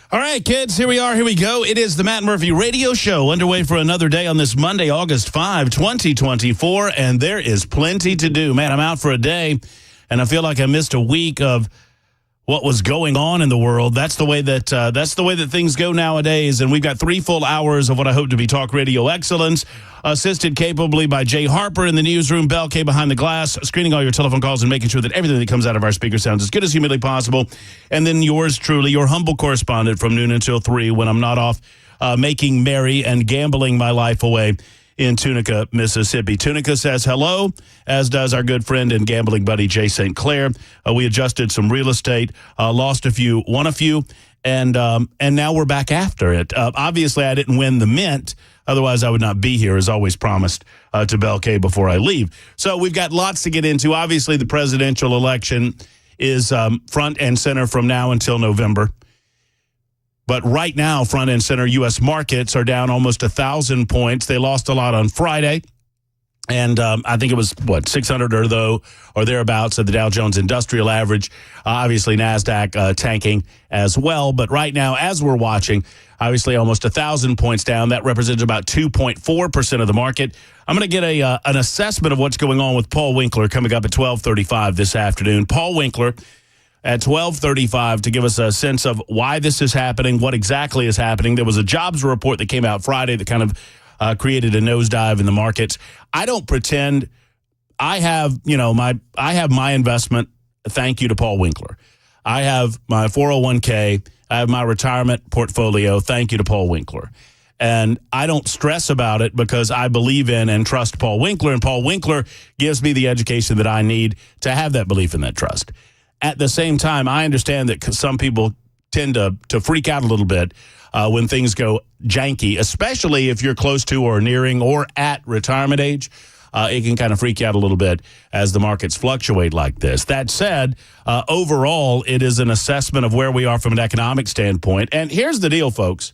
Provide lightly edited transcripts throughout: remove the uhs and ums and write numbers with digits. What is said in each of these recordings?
All right, kids, here we are. Here we go. It is the Matt Murphy Radio Show underway for another day on this Monday, August 5, 2024, and there is plenty to do. Man, I'm out for a day, and I feel like I missed a week of what was going on in the world. That's the way that things go nowadays, and we've got 3 full hours of what I hope to be talk radio excellence, assisted capably by Jay Harper in the newsroom, Bell K behind the glass, screening all your telephone calls and making sure that everything that comes out of our speaker sounds as good as humanly possible. And then yours truly, your humble correspondent from noon until 3 when I'm not off making merry and gambling my life away in Tunica, Mississippi. Tunica says hello, as does our good friend and gambling buddy Jay St. Clair. We adjusted some real estate, lost a few, won a few, and now we're back after it. Obviously, I didn't win the Mint. Otherwise, I would not be here, as always promised, to Bell K before I leave. So we've got lots to get into. Obviously, the presidential election is front and center from now until November. But right now, front and center, U.S. markets are down almost 1,000 points. They lost a lot on Friday. And I think it was, 600 or thereabouts of the Dow Jones Industrial Average. Obviously, NASDAQ tanking as well. But right now, as we're watching, obviously almost 1,000 points down. That represents about 2.4% of the market. I'm going to get an assessment of what's going on with Paul Winkler coming up at 12:35 this afternoon. Paul Winkler at 12:35 to give us a sense of why this is happening, what exactly is happening. There was a jobs report that came out Friday that kind of created a nosedive in the markets. I don't pretend I have my investment. Thank you to Paul Winkler. I have my 401k. I have my retirement portfolio. Thank you to Paul Winkler. And I don't stress about it because I believe in and trust Paul Winkler, and Paul Winkler gives me the education that I need to have that belief in that trust. At the same time, I understand that some people tend to freak out a little bit when things go janky, especially if you're close to or nearing or at retirement age. It can kind of freak you out a little bit as the markets fluctuate like this. That said, overall, it is an assessment of where we are from an economic standpoint. And here's the deal, folks.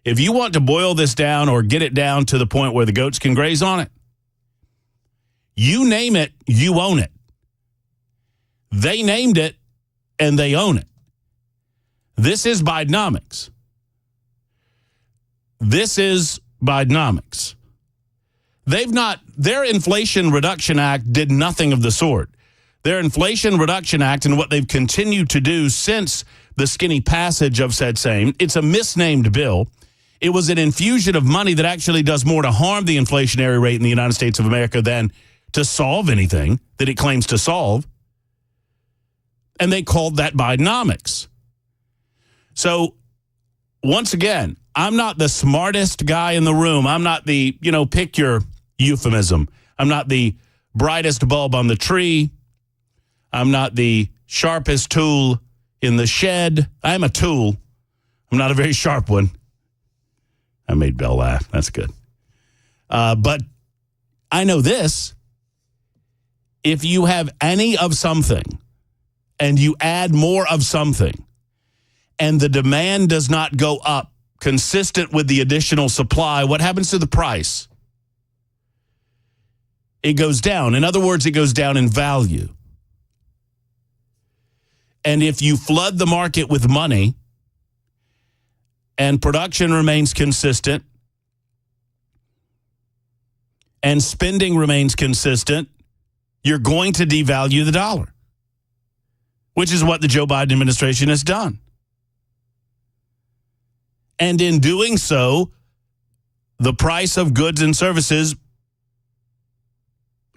If you want to boil this down or get it down to the point where the goats can graze on it, you name it, you own it. They named it, and they own it. This is Bidenomics. This is Bidenomics. Their Inflation Reduction Act did nothing of the sort. Their Inflation Reduction Act and what they've continued to do since the skinny passage of said same, it's a misnamed bill. It was an infusion of money that actually does more to harm the inflationary rate in the United States of America than to solve anything that it claims to solve. And they called that Bidenomics. So, once again, I'm not the smartest guy in the room. I'm not the, pick your euphemism. I'm not the brightest bulb on the tree. I'm not the sharpest tool in the shed. I'm a tool. I'm not a very sharp one. I made Bell laugh. That's good. But I know this. If you have any of something, and you add more of something, and the demand does not go up consistent with the additional supply, what happens to the price? It goes down. In other words, it goes down in value. And if you flood the market with money and production remains consistent and spending remains consistent, you're going to devalue the dollar, which is what the Joe Biden administration has done. And in doing so, the price of goods and services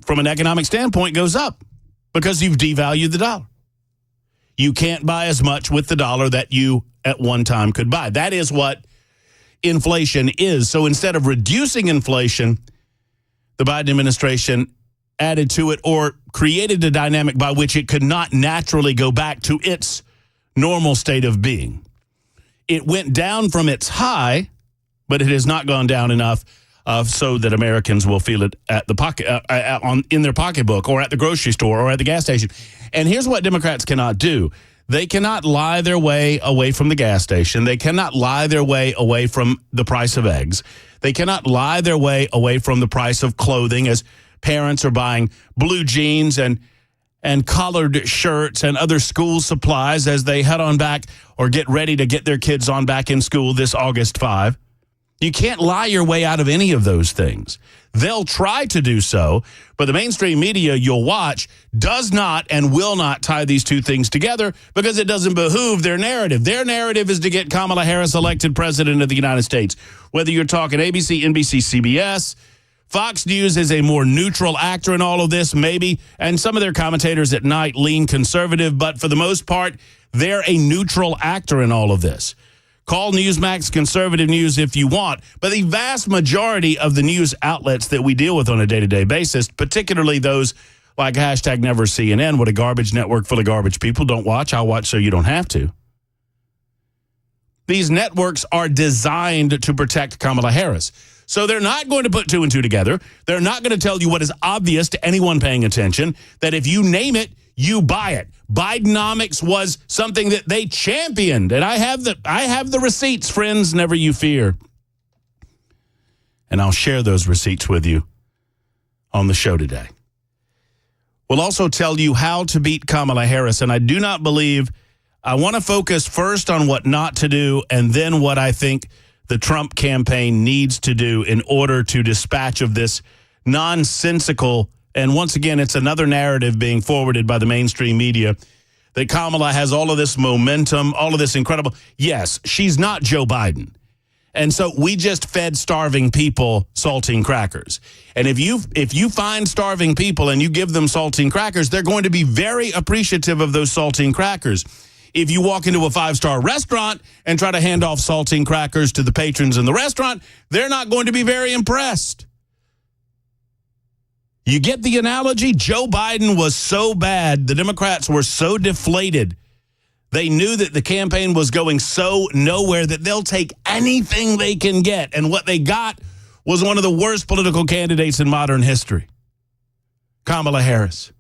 from an economic standpoint goes up because you've devalued the dollar. You can't buy as much with the dollar that you at one time could buy. That is what inflation is. So instead of reducing inflation, the Biden administration added to it or created a dynamic by which it could not naturally go back to its normal state of being. It went down from its high, but it has not gone down enough so that Americans will feel it at the pocket, in their pocketbook or at the grocery store or at the gas station. And here's what Democrats cannot do. They cannot lie their way away from the gas station. They cannot lie their way away from the price of eggs. They cannot lie their way away from the price of clothing as parents are buying blue jeans and and collared shirts and other school supplies as they head on back or get ready to get their kids on back in school this August 5. You can't lie your way out of any of those things. They'll try to do so, but the mainstream media you'll watch does not and will not tie these two things together because it doesn't behoove their narrative. Their narrative is to get Kamala Harris elected president of the United States. Whether you're talking ABC, NBC, CBS, Fox News is a more neutral actor in all of this, maybe, and some of their commentators at night lean conservative, but for the most part, they're a neutral actor in all of this. Call Newsmax conservative news if you want, but the vast majority of the news outlets that we deal with on a day-to-day basis, particularly those like hashtag Never CNN, what a garbage network full of garbage people, don't watch, I'll watch so you don't have to. These networks are designed to protect Kamala Harris. So they're not going to put two and two together. They're not going to tell you what is obvious to anyone paying attention, that if you name it, you buy it. Bidenomics was something that they championed, and I have the receipts, friends, never you fear. And I'll share those receipts with you on the show today. We'll also tell you how to beat Kamala Harris, and I do not believe I want to focus first on what not to do and then what I think the Trump campaign needs to do in order to dispatch of this nonsensical. And once again, it's another narrative being forwarded by the mainstream media that Kamala has all of this momentum, all of this incredible. Yes, she's not Joe Biden. And so we just fed starving people saltine crackers. And if you find starving people and you give them saltine crackers, they're going to be very appreciative of those saltine crackers. If you walk into a five-star restaurant and try to hand off saltine crackers to the patrons in the restaurant, they're not going to be very impressed. You get the analogy? Joe Biden was so bad, the Democrats were so deflated. They knew that the campaign was going so nowhere that they'll take anything they can get. And what they got was one of the worst political candidates in modern history, Kamala Harris.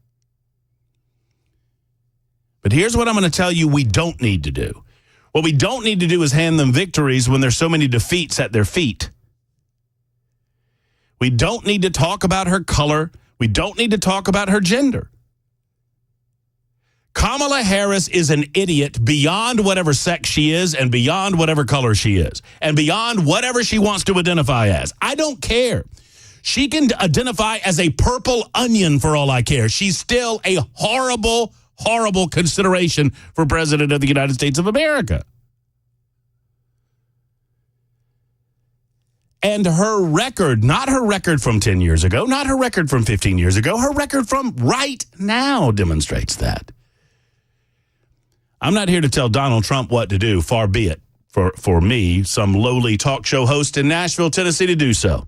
But here's what I'm going to tell you we don't need to do. What we don't need to do is hand them victories when there's so many defeats at their feet. We don't need to talk about her color. We don't need to talk about her gender. Kamala Harris is an idiot beyond whatever sex she is and beyond whatever color she is and beyond whatever she wants to identify as. I don't care. She can identify as a purple onion for all I care. She's still a horrible, horrible consideration for President of the United States of America. And her record, not her record from 10 years ago, not her record from 15 years ago, her record from right now demonstrates that. I'm not here to tell Donald Trump what to do, far be it for me, some lowly talk show host in Nashville, Tennessee, to do so.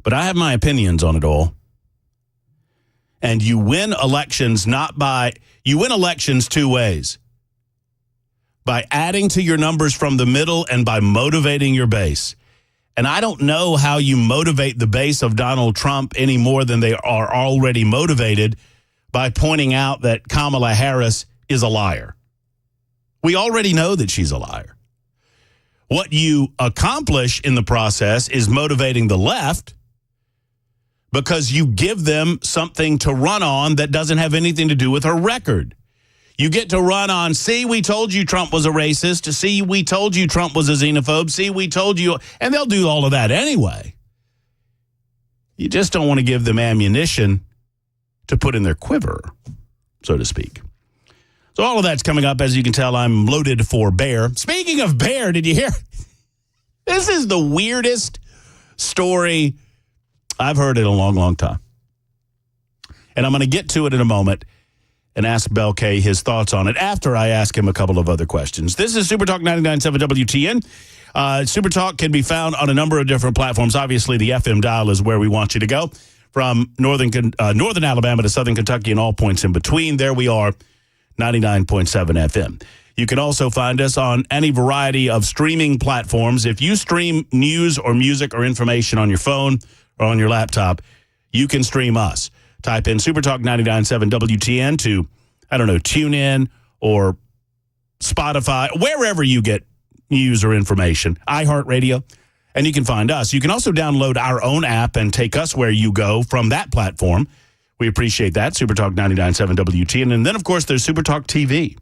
But I have my opinions on it all. And you win elections you win elections two ways. By adding to your numbers from the middle and by motivating your base. And I don't know how you motivate the base of Donald Trump any more than they are already motivated by pointing out that Kamala Harris is a liar. We already know that she's a liar. What you accomplish in the process is motivating the left because you give them something to run on that doesn't have anything to do with her record. You get to run on, see, we told you Trump was a racist. See, we told you Trump was a xenophobe. See, we told you. And they'll do all of that anyway. You just don't want to give them ammunition to put in their quiver, so to speak. So all of that's coming up. As you can tell, I'm loaded for bear. Speaking of bear, did you hear? This is the weirdest story I've heard in a long, long time. And I'm going to get to it in a moment and ask Bel K his thoughts on it after I ask him a couple of other questions. This is Super Talk 99.7 WTN. Super Talk can be found on a number of different platforms. Obviously, the FM dial is where we want you to go. From northern Alabama to southern Kentucky and all points in between, there we are, 99.7 FM. You can also find us on any variety of streaming platforms. If you stream news or music or information on your phone or on your laptop, you can stream us. Type in Supertalk 99.7 WTN to, TuneIn or Spotify, wherever you get news or information, iHeartRadio, and you can find us. You can also download our own app and take us where you go from that platform, We appreciate that. Supertalk 99.7 WTN. And then, of course, there's Supertalk TV.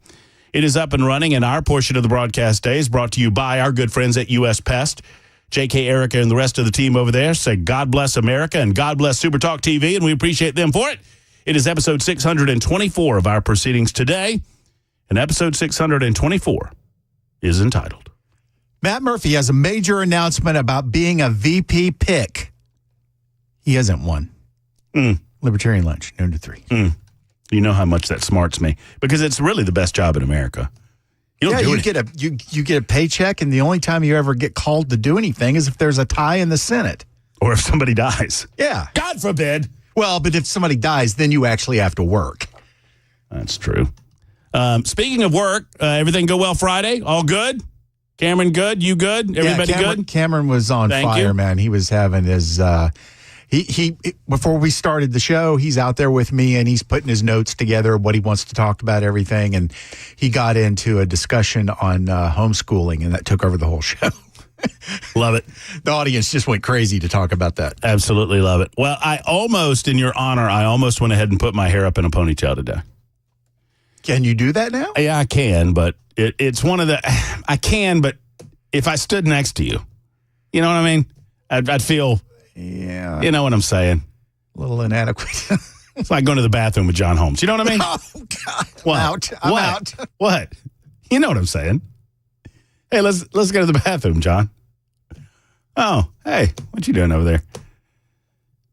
It is up and running, and our portion of the broadcast day is brought to you by our good friends at U.S. Pest. J.K., Erica, and the rest of the team over there say God bless America and God bless Supertalk TV, and we appreciate them for it. It is episode 624 of our proceedings today, and episode 624 is entitled, Matt Murphy has a major announcement about being a VP pick. He isn't one. Libertarian lunch, noon to 3. You know how much that smarts me, because it's really the best job in America. You get a paycheck, and the only time you ever get called to do anything is if there's a tie in the Senate. Or if somebody dies. Yeah. God forbid. Well, but if somebody dies, then you actually have to work. That's true. Speaking of work, everything go well Friday? All good? Cameron good? You good? Everybody good? Cameron was on fire, man. He was having his... He before we started the show, he's out there with me and he's putting his notes together, what he wants to talk about, everything. And he got into a discussion on homeschooling, and that took over the whole show. Love it. The audience just went crazy to talk about that. Absolutely love it. Well, in your honor, I almost went ahead and put my hair up in a ponytail today. Can you do that now? Yeah, I can, but it's one of the... I can, but if I stood next to you, you know what I mean? I'd feel... Yeah. You know what I'm saying? A little inadequate. It's like going to the bathroom with John Holmes. You know what I mean? Oh, God. What? I'm out. What? You know what I'm saying? Hey, let's go to the bathroom, John. Oh, hey, what you doing over there?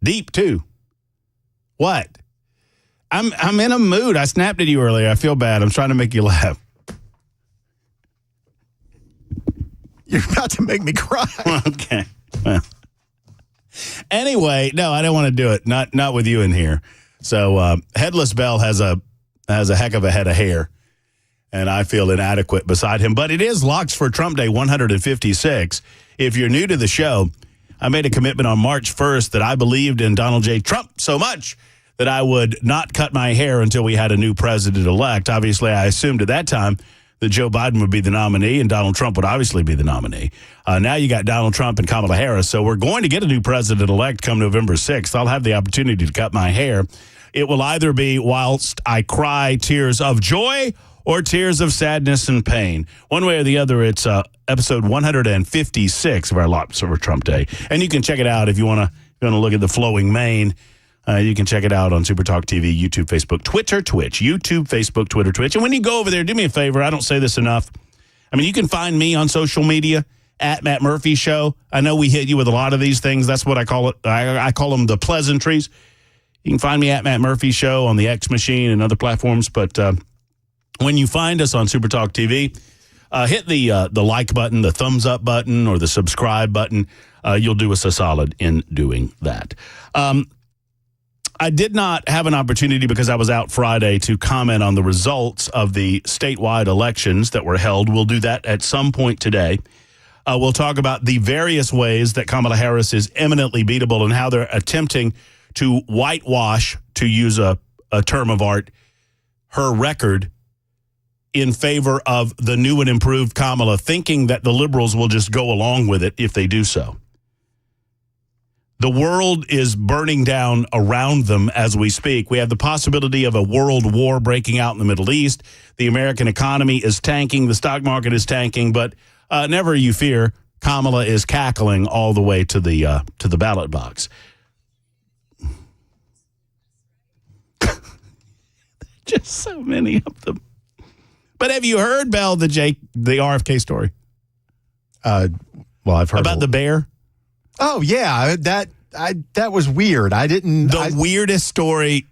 Deep, too. What? I'm in a mood. I snapped at you earlier. I feel bad. I'm trying to make you laugh. You're about to make me cry. Okay. Well. Anyway, no, I don't want to do it. Not with you in here. So Headless Bell has a heck of a head of hair, and I feel inadequate beside him. But it is Locks for Trump Day 156. If you're new to the show, I made a commitment on March 1st that I believed in Donald J. Trump so much that I would not cut my hair until we had a new president-elect. Obviously, I assumed at that time that Joe Biden would be the nominee and Donald Trump would obviously be the nominee. Now you got Donald Trump and Kamala Harris, so we're going to get a new president-elect come November 6th. I'll have the opportunity to cut my hair. It will either be whilst I cry tears of joy or tears of sadness and pain. One way or the other, it's episode 156 of our Locks for Trump Day. And you can check it out if you want to look at the flowing mane. You can check it out on Supertalk TV, YouTube, Facebook, Twitter, Twitch. YouTube, Facebook, Twitter, Twitch. And when you go over there, do me a favor. I don't say this enough. I mean, you can find me on social media at Matt Murphy Show. I know we hit you with a lot of these things. That's what I call it. I call them the pleasantries. You can find me at Matt Murphy Show on the X Machine and other platforms. But when you find us on Supertalk TV, hit the like button, the thumbs up button, or the subscribe button. You'll do us a solid in doing that. I did not have an opportunity because I was out Friday to comment on the results of the statewide elections that were held. We'll do that at some point today. We'll talk about the various ways that Kamala Harris is eminently beatable and how they're attempting to whitewash, to use a term of art, her record in favor of the new and improved Kamala, thinking that the liberals will just go along with it if they do so. The world is burning down around them as we speak. We have the possibility of a world war breaking out in the Middle East. The American economy is tanking. The stock market is tanking. But never you fear, Kamala is cackling all the way to the ballot box. Just so many of them. But have you heard, Bell, the RFK story? Well, I've heard about the bear. Oh yeah, that was weird. The weirdest story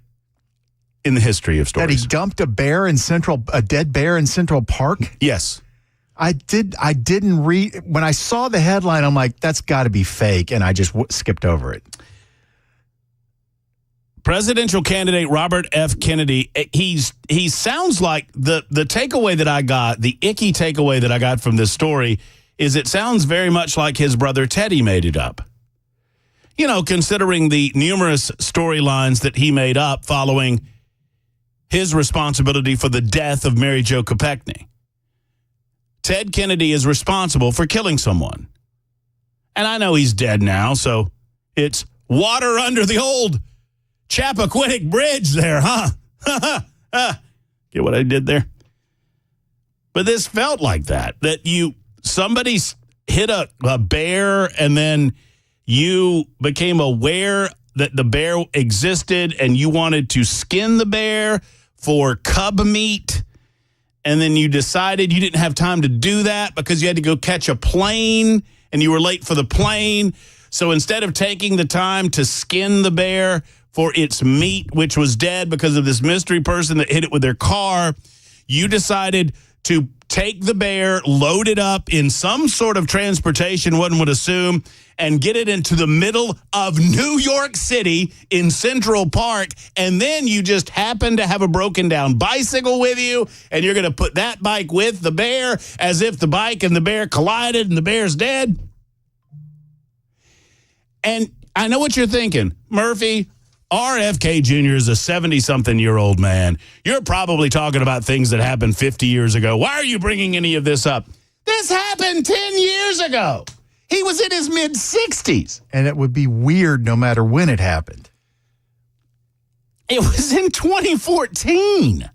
in the history of stories. That he dumped a dead bear in Central Park? Yes. I didn't read. When I saw the headline, I'm like, that's got to be fake, and I just skipped over it. Presidential candidate Robert F. Kennedy, he sounds like the takeaway that I got, the icky takeaway that I got from this story is it sounds very much like his brother Teddy made it up. You know, considering the numerous storylines that he made up following his responsibility for the death of Mary Jo Kopechne. Ted Kennedy is responsible for killing someone. And I know he's dead now, so it's water under the old Chappaquiddick Bridge there, huh? Get what I did there? But this felt like that somebody hit a bear and then you became aware that the bear existed and you wanted to skin the bear for cub meat. And then you decided you didn't have time to do that because you had to go catch a plane and you were late for the plane. So instead of taking the time to skin the bear for its meat, which was dead because of this mystery person that hit it with their car, you decided to take the bear, load it up in some sort of transportation, one would assume, and get it into the middle of New York City in Central Park. And then you just happen to have a broken down bicycle with you, and you're going to put that bike with the bear as if the bike and the bear collided and the bear's dead. And I know what you're thinking, Murphy. RFK Jr. is a 70-something-year-old man. You're probably talking about things that happened 50 years ago. Why are you bringing any of this up? This happened 10 years ago. He was in his mid-60s. And it would be weird no matter when it happened. It was in 2014.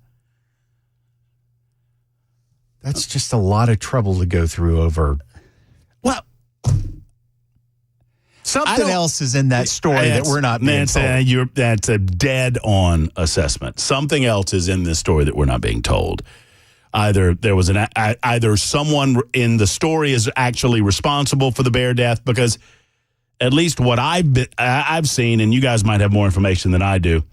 That's just a lot of trouble to go through over. Well, something else is in that story that we're not being told. That's a dead-on assessment. Something else is in this story that we're not being told. Either there was either someone in the story is actually responsible for the bear death, because at least what I've seen, and you guys might have more information than I do,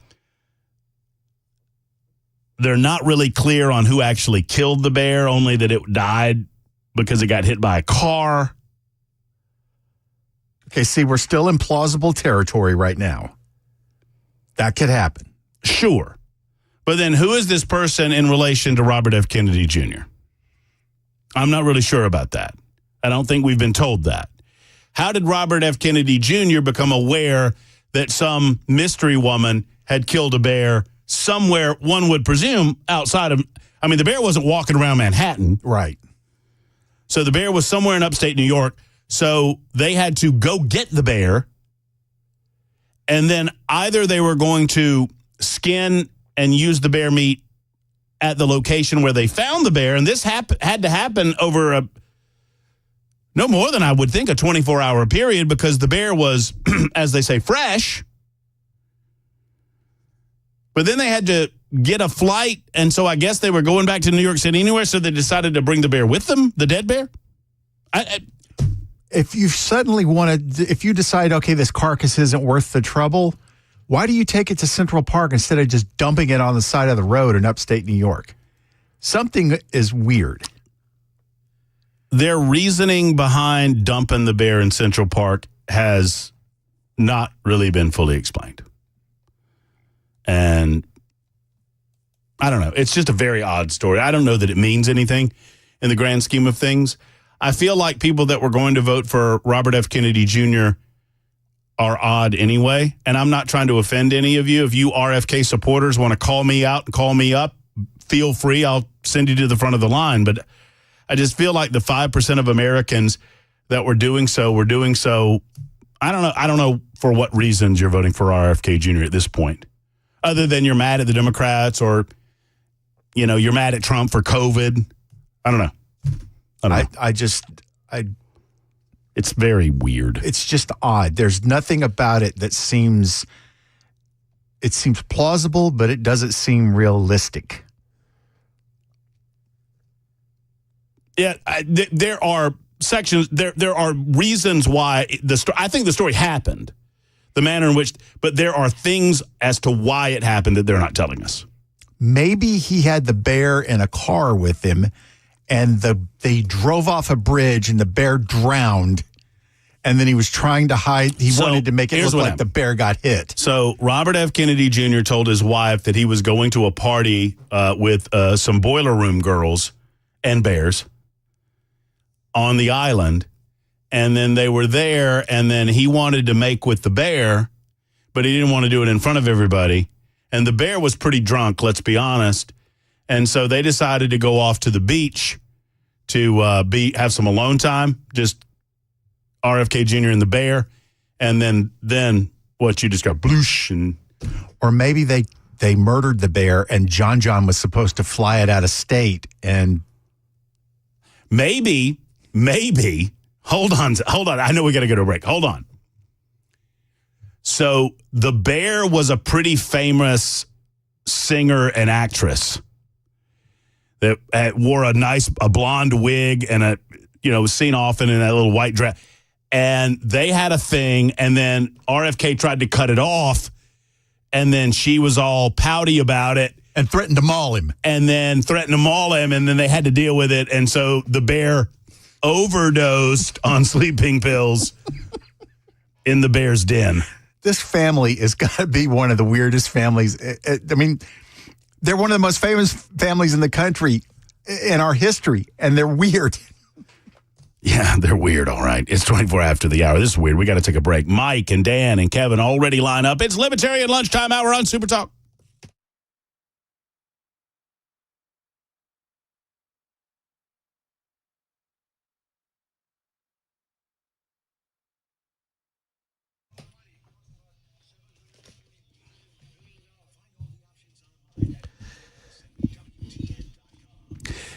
they're not really clear on who actually killed the bear, only that it died because it got hit by a car. Okay, see, we're still in plausible territory right now. That could happen. Sure. But then who is this person in relation to Robert F. Kennedy Jr.? I'm not really sure about that. I don't think we've been told that. How did Robert F. Kennedy Jr. become aware that some mystery woman had killed a bear somewhere, one would presume, outside of... I mean, the bear wasn't walking around Manhattan. Right. So the bear was somewhere in upstate New York. So they had to go get the bear, and then either they were going to skin and use the bear meat at the location where they found the bear, and this had to happen over no more than I would think a 24-hour period, because the bear was, as they say, fresh. But then they had to get a flight, and so I guess they were going back to New York City anyway, so they decided to bring the bear with them, the dead bear. If you suddenly if you decide, okay, this carcass isn't worth the trouble, why do you take it to Central Park instead of just dumping it on the side of the road in upstate New York? Something is weird. Their reasoning behind dumping the bear in Central Park has not really been fully explained. And I don't know. It's just a very odd story. I don't know that it means anything in the grand scheme of things. I feel like people that were going to vote for Robert F. Kennedy Jr. are odd anyway, and I'm not trying to offend any of you. If you RFK supporters want to call me out and call me up, feel free. I'll send you to the front of the line. But I just feel like the 5% of Americans that were doing so, I don't know for what reasons you're voting for RFK Jr. at this point, other than you're mad at the Democrats or, you're mad at Trump for COVID. I don't know. It's very weird. It's just odd. There's nothing about it that seems plausible, but it doesn't seem realistic. Yeah, there are sections, there are reasons why I think the story happened, the manner in which, but there are things as to why it happened that they're not telling us. Maybe he had the bear in a car with him, and they drove off a bridge and the bear drowned, and then he was trying to hide. He wanted to make it look like the bear got hit. So Robert F. Kennedy Jr. told his wife that he was going to a party with some boiler room girls and bears on the island, and then they were there, and then he wanted to make with the bear, but he didn't want to do it in front of everybody, and the bear was pretty drunk, let's be honest. And so they decided to go off to the beach to have some alone time, just RFK Jr. and the bear. And then what you described, bloosh, and Or maybe they murdered the bear and John was supposed to fly it out of state. And maybe, hold on. I know we got to go to a break. Hold on. So the bear was a pretty famous singer and actress that wore a blonde wig and was seen often in that little white dress. And they had a thing, and then RFK tried to cut it off, and then she was all pouty about it. And threatened to maul him. And then they had to deal with it. And so the bear overdosed on sleeping pills in the bear's den. This family has got to be one of the weirdest families. I mean, they're one of the most famous families in the country in our history, and they're weird. Yeah, they're weird, all right. It's 24 after the hour. This is weird. We got to take a break. Mike and Dan and Kevin already line up. It's Libertarian Lunchtime Hour on Super Talk.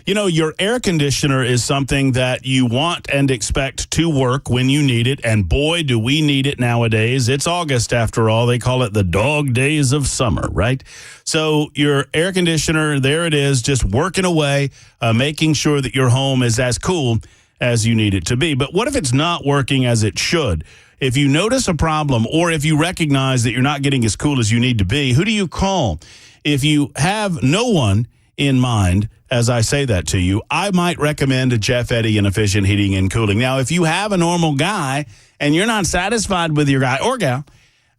Your air conditioner is something that you want and expect to work when you need it, and boy, do we need it nowadays. It's August, after all. They call it the dog days of summer, right? So your air conditioner, there it is, just working away, making sure that your home is as cool as you need it to be. But what if it's not working as it should? If you notice a problem, or if you recognize that you're not getting as cool as you need to be, who do you call? If you have no one in mind as I say that to you, I might recommend a Jeff Eddy and Efficient Heating and Cooling. Now, if you have a normal guy and you're not satisfied with your guy or gal,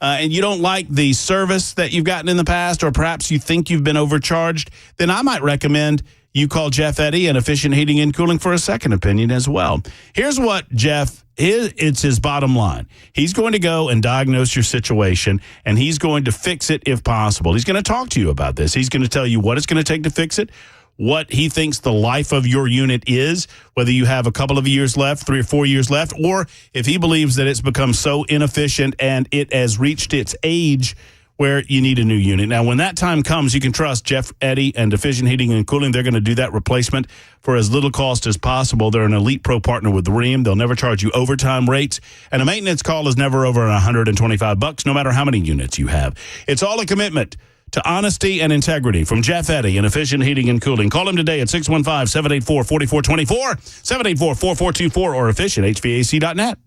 and you don't like the service that you've gotten in the past, or perhaps you think you've been overcharged, then I might recommend you call Jeff Eddy and Efficient Heating and Cooling for a second opinion as well. Here's what it's his bottom line. He's going to go and diagnose your situation, and he's going to fix it if possible. He's going to talk to you about this. He's going to tell you what it's going to take to fix it, what he thinks the life of your unit is, whether you have a couple of years left, 3 or 4 years left, or if he believes that it's become so inefficient and it has reached its age where you need a new unit. Now, when that time comes, you can trust Jeff Eddy and Efficient Heating and Cooling. They're going to do that replacement for as little cost as possible. They're an Elite Pro partner with Rheem. They'll never charge you overtime rates, and a maintenance call is never over $125, no matter how many units you have. It's all a commitment to honesty and integrity from Jeff Eddy and Efficient Heating and Cooling. Call him today at 615-784-4424, 784-4424, or efficienthvac.net.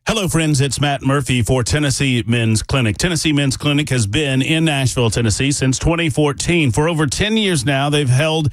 Hello, friends. It's Matt Murphy for Tennessee Men's Clinic. Tennessee Men's Clinic has been in Nashville, Tennessee since 2014. For over 10 years now, they've held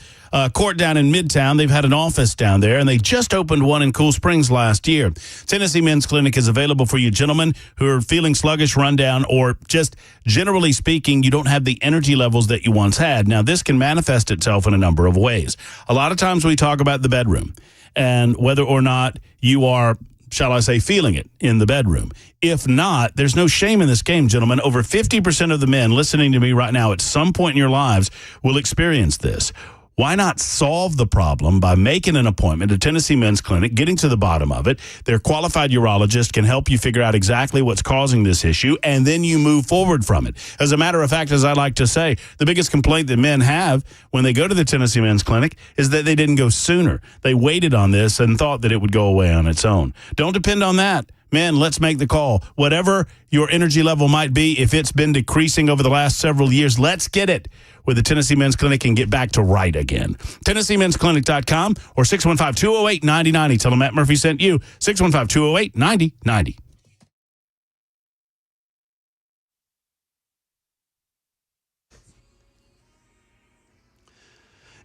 court down in Midtown. They've had an office down there, and they just opened one in Cool Springs last year. Tennessee Men's Clinic is available for you gentlemen who are feeling sluggish, run down, or just generally speaking, you don't have the energy levels that you once had. Now, this can manifest itself in a number of ways. A lot of times we talk about the bedroom and whether or not you are, shall I say, feeling it in the bedroom. If not, there's no shame in this game, gentlemen. Over 50% of the men listening to me right now at some point in your lives will experience this. Why not solve the problem by making an appointment at Tennessee Men's Clinic, getting to the bottom of it? Their qualified urologist can help you figure out exactly what's causing this issue, and then you move forward from it. As a matter of fact, as I like to say, the biggest complaint that men have when they go to the Tennessee Men's Clinic is that they didn't go sooner. They waited on this and thought that it would go away on its own. Don't depend on that. Men, let's make the call. Whatever your energy level might be, if it's been decreasing over the last several years, let's get it with the Tennessee Men's Clinic and get back to right again. TennesseeMen'sClinic.com or 615-208-9090. Tell them Matt Murphy sent you. 615-208-9090.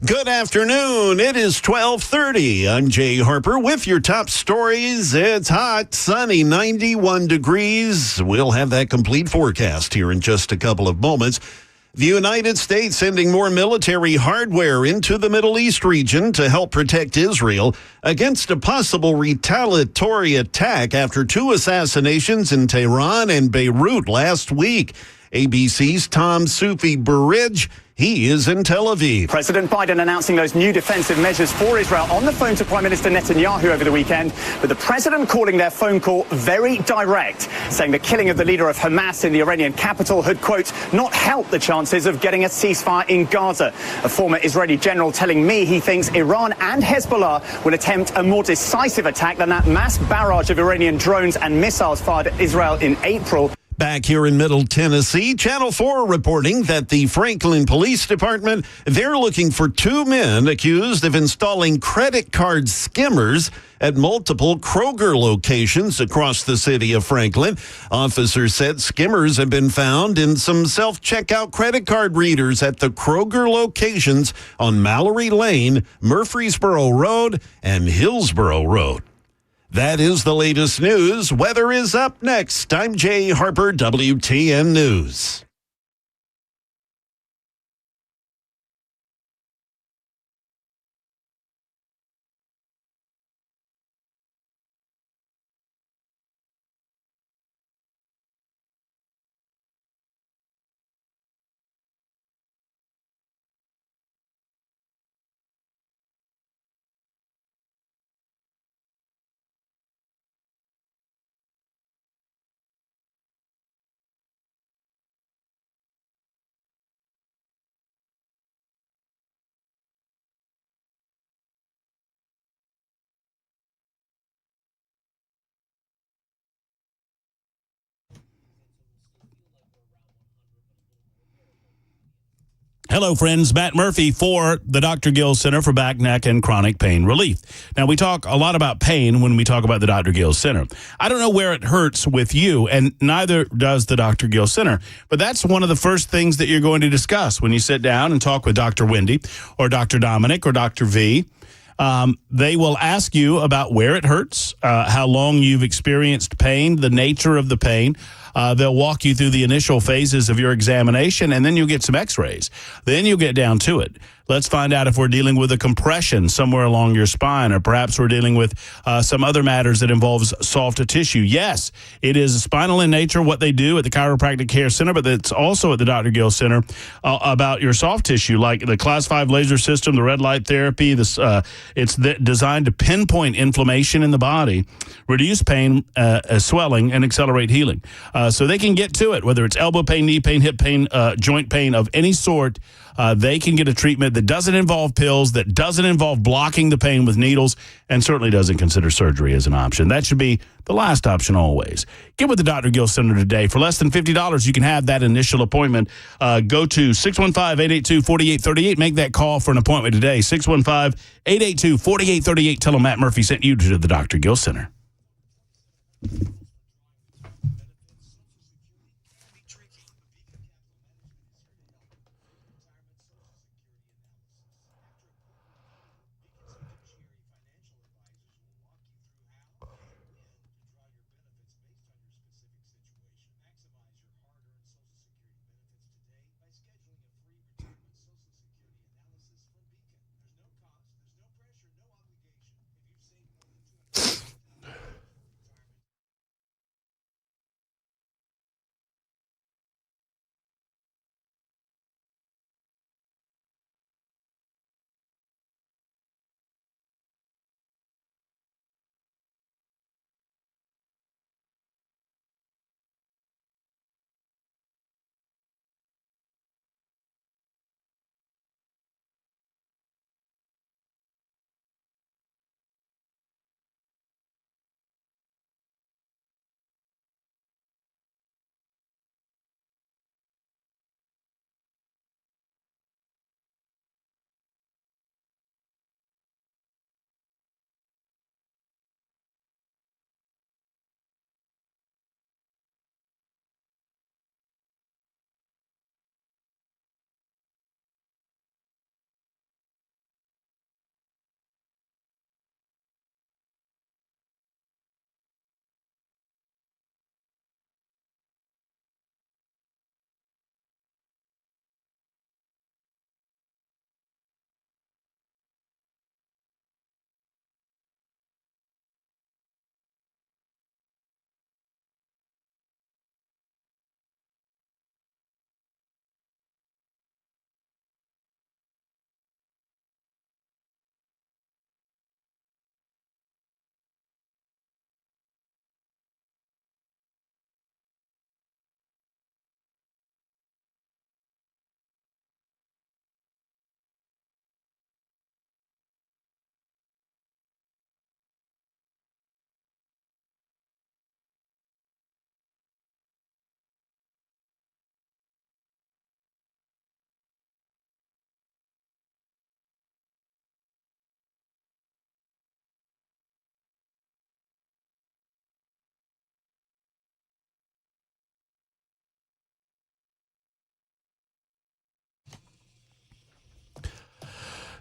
Good afternoon. It is 12:30. I'm Jay Harper with your top stories. It's hot, sunny, 91 degrees. We'll have that complete forecast here in just a couple of moments. The United States sending more military hardware into the Middle East region to help protect Israel against a possible retaliatory attack after two assassinations in Tehran and Beirut last week. ABC's Tom Soufi-Burridge, he is in Tel Aviv. President Biden announcing those new defensive measures for Israel on the phone to Prime Minister Netanyahu over the weekend, but the president calling their phone call very direct, saying the killing of the leader of Hamas in the Iranian capital had, quote, not helped the chances of getting a ceasefire in Gaza. A former Israeli general telling me he thinks Iran and Hezbollah will attempt a more decisive attack than that mass barrage of Iranian drones and missiles fired at Israel in April. Back here in Middle Tennessee, Channel 4 reporting that the Franklin Police Department, they're looking for two men accused of installing credit card skimmers at multiple Kroger locations across the city of Franklin. Officers said skimmers have been found in some self-checkout credit card readers at the Kroger locations on Mallory Lane, Murfreesboro Road, and Hillsboro Road. That is the latest news. Weather is up next. I'm Jay Harper, WTN News. Hello, friends. Matt Murphy for the Dr. Gill Center for Back, Neck, and Chronic Pain Relief. Now, we talk a lot about pain when we talk about the Dr. Gill Center. I don't know where it hurts with you, and neither does the Dr. Gill Center. But that's one of the first things that you're going to discuss when you sit down and talk with Dr. Wendy or Dr. Dominic or Dr. V. They will ask you about where it hurts, how long you've experienced pain, the nature of the pain. They'll walk you through the initial phases of your examination, and then you'll get some x-rays. Then you'll get down to it. Let's find out if we're dealing with a compression somewhere along your spine, or perhaps we're dealing with some other matters that involves soft tissue. Yes, it is spinal in nature, what they do at the Chiropractic Care Center, but it's also at the Dr. Gill Center about your soft tissue, like the Class 5 laser system, the red light therapy. It's designed to pinpoint inflammation in the body, reduce pain, swelling, and accelerate healing. so they can get to it, whether it's elbow pain, knee pain, hip pain, joint pain of any sort. They can get a treatment that doesn't involve pills, that doesn't involve blocking the pain with needles, and certainly doesn't consider surgery as an option. That should be the last option always. Get with the Dr. Gill Center today. For less than $50, you can have that initial appointment. Go to 615-882-4838. Make that call for an appointment today. 615-882-4838. Tell them Matt Murphy sent you to the Dr. Gill Center.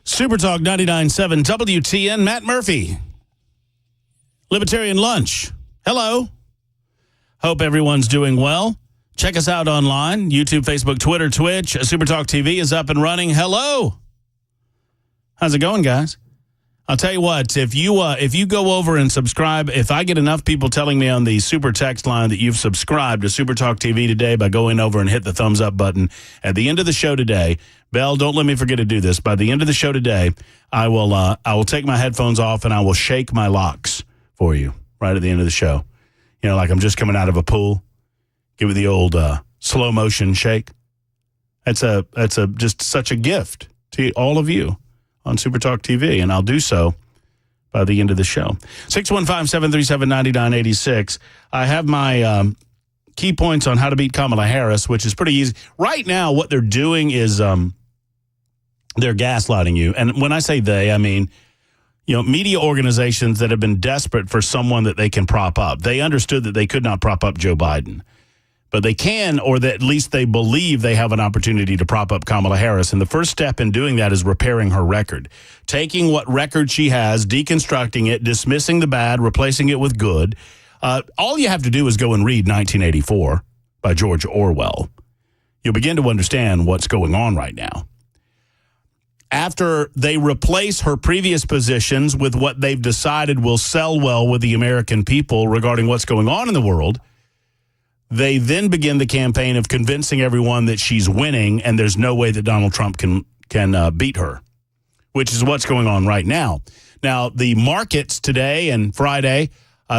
Super Talk 99.7 WTN, Matt Murphy. Libertarian Lunch. Hello. Hope everyone's doing well. Check us out online, YouTube, Facebook, Twitter, Twitch. Super Talk TV is up and running. Hello. How's it going, guys? I'll tell you what, if you go over and subscribe, if I get enough people telling me on the super text line that you've subscribed to Super Talk TV today by going over and hit the thumbs up button at the end of the show today, Belle, don't let me forget to do this. By the end of the show today, I will take my headphones off and I will shake my locks for you right at the end of the show. You know, like I'm just coming out of a pool. Give it the old slow motion shake. That's just such a gift to all of you on Super Talk TV, and I'll do so by the end of the show. 615-737-9986. I have my key points on how to beat Kamala Harris, which is pretty easy. Right now, what they're doing is they're gaslighting you. And when I say they, I mean, you know, media organizations that have been desperate for someone that they can prop up. They understood that they could not prop up Joe Biden. But they can, or that at least they believe they have an opportunity to prop up Kamala Harris. And the first step in doing that is repairing her record. Taking what record she has, deconstructing it, dismissing the bad, replacing it with good. All you have to do is go and read 1984 by George Orwell. You'll begin to understand what's going on right now. After they replace her previous positions with what they've decided will sell well with the American people regarding what's going on in the world, they then begin the campaign of convincing everyone that she's winning and there's no way that Donald Trump can beat her, which is what's going on right now. Now, the markets today and Friday,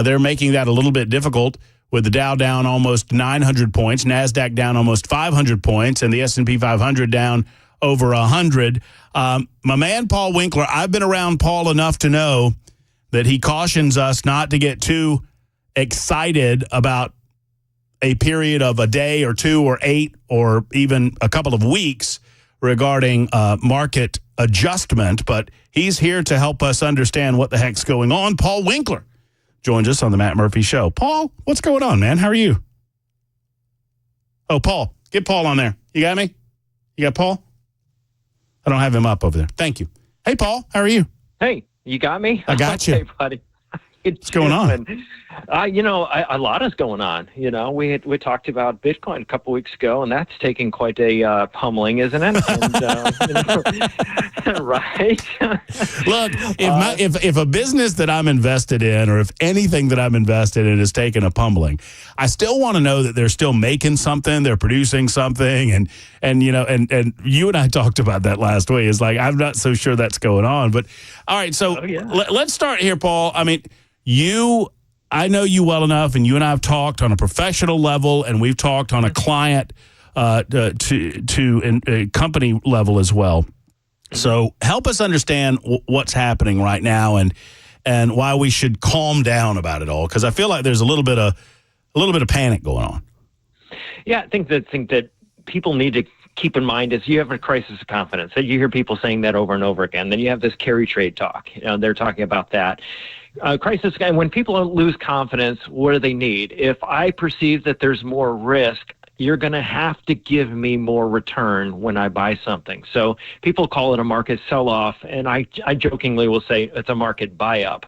they're making that a little bit difficult with the Dow down almost 900 points, NASDAQ down almost 500 points, and the S&P 500 down over 100. My man, Paul Winkler, I've been around Paul enough to know that he cautions us not to get too excited about a period of a day or two or 8 or even a couple of weeks regarding market adjustment, but he's here to help us understand what the heck's going on. Paul Winkler joins us on the Matt Murphy Show. Paul, what's going on, man? How are you? Oh, Paul. Get Paul on there. You got me? You got Paul? I don't have him up over there. Thank you. Hey, Paul. How are you? Hey, you got me? I got you. Hey, buddy. What's going on? A lot is going on. We talked about Bitcoin a couple weeks ago, and that's taking quite a pummeling, isn't it? And, right? Look, if a business that I'm invested in, or if anything that I'm invested in is taking a pummeling, I still want to know that they're still making something, they're producing something, and you and I talked about that last week. It's like I'm not so sure that's going on, but all right. So let's start here, Paul. I mean, I know you well enough, and you and I have talked on a professional level, and we've talked on a client to a company level as well. So help us understand what's happening right now, and why we should calm down about it all, because I feel like there's a little bit of panic going on. Yeah, I think that people need to keep in mind is you have a crisis of confidence. You hear people saying that over and over again. Then you have this carry trade talk. They're talking about that. Crisis, and when people lose confidence, what do they need? If I perceive that there's more risk, you're going to have to give me more return when I buy something. So people call it a market sell-off, and I jokingly will say it's a market buy-up,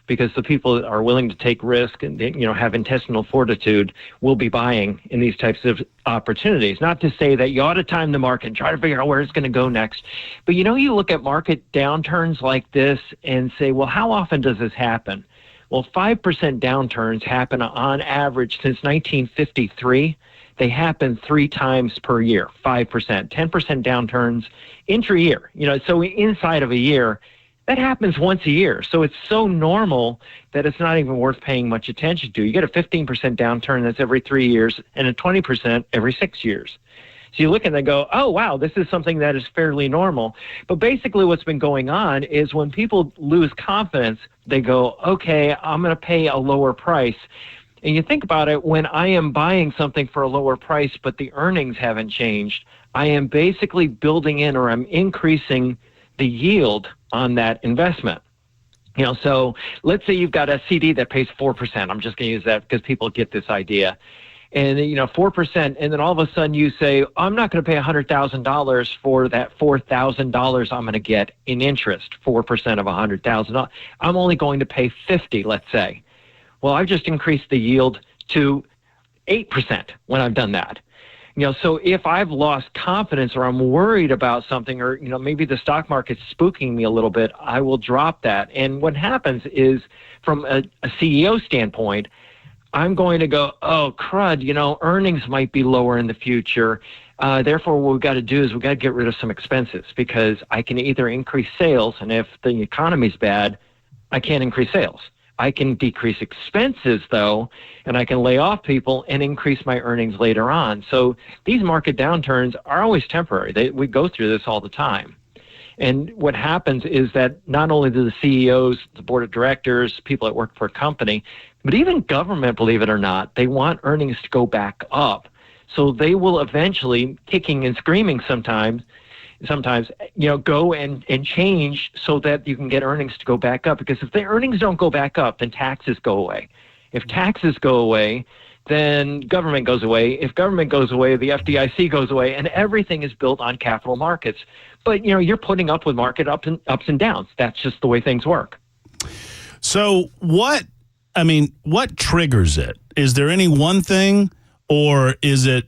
because the people that are willing to take risk and have intestinal fortitude will be buying in these types of opportunities. Not to say that you ought to time the market and try to figure out where it's going to go next. But you look at market downturns like this and say, well, how often does this happen? Well, 5% downturns happen on average since 1953. They happen 3 times per year, 5%, 10% downturns intra-year. So inside of a year, that happens once a year. So it's so normal that it's not even worth paying much attention to. You get a 15% downturn that's every 3 years, and a 20% every 6 years. So you look and they go, oh, wow, this is something that is fairly normal. But basically what's been going on is when people lose confidence, they go, okay, I'm going to pay a lower price. And you think about it, when I am buying something for a lower price, but the earnings haven't changed, I am basically building in, or I'm increasing the yield on that investment. So let's say you've got a CD that pays 4%. I'm just going to use that because people get this idea. And 4%, and then all of a sudden you say, I'm not going to pay $100,000 for that $4,000 I'm going to get in interest, 4% of $100,000. I'm only going to pay 50, let's say. Well, I've just increased the yield to 8% when I've done that. So if I've lost confidence, or I'm worried about something, or, maybe the stock market's spooking me a little bit, I will drop that. And what happens is, from a CEO standpoint, I'm going to go, oh, crud, earnings might be lower in the future. Therefore, what we've got to do is we've got to get rid of some expenses, because I can either increase sales, and if the economy's bad, I can't increase sales. I can decrease expenses, though, and I can lay off people and increase my earnings later on. So these market downturns are always temporary. We go through this all the time. And what happens is that not only do the CEOs, the board of directors, people that work for a company, but even government, believe it or not, they want earnings to go back up. So they will eventually, kicking and screaming sometimes, go and change so that you can get earnings to go back up. Because if the earnings don't go back up, then taxes go away. If taxes go away, then government goes away. If government goes away, the FDIC goes away, and everything is built on capital markets. But, you're putting up with market ups and downs. That's just the way things work. So what triggers it? Is there any one thing, or is it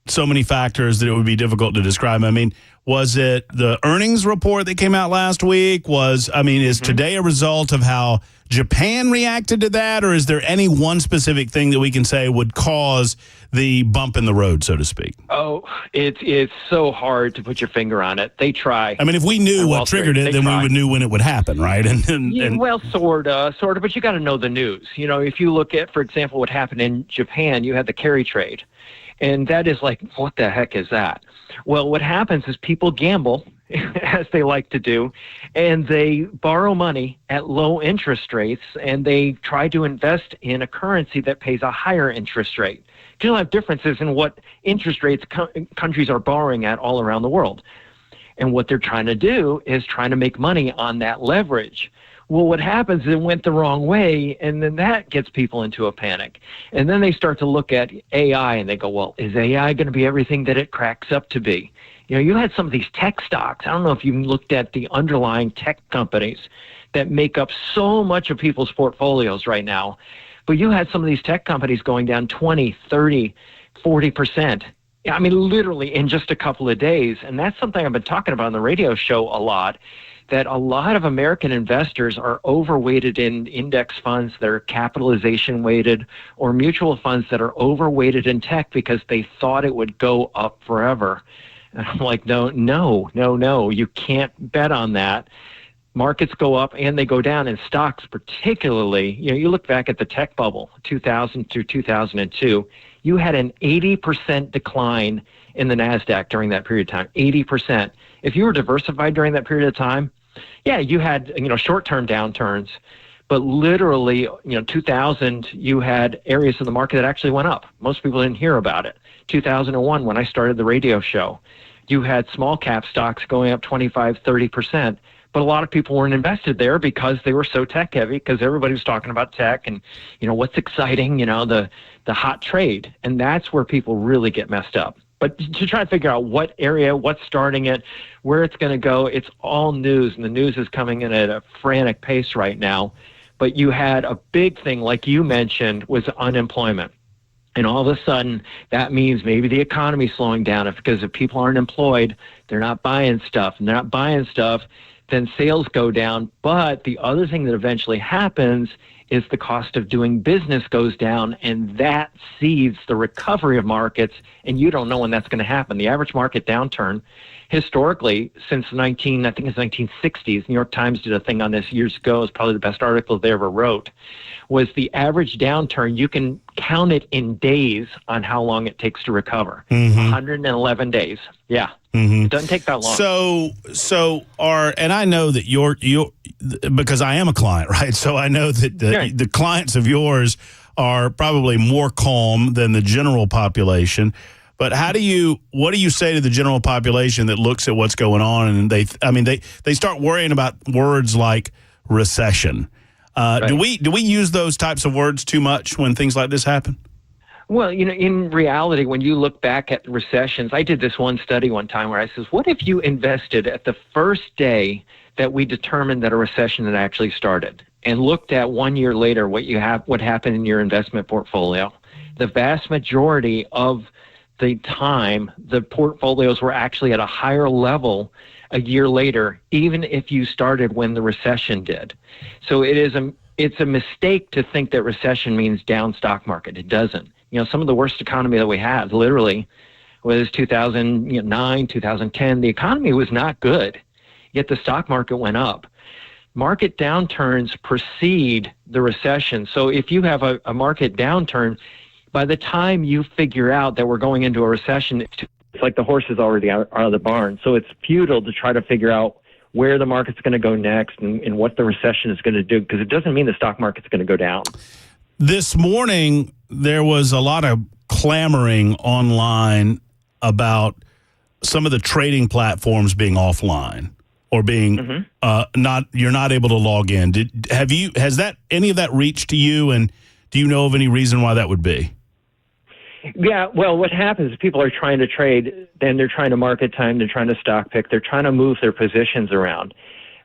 so many factors that it would be difficult to describe? I mean, Was it the earnings report that came out last week? Is today a result of how Japan reacted to that, or is there any one specific thing that we can say would cause the bump in the road, so to speak? Oh, it's so hard to put your finger on it. They try. I mean, if we knew what triggered it, then we would know when it would happen, right? Well, sort of, but you got to know the news. If you look at, for example, what happened in Japan, you had the carry trade. And that is like, what the heck is that? Well, what happens is people gamble, as they like to do, and they borrow money at low interest rates, and they try to invest in a currency that pays a higher interest rate. You'll have differences in what interest rates countries are borrowing at all around the world. And what they're trying to do is trying to make money on that leverage. Well, what happens is it went the wrong way, and then that gets people into a panic. And then they start to look at AI, and they go, well, is AI going to be everything that it cracks up to be? You had some of these tech stocks. I don't know if you looked at the underlying tech companies that make up so much of people's portfolios right now. But you had some of these tech companies going down 20, 30, 40%. I mean, literally in just a couple of days. And that's something I've been talking about on the radio show a lot, that a lot of American investors are overweighted in index funds that are capitalization weighted, or mutual funds that are overweighted in tech because they thought it would go up forever. And I'm like, no, you can't bet on that. Markets go up and they go down, and stocks particularly. You look back at the tech bubble, 2000 through 2002, you had an 80% decline in the NASDAQ during that period of time, 80%. If you were diversified during that period of time, yeah, you had, short-term downturns, but literally, 2000, you had areas of the market that actually went up. Most people didn't hear about it. 2001, when I started the radio show, you had small cap stocks going up 25, 30%. But a lot of people weren't invested there because they were so tech heavy, because everybody was talking about tech and, what's exciting, the hot trade. And that's where people really get messed up. But to try to figure out what area, what's starting it, where it's going to go, it's all news. And the news is coming in at a frantic pace right now. But you had a big thing, like you mentioned, was unemployment. And all of a sudden, that means maybe the economy's slowing down. Because if people aren't employed, they're not buying stuff. And they're not buying stuff, then sales go down. But the other thing that eventually happens is the cost of doing business goes down, and that seeds the recovery of markets, and you don't know when that's going to happen. The average market downturn, historically, since I think it's 1960s, New York Times did a thing on this years ago, it's probably the best article they ever wrote, was the average downturn, you can count it in days on how long it takes to recover. 111 days. Yeah. It doesn't take that long. And I know that you're because I am a client, right? So I know that the clients of yours are probably more calm than the general population. But what do you say to the general population that looks at what's going on and they start worrying about words like recession? Right. Do we use those types of words too much when things like this happen? Well, in reality, when you look back at recessions, I did this one study one time where I says, what if you invested at the first day that we determined that a recession had actually started, and looked at 1 year later what happened in your investment portfolio? The vast majority of the time, the portfolios were actually at a higher level a year later, even if you started when the recession did. So it's a mistake to think that recession means down stock market. It doesn't. Some of the worst economy that we had literally was 2009, 2010. The economy was not good, yet the stock market went up. Market downturns precede the recession. So if you have a market downturn, by the time you figure out that we're going into a recession, it's like the horse is already out of the barn. So it's futile to try to figure out where the market's going to go next and what the recession is going to do, because it doesn't mean the stock market's going to go down. This morning, there was a lot of clamoring online about some of the trading platforms being offline or being you're not able to log in. Has any of that reached to you, and do you know of any reason why that would be? Yeah, well, what happens is people are trying to trade, then they're trying to market time, they're trying to stock pick, they're trying to move their positions around.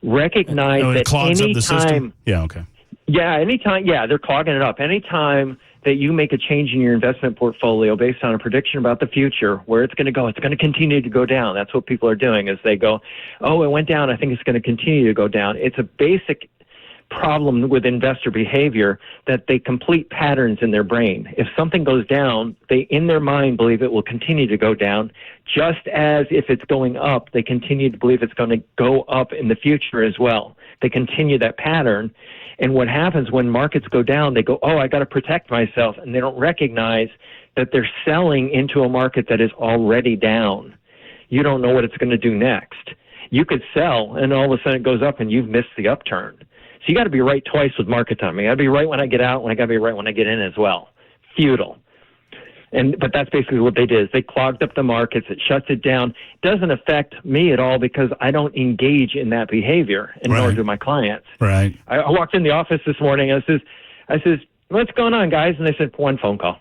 Recognize that any time... Yeah, okay. Yeah, anytime, they're clogging it up. Anytime that you make a change in your investment portfolio based on a prediction about the future, where it's going to go. It's going to continue to go down. That's what people are doing, is they go, oh, it went down. I think it's going to continue to go down. It's a basic problem with investor behavior that they complete patterns in their brain. If something goes down, they in their mind believe it will continue to go down, just as if it's going up, they continue to believe it's going to go up in the future as well. They continue that pattern. And what happens when markets go down, they go, oh, I got to protect myself. And they don't recognize that they're selling into a market that is already down. You don't know what it's going to do next. You could sell, and all of a sudden it goes up, and you've missed the upturn. So you got to be right twice with market timing. I got to be right when I get out, and I got to be right when I get in as well. Futile. But that's basically what they did. Is they clogged up the markets. It shuts it down. It doesn't affect me at all because I don't engage in that behavior, and nor do my clients. Right. I walked in the office this morning. I says, what's going on, guys? And they said, one phone call.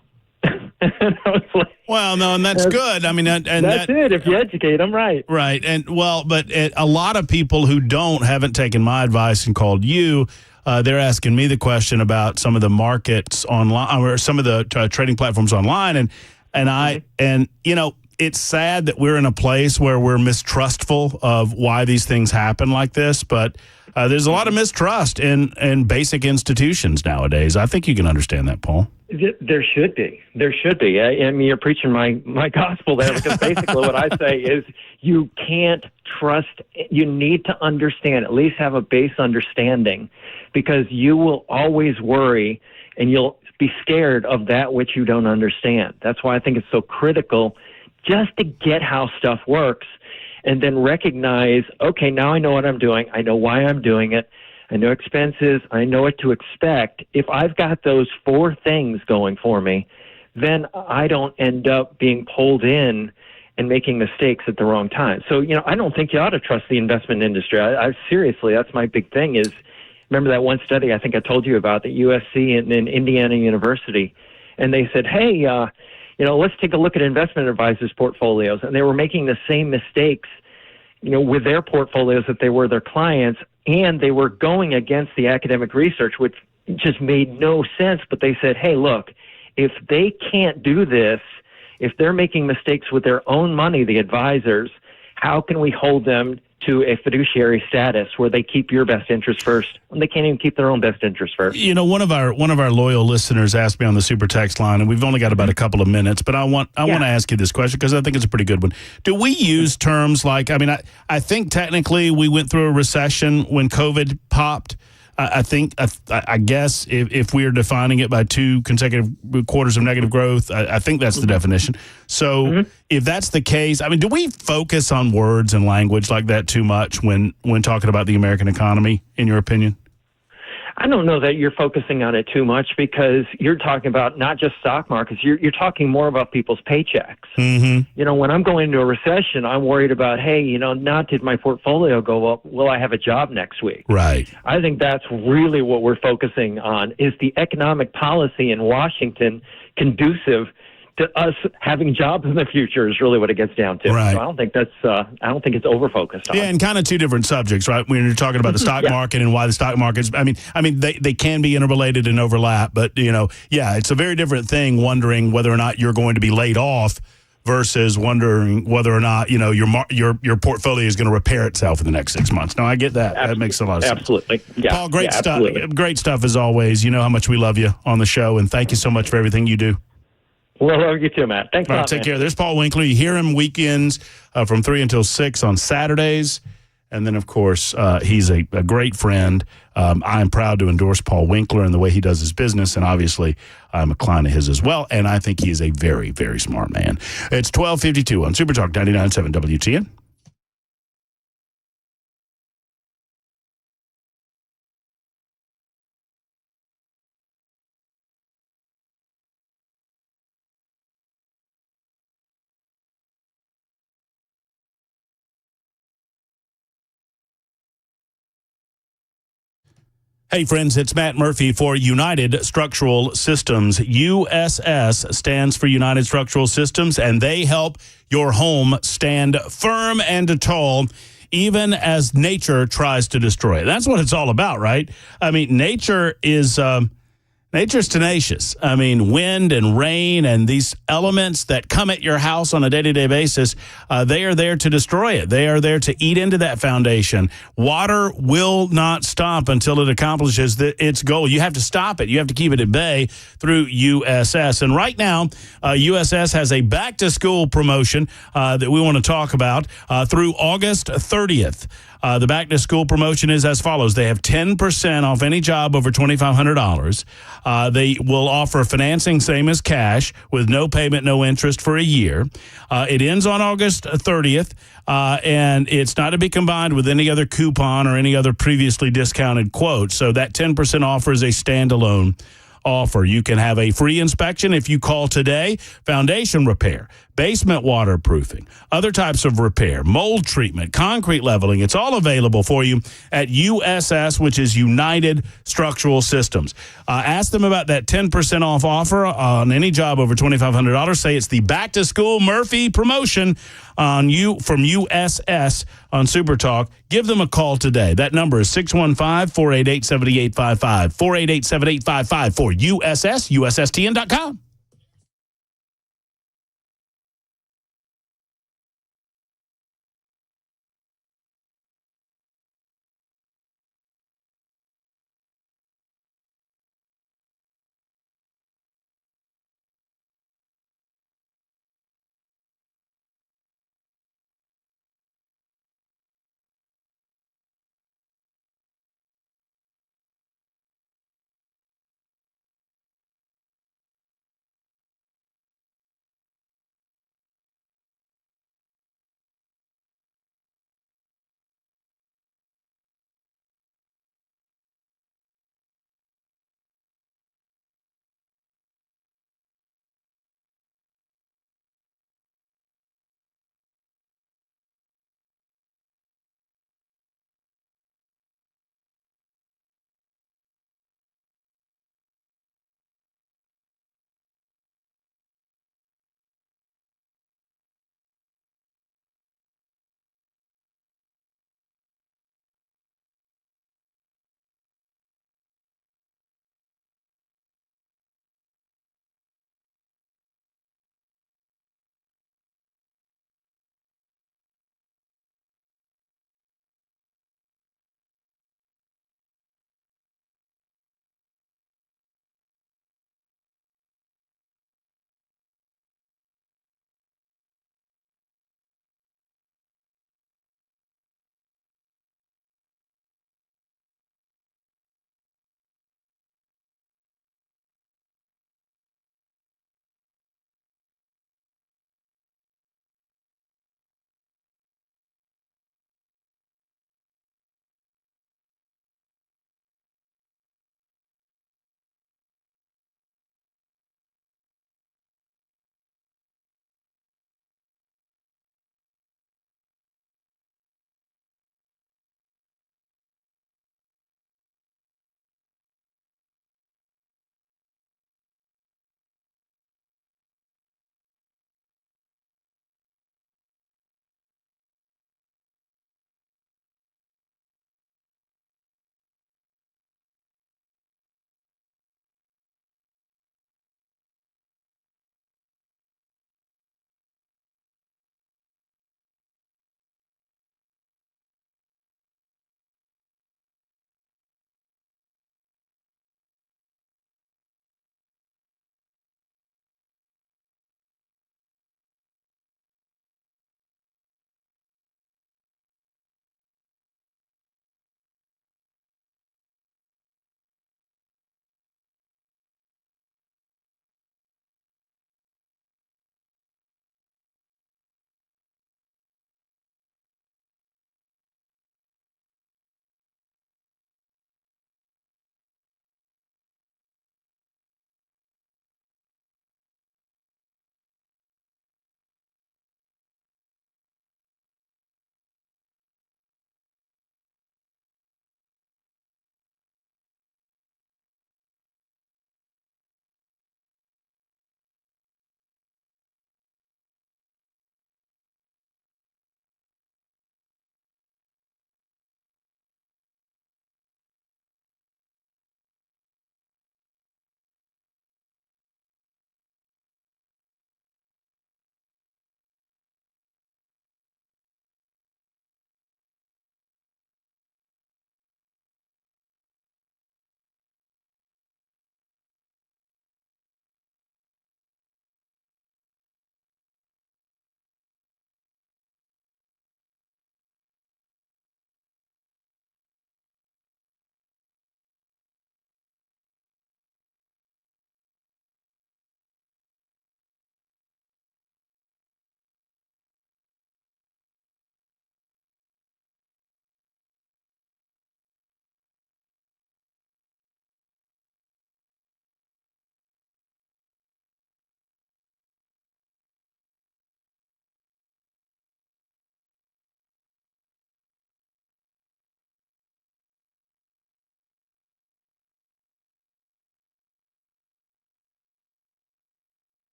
And I was like, well, no, and that's good. I mean, and that's it. If you educate them, right. Right. And well, but a lot of people who haven't taken my advice and called you, they're asking me the question about some of the markets online or some of the trading platforms online. And you know, it's sad that we're in a place where we're mistrustful of why these things happen like this. But there's a lot of mistrust in basic institutions nowadays. I think you can understand that, Paul. There should be. I mean, you're preaching my gospel there, because basically what I say is you can't trust. You need to understand, at least have a base understanding, because you will always worry and you'll be scared of that which you don't understand. That's why I think it's so critical just to get how stuff works and then recognize, okay, now I know what I'm doing. I know why I'm doing it. I know expenses. I know what to expect. If I've got those 4 things going for me, then I don't end up being pulled in and making mistakes at the wrong time. So, you know, I don't think you ought to trust the investment industry. I seriously, that's my big thing is, remember that one study I think I told you about, the USC and Indiana University, and they said, hey, you know, let's take a look at investment advisors' portfolios. And they were making the same mistakes, you know, with their portfolios that they were their clients, and they were going against the academic research, which just made no sense. But they said, hey, look, if they can't do this, if they're making mistakes with their own money, the advisors, how can we hold them to a fiduciary status where they keep your best interest first when they can't even keep their own best interest first? You know, one of our loyal listeners asked me on the super text line, and we've only got about a couple of minutes, but I want to ask you this question because I think it's a pretty good one. Do we use terms like, I mean, I think technically we went through a recession when COVID popped. I guess if we are defining it by 2 consecutive quarters of negative growth, I think that's the definition. So if that's the case, I mean, do we focus on words and language like that too much when talking about the American economy, in your opinion? I don't know that you're focusing on it too much, because you're talking about not just stock markets. You're talking more about people's paychecks. Mm-hmm. You know, when I'm going into a recession, I'm worried about, hey, you know, not did my portfolio go up? Will I have a job next week? Right. I think that's really what we're focusing on, is the economic policy in Washington conducive to us having jobs in the future is really what it gets down to. Right. So I don't think it's over-focused on. Yeah, and kind of 2 different subjects, right? When you're talking about the stock market and why the stock market's, I mean, they can be interrelated and overlap, but, you know, yeah, it's a very different thing wondering whether or not you're going to be laid off versus wondering whether or not, you know, your portfolio is going to repair itself in the next 6 months. No, I get that. Absolutely. That makes a lot of sense. Absolutely. Yeah. Paul, great stuff. Absolutely. Great stuff as always. You know how much we love you on the show, and thank you so much for everything you do. Well, you too, Matt. Thanks a lot. Take care. There's Paul Winkler. You hear him weekends from 3 until 6 on Saturdays. And then, of course, he's a great friend. I am proud to endorse Paul Winkler and the way he does his business. And obviously, I'm a client of his as well. And I think he is a very, very smart man. It's 12:52 on Super Talk 99.7 WTN. Hey, friends, it's Matt Murphy for United Structural Systems. USS stands for United Structural Systems, and they help your home stand firm and tall, even as nature tries to destroy it. That's what it's all about, right? I mean, nature is Nature's tenacious. I mean, wind and rain and these elements that come at your house on a day-to-day basis, they are there to destroy it. They are there to eat into that foundation. Water will not stop until it accomplishes its goal. You have to stop it. You have to keep it at bay through USS. And right now, USS has a back-to-school promotion that we want to talk about through August 30th. The back-to-school promotion is as follows. They have 10% off any job over $2,500. They will offer financing same as cash with no payment, no interest for a year. It ends on August 30th, and it's not to be combined with any other coupon or any other previously discounted quote. So that 10% offer is a standalone offer. You can have a free inspection if you call today. Foundation repair, basement waterproofing, other types of repair, mold treatment, concrete leveling. It's all available for you at USS, which is United Structural Systems. Ask them about that 10% off offer on any job over $2,500. Say it's the Back to School Murphy promotion from USS on Super Talk. Give them a call today. That number is 615-488-7855, 488-7855 for USS, USSTN.com.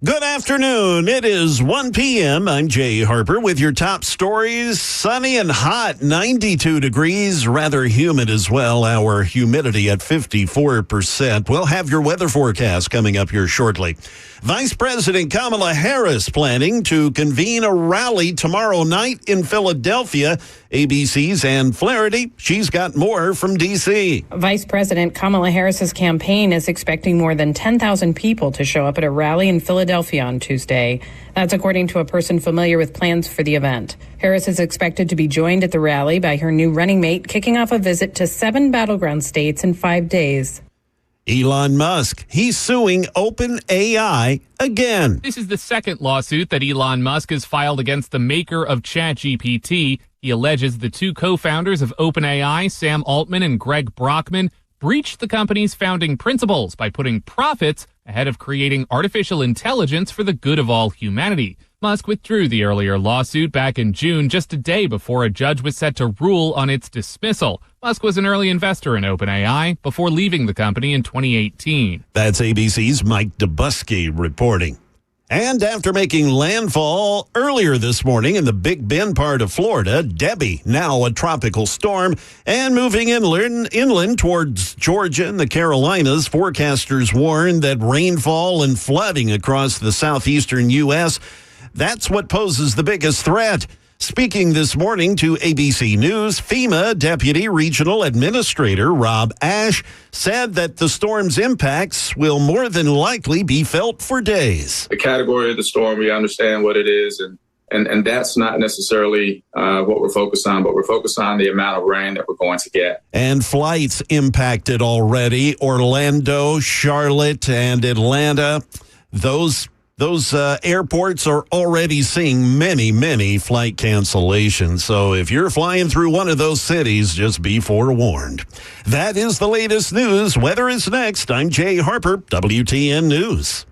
Good afternoon. It is 1 p.m. I'm Jay Harper with your top stories. Sunny and hot, 92 degrees, rather humid as well. Our humidity at 54%. We'll have your weather forecast coming up here shortly. Vice President Kamala Harris planning to convene a rally tomorrow night in Philadelphia. ABC's Ann Flaherty, she's got more from D.C. Vice President Kamala Harris's campaign is expecting more than 10,000 people to show up at a rally in Philadelphia on Tuesday. That's according to a person familiar with plans for the event. Harris is expected to be joined at the rally by her new running mate, kicking off a visit to 7 battleground states in 5 days. Elon Musk, he's suing OpenAI again. This is the second lawsuit that Elon Musk has filed against the maker of ChatGPT. He alleges the two co-founders of OpenAI, Sam Altman and Greg Brockman, breached the company's founding principles by putting profits ahead of creating artificial intelligence for the good of all humanity. Musk withdrew the earlier lawsuit back in June, just a day before a judge was set to rule on its dismissal. Musk was an early investor in OpenAI before leaving the company in 2018. That's ABC's Mike Dubusky reporting. And after making landfall earlier this morning in the Big Bend part of Florida, Debbie, now a tropical storm, and moving inland towards Georgia and the Carolinas, forecasters warn that rainfall and flooding across the southeastern U.S., that's what poses the biggest threat. Speaking this morning to ABC News, FEMA Deputy Regional Administrator Rob Ash said that the storm's impacts will more than likely be felt for days. The category of the storm, we understand what it is, and that's not necessarily what we're focused on, but we're focused on the amount of rain that we're going to get. And flights impacted already. Orlando, Charlotte, and Atlanta, those airports are already seeing many flight cancellations. So if you're flying through one of those cities, just be forewarned. That is the latest news. Weather is next. I'm Jay Harper, WTN News.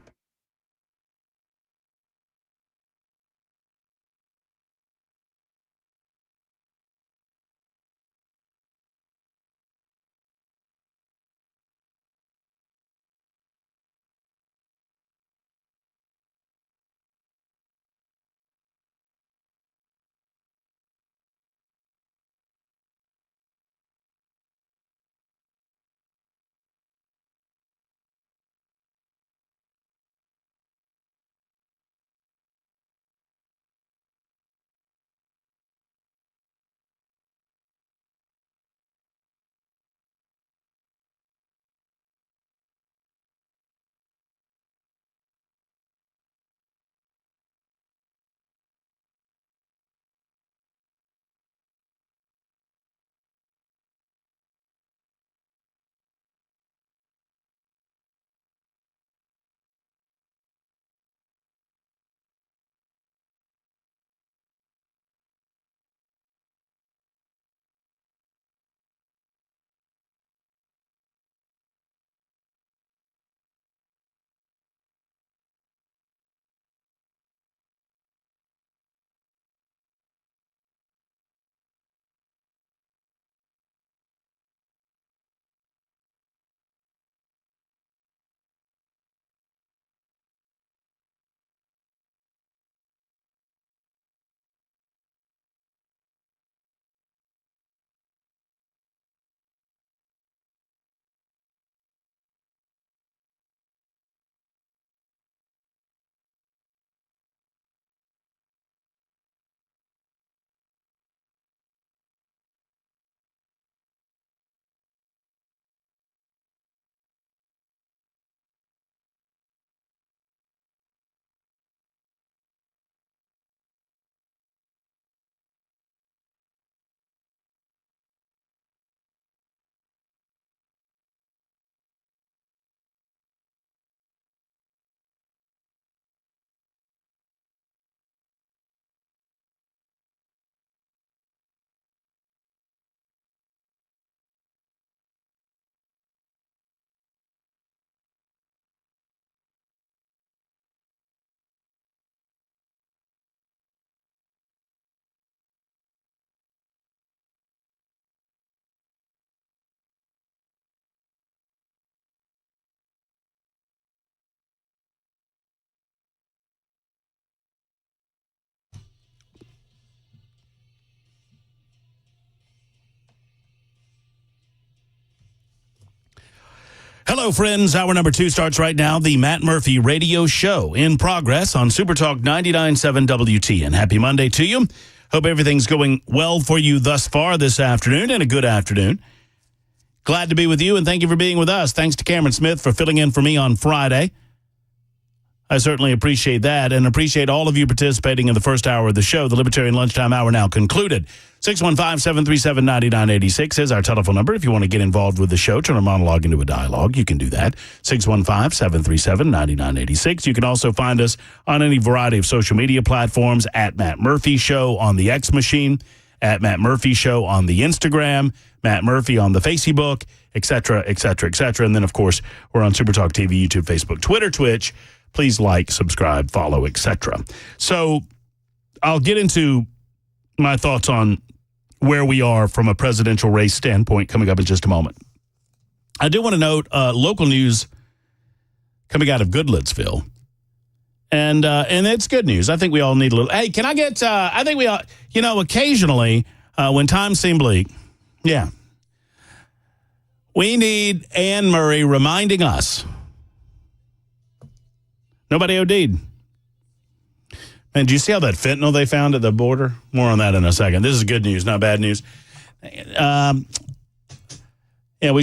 Hello, friends. Hour number 2 starts right now. The Matt Murphy Radio Show in progress on Super Talk 99.7 WTN. Happy Monday to you. Hope everything's going well for you thus far this afternoon, and a good afternoon. Glad to be with you, and thank you for being with us. Thanks to Cameron Smith for filling in for me on Friday. I certainly appreciate that, and appreciate all of you participating in the first hour of the show. The Libertarian Lunchtime Hour now concluded. 615-737-9986 is our telephone number. If you want to get involved with the show, turn a monologue into a dialogue, you can do that. 615-737-9986. You can also find us on any variety of social media platforms, at Matt Murphy Show on the X machine, at Matt Murphy Show on the Instagram, Matt Murphy on the Facebook, etc., etc., etc. And then, of course, we're on Super Talk TV, YouTube, Facebook, Twitter, Twitch. Please like, subscribe, follow, etc. So I'll get into my thoughts on where we are from a presidential race standpoint coming up in just a moment. I do want to note local news coming out of Goodlettsville. And it's good news. I think we all need a little. Hey, can I get, I think we all, occasionally when times seem bleak, we need Anne Murray reminding us. Nobody OD'd. Man, do you see how that fentanyl they found at the border? More on that in a second. This is good news, not bad news. We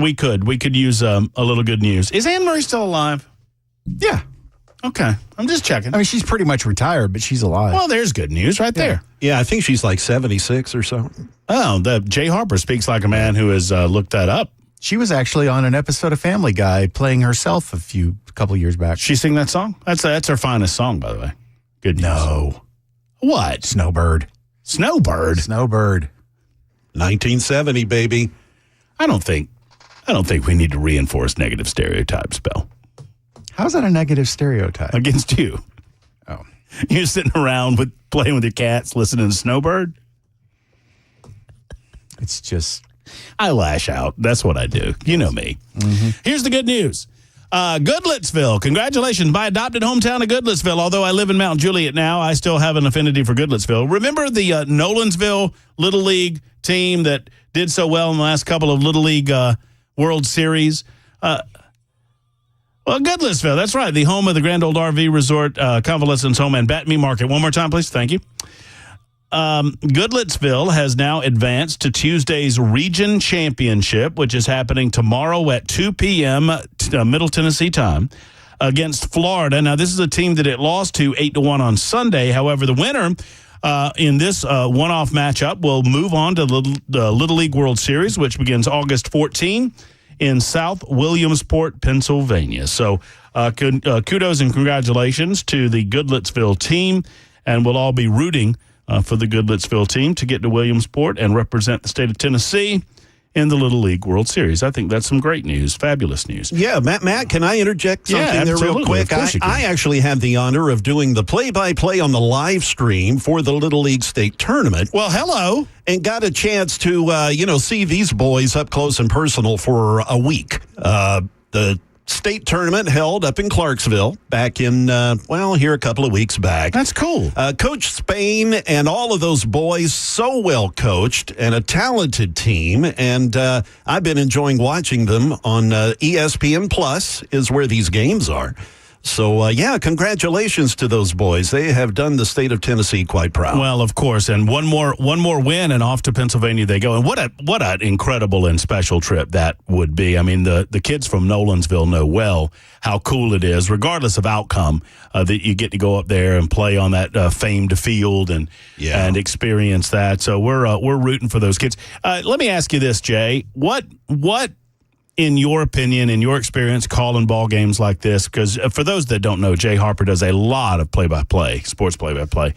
could use a little good news. Is Anne Murray still alive? Yeah. Okay. I'm just checking. I mean, she's pretty much retired, but she's alive. Well, there's good news right there. Yeah, I think she's like 76 or so. Oh, Jay Harper speaks like a man who has looked that up. She was actually on an episode of Family Guy playing herself a couple years back. She sing that song? That's her finest song, by the way. Good news. No. What? Snowbird. 1970, baby. I don't think we need to reinforce negative stereotypes, Bill. How's that a negative stereotype? Against you. Oh. You're sitting around playing with your cats, listening to Snowbird? It's just... I lash out. That's what I do. You know me. Mm-hmm. Here's the good news. Goodlettsville. Congratulations. My adopted hometown of Goodlettsville. Although I live in Mount Juliet now, I still have an affinity for Goodlettsville. Remember the Nolensville Little League team that did so well in the last couple of Little League World Series? Well, Goodlettsville. That's right. The home of the Grand Old RV Resort, Convalescence Home, and Bat Me Market. One more time, please. Thank you. Goodlettsville has now advanced to Tuesday's Region Championship, which is happening tomorrow at 2 p.m. Middle Tennessee time against Florida. Now, this is a team that it lost to 8-1 on Sunday. However, the winner in this one-off matchup will move on to the Little League World Series, which begins August 14 in South Williamsport, Pennsylvania. So kudos and congratulations to the Goodlettsville team, and we'll all be rooting for the Goodlettsville team to get to Williamsport and represent the state of Tennessee in the Little League World Series. I think that's some great news, fabulous news. Yeah, Matt, can I interject something there real quick? I actually had the honor of doing the play-by-play on the live stream for the Little League State Tournament. Well, hello. And got a chance to, see these boys up close and personal for a week. The state tournament held up in Clarksville back in, here a couple of weeks back. That's cool. Coach Spain and all of those boys, so well coached and a talented team. And I've been enjoying watching them on ESPN Plus is where these games are. So, congratulations to those boys. They have done the state of Tennessee quite proud. Well, of course, and one more win, and off to Pennsylvania they go. And what an incredible and special trip that would be. I mean, the kids from Nolensville know well how cool it is, regardless of outcome, that you get to go up there and play on that famed field and experience that. So we're rooting for those kids. Let me ask you this, Jay. What in your opinion, in your experience, calling ball games like this, because for those that don't know, Jay Harper does a lot of play-by-play, sports play-by-play.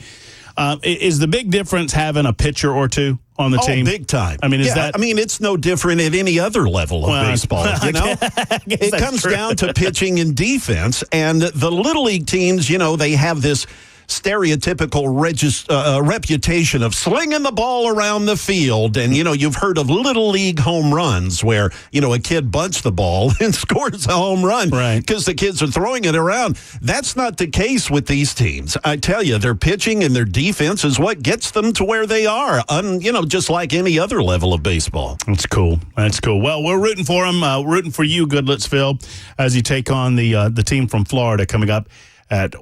Is the big difference having a pitcher or two on the team? Big time. I mean, it's no different at any other level of baseball, you know? It comes down to pitching and defense, and the Little League teams, they have this stereotypical reputation of slinging the ball around the field. And, you've heard of Little League home runs where, a kid bunts the ball and scores a home run because the kids are throwing it around. That's not the case with these teams. I tell you, their pitching and their defense is what gets them to where they are, just like any other level of baseball. That's cool. Well, we're rooting for them, rooting for you, Goodlettsville, as you take on the team from Florida coming up at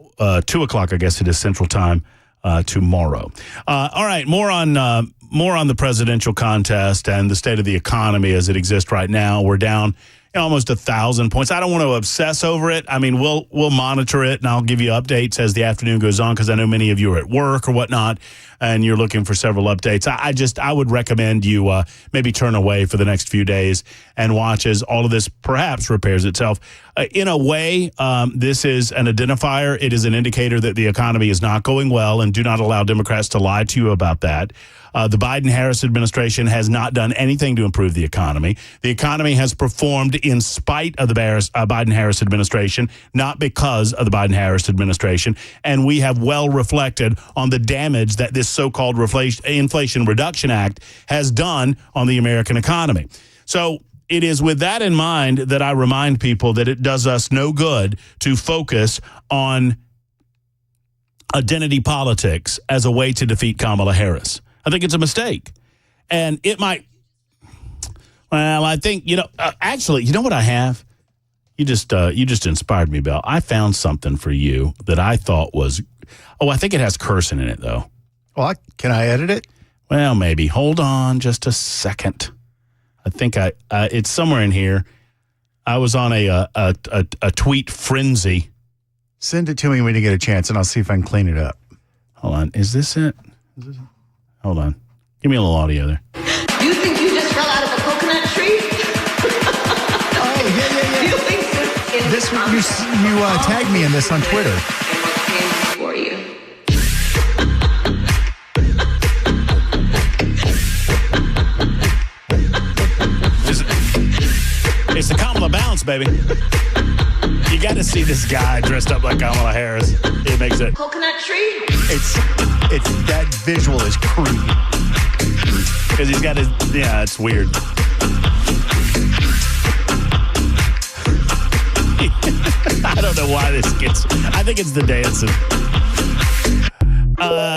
2 o'clock, I guess it is Central Time, tomorrow. All right, more on the presidential contest and the state of the economy as it exists right now. We're down almost 1,000 points. I don't want to obsess over it. I mean, we'll monitor it, and I'll give you updates as the afternoon goes on, because I know many of you are at work or whatnot, and you're looking for several updates. I would recommend you maybe turn away for the next few days and watch as all of this perhaps repairs itself. In a way, this is an identifier. It is an indicator that the economy is not going well, and do not allow Democrats to lie to you about that. The Biden-Harris administration has not done anything to improve the economy. The economy has performed in spite of the Biden-Harris administration, not because of the Biden-Harris administration. And we have well reflected on the damage that this so-called Inflation Reduction Act has done on the American economy. So it is with that in mind that I remind people that it does us no good to focus on identity politics as a way to defeat Kamala Harris. I think it's a mistake. And it might, I think, actually, you know what I have? You just inspired me, Bill. I found something for you that I thought was, I think it has cursing in it, though. Well, can I edit it? Well, maybe. Hold on just a second. I think it's somewhere in here. I was on a tweet frenzy. Send it to me when you get a chance, and I'll see if I can clean it up. Hold on. Is this it? Hold on. Give me a little audio there. You think you just fell out of a coconut tree? Oh, yeah. You think this you tagged me in this on Twitter. And what came for you? It's the Kamala bounce, baby. You got to see this guy dressed up like Kamala Harris. It makes it. Coconut tree? It's that visual is creepy. Because he's got his, it's weird. I don't know why this gets, I think it's the dancing.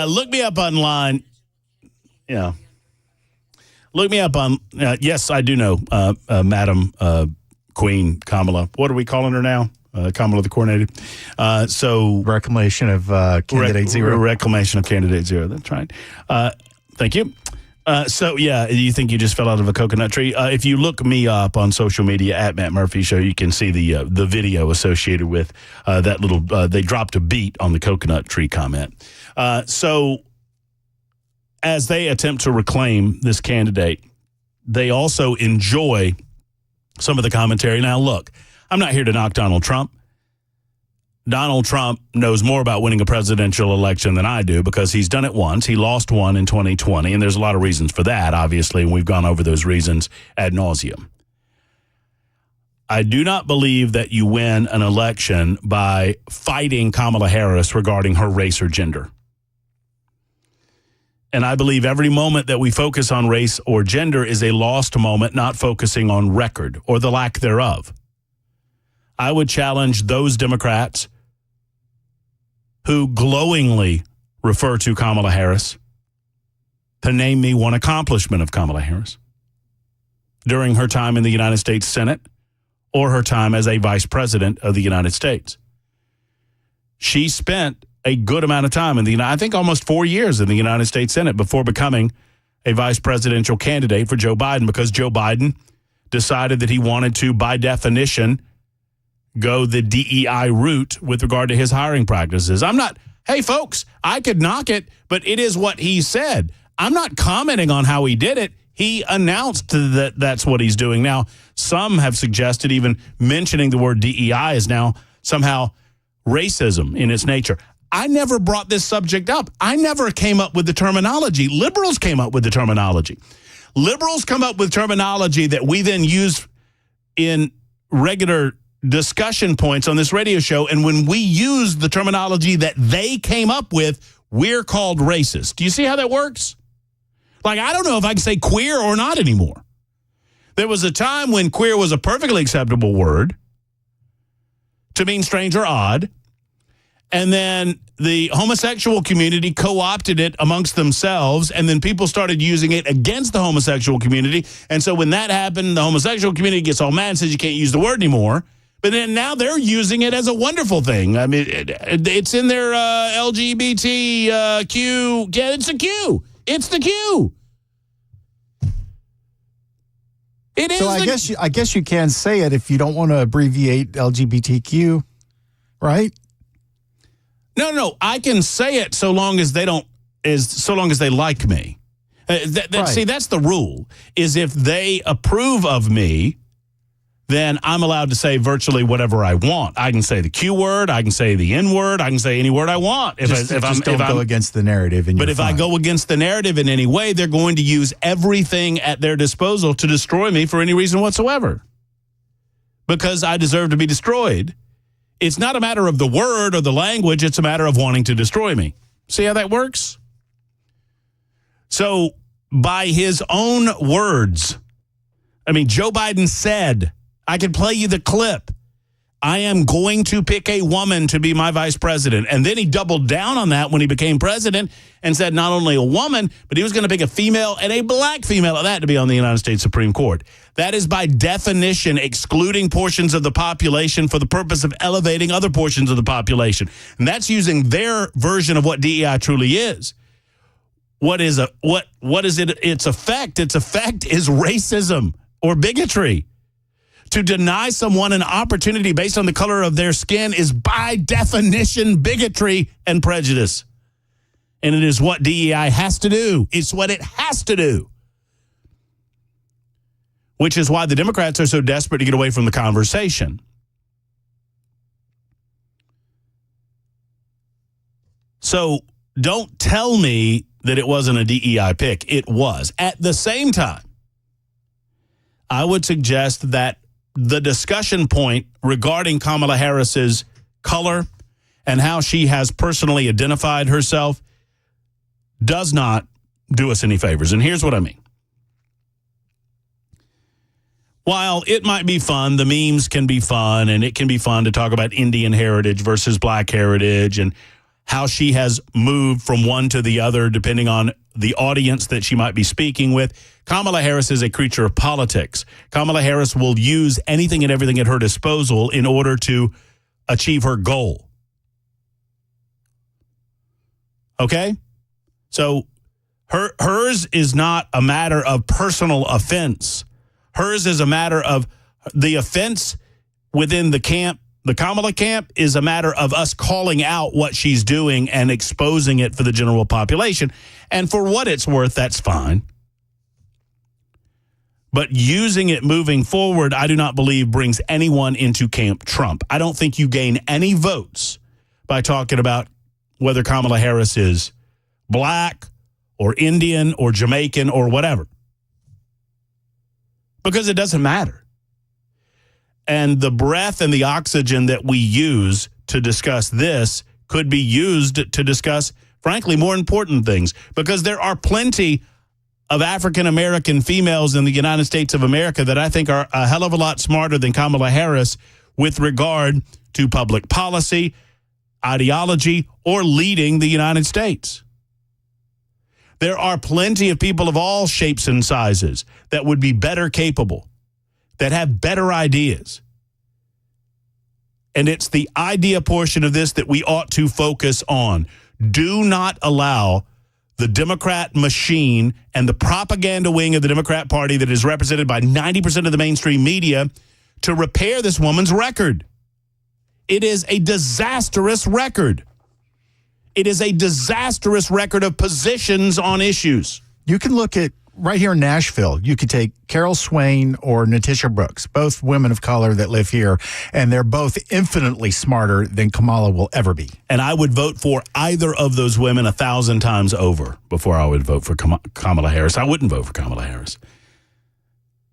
Look me up online. Yeah. Look me up on, yes, I do know, Madam Queen Kamala. What are we calling her now? Kamala the Coronated. So reclamation of Candidate Zero. Reclamation of Candidate Zero. That's right. Thank you. So, you think you just fell out of a coconut tree? If you look me up on social media at Matt Murphy Show, you can see the video associated with that little, they dropped a beat on the coconut tree comment. So as they attempt to reclaim this candidate, they also enjoy some of the commentary. Now, look, I'm not here to knock Donald Trump. Donald Trump knows more about winning a presidential election than I do because he's done it once. He lost one in 2020, and there's a lot of reasons for that, obviously, and we've gone over those reasons ad nauseum. I do not believe that you win an election by fighting Kamala Harris regarding her race or gender. And I believe every moment that we focus on race or gender is a lost moment, not focusing on record or the lack thereof. I would challenge those Democrats who glowingly refer to Kamala Harris to name me one accomplishment of Kamala Harris during her time in the United States Senate or her time as a vice president of the United States. She spent a good amount of time I think almost 4 years in the United States Senate before becoming a vice presidential candidate for Joe Biden, because Joe Biden decided that he wanted to, by definition, go the DEI route with regard to his hiring practices. Hey, folks, I could knock it, but it is what he said. I'm not commenting on how he did it. He announced that that's what he's doing. Now, some have suggested even mentioning the word DEI is now somehow racism in its nature. I never brought this subject up. I never came up with the terminology. Liberals came up with the terminology. Liberals come up with terminology that we then use in regular discussion points on this radio show, and when we use the terminology that they came up with, we're called racist. Do you see how that works? Like, I don't know if I can say queer or not anymore. There was a time when queer was a perfectly acceptable word to mean strange or odd, and then the homosexual community co-opted it amongst themselves, and then people started using it against the homosexual community. And so when that happened, the homosexual community gets all mad and says you can't use the word anymore. But then now they're using it as a wonderful thing. I mean, it's in their LGBTQ. Yeah, it's a Q. It's the Q. It is. So I guess you can say it if you don't want to abbreviate LGBTQ, right? No. I can say it so long as they like me. Right. See, that's the rule. Is if they approve of me, then I'm allowed to say virtually whatever I want. I can say the Q word. I can say the N word. I can say any word I want. If don't go against the narrative. But if I go against the narrative in any way, they're going to use everything at their disposal to destroy me for any reason whatsoever. Because I deserve to be destroyed. It's not a matter of the word or the language. It's a matter of wanting to destroy me. See how that works? So by his own words, I mean, Joe Biden said, I can play you the clip, I am going to pick a woman to be my vice president. And then he doubled down on that when he became president and said not only a woman, but he was going to pick a female and a black female at that to be on the United States Supreme Court. That is by definition excluding portions of the population for the purpose of elevating other portions of the population. And that's using their version of what DEI truly is. What is it? Its effect is racism or bigotry. To deny someone an opportunity based on the color of their skin is by definition bigotry and prejudice. And it is what DEI has to do. It's what it has to do. Which is why the Democrats are so desperate to get away from the conversation. So don't tell me that it wasn't a DEI pick. It was. At the same time, I would suggest that the discussion point regarding Kamala Harris's color and how she has personally identified herself does not do us any favors. And here's what I mean. While it might be fun, the memes can be fun, and it can be fun to talk about Indian heritage versus black heritage and how she has moved from one to the other depending on the audience that she might be speaking with. Kamala Harris is a creature of politics. Kamala Harris will use anything and everything at her disposal in order to achieve her goal. Okay? So hers is not a matter of personal offense. Hers is a matter of the offense within the camp. The Kamala camp is a matter of us calling out what she's doing and exposing it for the general population. And for what it's worth, that's fine. But using it moving forward, I do not believe brings anyone into Camp Trump. I don't think you gain any votes by talking about whether Kamala Harris is black or Indian or Jamaican or whatever. Because it doesn't matter. And the breath and the oxygen that we use to discuss this could be used to discuss, frankly, more important things. Because there are plenty of African-American females in the United States of America that I think are a hell of a lot smarter than Kamala Harris with regard to public policy, ideology, or leading the United States. There are plenty of people of all shapes and sizes that would be better capable, that have better ideas. And it's the idea portion of this that we ought to focus on. Do not allow the Democrat machine and the propaganda wing of the Democrat Party that is represented by 90% of the mainstream media to repair this woman's record. It is a disastrous record. It is a disastrous record of positions on issues. You can look at right here in Nashville, you could take Carol Swain or Natisha Brooks, both women of color that live here, and they're both infinitely smarter than Kamala will ever be. And I would vote for either of those women 1,000 times over before I would vote for Kamala Harris. I wouldn't vote for Kamala Harris.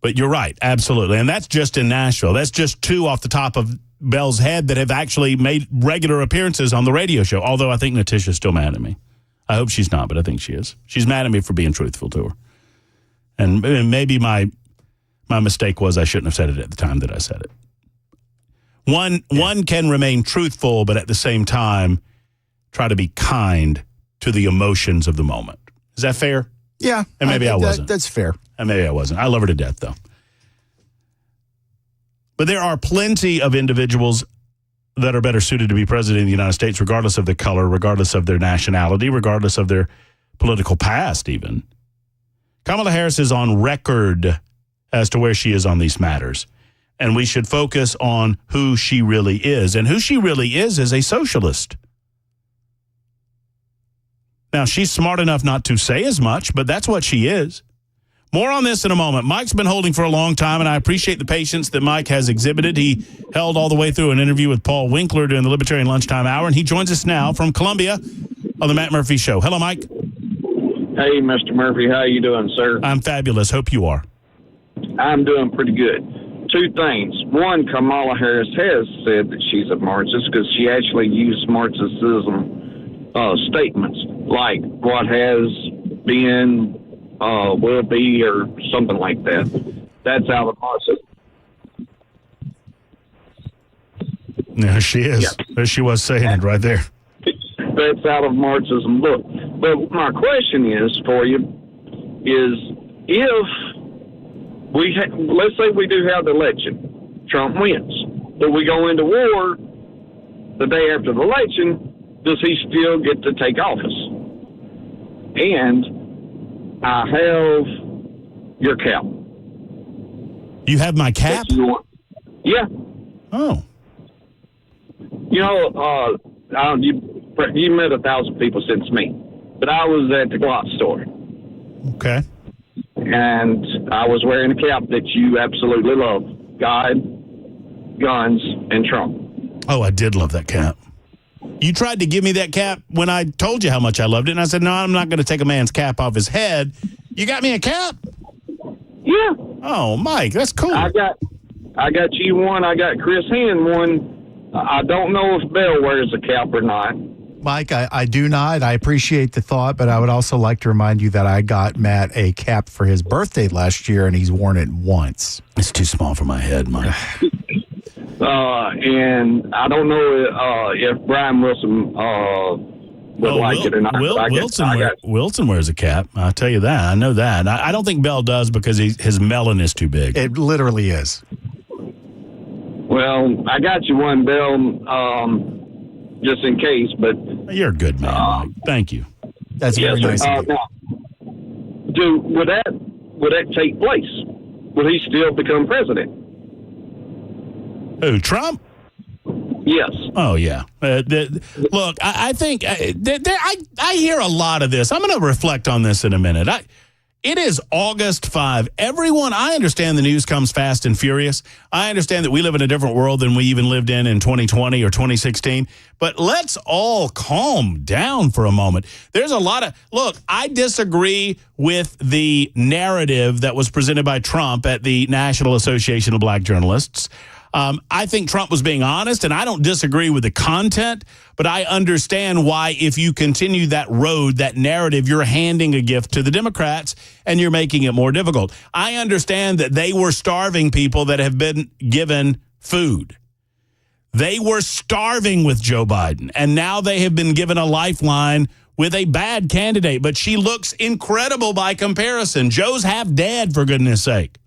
But you're right, absolutely. And that's just in Nashville. That's just 2 off the top of Bell's head that have actually made regular appearances on the radio show, although I think Natisha's still mad at me. I hope she's not, but I think she is. She's mad at me for being truthful to her. And maybe my mistake was I shouldn't have said it at the time that I said it. One can remain truthful, but at the same time, try to be kind to the emotions of the moment. Is that fair? Yeah. And maybe I wasn't. That's fair. And maybe I wasn't. I love her to death, though. But there are plenty of individuals that are better suited to be president of the United States, regardless of their color, regardless of their nationality, regardless of their political past, even. Kamala Harris is on record as to where she is on these matters. And we should focus on who she really is. And who she really is a socialist. Now, she's smart enough not to say as much, but that's what she is. More on this in a moment. Mike's been holding for a long time, and I appreciate the patience that Mike has exhibited. He held all the way through an interview with Paul Winkler during the Libertarian Lunchtime Hour, and he joins us now from Columbia on the Matt Murphy Show. Hello, Mike. Hey, Mr. Murphy. How you doing, sir? I'm fabulous. Hope you are. I'm doing pretty good. 2 things. One, Kamala Harris has said that she's a Marxist because she actually used Marxism statements like what has been, will be, or something like that. That's out of Marxism. Yeah, she is. Yeah. There she was saying it right there. That's out of Marxism book. But my question is for you is if let's say we do have the election, Trump wins, but we go into war the day after the election, does he still get to take office? And I have your cap. You have my cap? Yeah. Oh. You know, you met 1,000 people since me, but I was at the Glot store. Okay. And I was wearing a cap that you absolutely love. God, guns, and Trump. Oh, I did love that cap. You tried to give me that cap when I told you how much I loved it, and I said, no, I'm not going to take a man's cap off his head. You got me a cap? Yeah. Oh, Mike, that's cool. I got you one. I got Chris Hand one. I don't know if Bell wears a cap or not. Mike, I do not. I appreciate the thought, but I would also like to remind you that I got Matt a cap for his birthday last year, and he's worn it once. It's too small for my head, Mike. And I don't know if Brian Wilson would like it or not. Wilson wears a cap. I'll tell you that. I know that. I don't think Bell does because his melon is too big. It literally is. Well, I got you one, Bell. Just in case, but you're a good man, Mike. Thank you. That's very nice of you. Now, would that take place? Will he still become president? Who, Trump? Yes. Oh yeah. Look, I think I hear a lot of this. I'm going to reflect on this in a minute. It is August 5. Everyone, I understand the news comes fast and furious. I understand that we live in a different world than we even lived in 2020 or 2016. But let's all calm down for a moment. There's a lot of, look, I disagree with the narrative that was presented by Trump at the National Association of Black Journalists. I think Trump was being honest, and I don't disagree with the content, but I understand why if you continue that road, that narrative, you're handing a gift to the Democrats and you're making it more difficult. I understand that they were starving people that have been given food. They were starving with Joe Biden, and now they have been given a lifeline with a bad candidate, but she looks incredible by comparison. Joe's half dead, for goodness sake.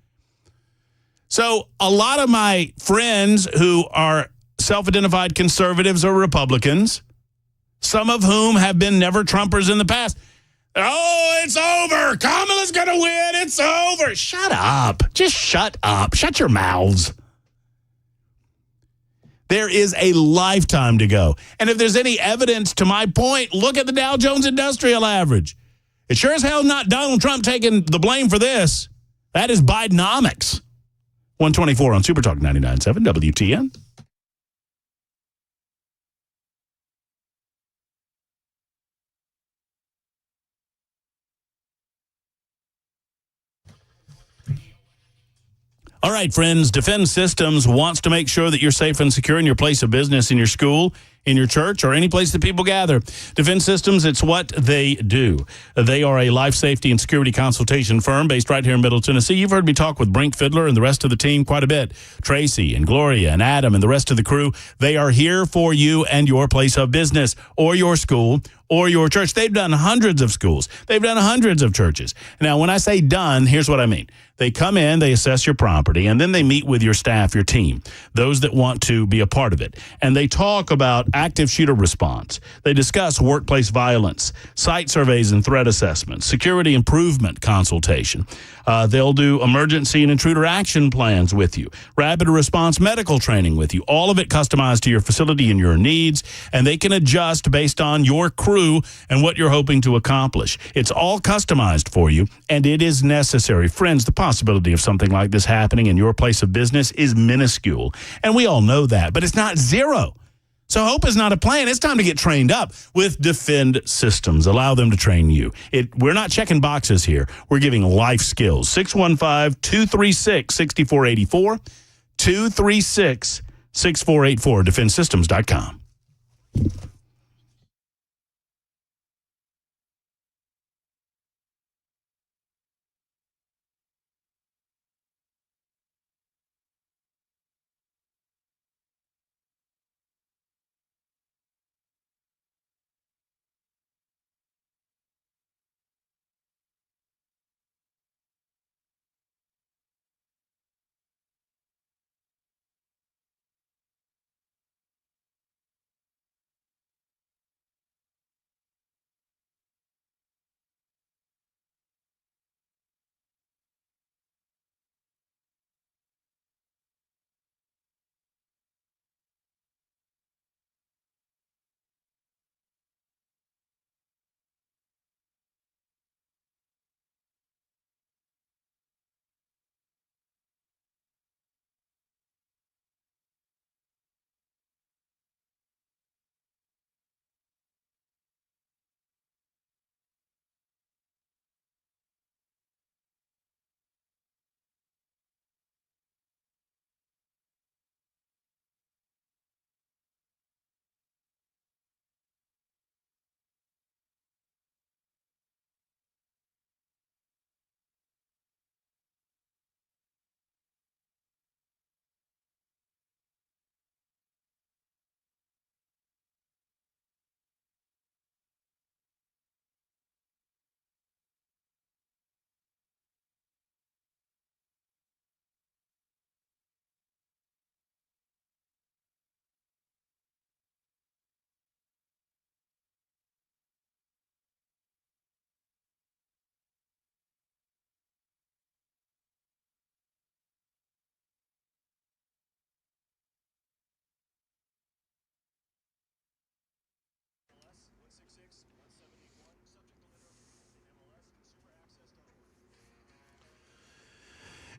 So a lot of my friends who are self-identified conservatives or Republicans, some of whom have been never Trumpers in the past, oh, it's over. Kamala's going to win. It's over. Shut up. Just shut up. Shut your mouths. There is a lifetime to go. And if there's any evidence to my point, look at the Dow Jones Industrial Average. It sure as hell not Donald Trump taking the blame for this. That is Bidenomics. 124 on Super Talk 99.7 WTN. All right, friends, Defend Systems wants to make sure that you're safe and secure in your place of business, in your school, in your church, or any place that people gather. Defend Systems, it's what they do. They are a life safety and security consultation firm based right here in Middle Tennessee. You've heard me talk with Brink Fiddler and the rest of the team quite a bit. Tracy and Gloria and Adam and the rest of the crew. They are here for you and your place of business or your school or your church. They've done hundreds of schools. They've done hundreds of churches. Now, when I say done, here's what I mean. They come in, they assess your property, and then they meet with your staff, your team, those that want to be a part of it. And they talk about active shooter response. They discuss workplace violence, site surveys and threat assessments, security improvement consultation. They'll do emergency and intruder action plans with you, rapid response medical training with you, all of it customized to your facility and your needs, and they can adjust based on your crew and what you're hoping to accomplish. It's all customized for you, and it is necessary. Friends, the possibility of something like this happening in your place of business is minuscule, and we all know that, but it's not zero. So hope is not a plan. It's time to get trained up with Defend Systems. Allow them to train you. We're not checking boxes here. We're giving life skills. 615-236-6484, 236-6484, defendsystems.com.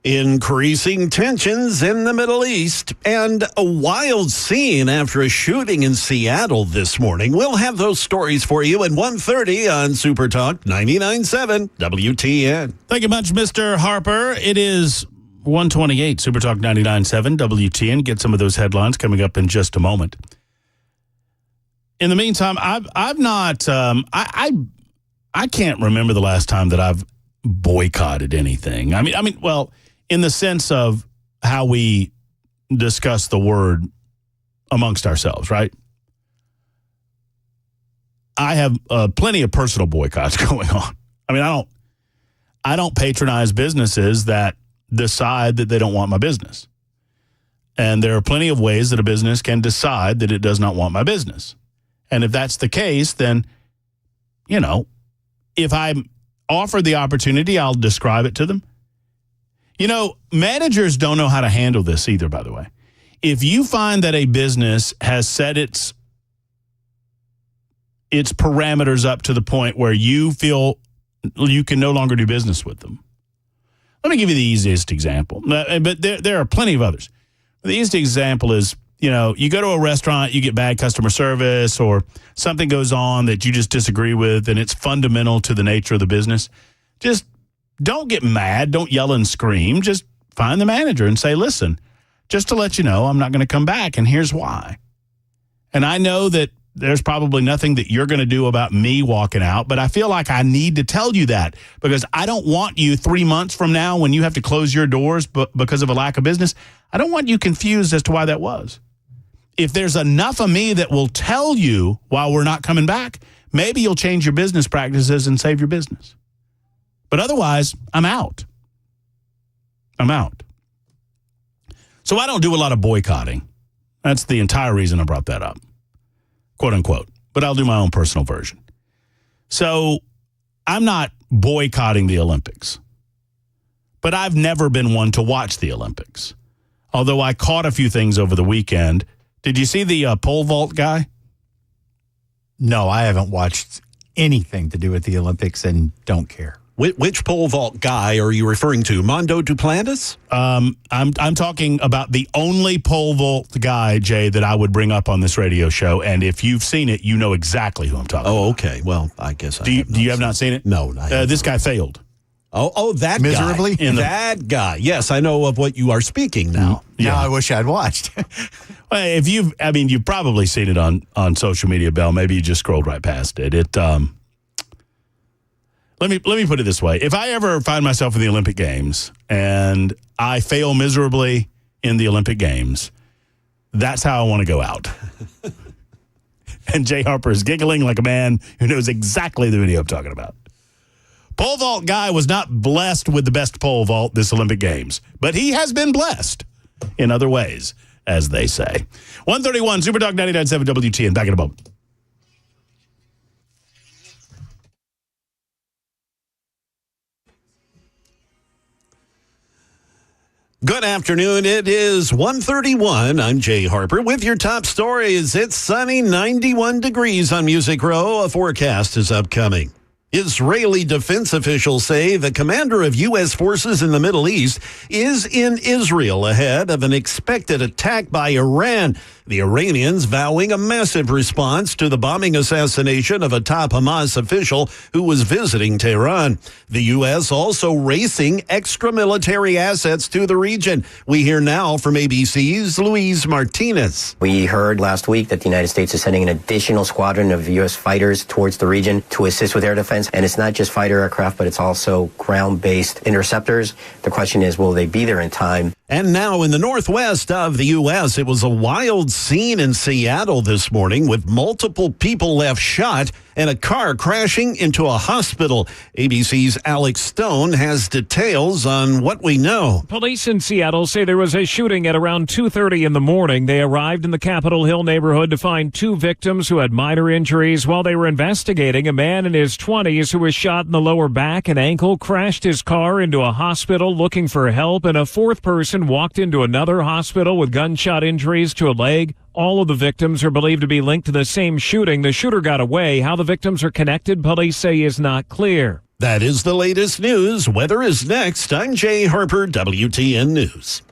Increasing tensions in the Middle East and a wild scene after a shooting in Seattle this morning. We'll have those stories for you at 1:30 on Super Talk 99.7 WTN. Thank you much, Mr. Harper. It is 1:28 Super Talk 99.7 WTN. Get some of those headlines coming up in just a moment. In the meantime, I've not I can't remember the last time that I've boycotted anything. I mean, well, in the sense of how we discuss the word amongst ourselves, right? I have plenty of personal boycotts going on. I mean, I don't patronize businesses that decide that they don't want my business. And there are plenty of ways that a business can decide that it does not want my business. And if that's the case, then, you know, if I'm offered the opportunity, I'll describe it to them. You know, managers don't know how to handle this either, by the way. If you find that a business has set its parameters up to the point where you feel you can no longer do business with them. Let me give you the easiest example, but there are plenty of others. The easiest example is, you know, you go to a restaurant, you get bad customer service, or something goes on that you just disagree with, and it's fundamental to the nature of the business. Just don't get mad. Don't yell and scream. Just find the manager and say, listen, just to let you know, I'm not going to come back, and here's why. And I know that there's probably nothing that you're going to do about me walking out, but I feel like I need to tell you that because I don't want you 3 months from now when you have to close your doors because of a lack of business. I don't want you confused as to why that was. If there's enough of me that will tell you while we're not coming back, maybe you'll change your business practices and save your business. But otherwise, I'm out. I'm out. So I don't do a lot of boycotting. That's the entire reason I brought that up, quote unquote. But I'll do my own personal version. So I'm not boycotting the Olympics. But I've never been one to watch the Olympics. Although I caught a few things over the weekend. Did you see the pole vault guy? No, I haven't watched anything to do with the Olympics and don't care. Which pole vault guy are you referring to? Mondo Duplantis? I'm talking about the only pole vault guy, Jay, that I would bring up on this radio show. And if you've seen it, you know exactly who I'm talking about. Oh, okay. Well, I guess I do you have not seen it? No. This guy failed. Oh, that miserably? Guy. That guy. Yes, I know of what you are speaking now. Yeah, I wish I'd watched. Well, you've probably seen it on social media, Bell. Maybe you just scrolled right past it. Let me put it this way. If I ever find myself in the Olympic Games and I fail miserably in the Olympic Games, that's how I want to go out. And Jay Harper is giggling like a man who knows exactly the video I'm talking about. Pole vault guy was not blessed with the best pole vault this Olympic Games, but he has been blessed in other ways, as they say. 131, Superdog 99.7 WTN. Back in a moment. Good afternoon. It is 1:31. I'm Jay Harper with your top stories. It's sunny, 91 degrees on Music Row. A forecast is upcoming. Israeli defense officials say the commander of U.S. forces in the Middle East is in Israel ahead of an expected attack by Iran. The Iranians vowing a massive response to the bombing assassination of a top Hamas official who was visiting Tehran. The U.S. also racing extra military assets to the region. We hear now from ABC's Luis Martinez. We heard last week that the United States is sending an additional squadron of U.S. fighters towards the region to assist with air defense. And it's not just fighter aircraft, but it's also ground-based interceptors. The question is, will they be there in time? And now in the northwest of the U.S., it was a wild scene in Seattle this morning with multiple people left shot and a car crashing into a hospital. ABC's Alex Stone has details on what we know. Police in Seattle say there was a shooting at around 2:30 in the morning. They arrived in the Capitol Hill neighborhood to find two victims who had minor injuries. While they were investigating, a man in his 20s who was shot in the lower back and ankle crashed his car into a hospital looking for help, and a fourth person walked into another hospital with gunshot injuries to a leg. All of the victims are believed to be linked to the same shooting. The shooter got away. How the victims are connected, police say, is not clear. That is the latest news. Weather is next. I'm Jay Harper, WTN News.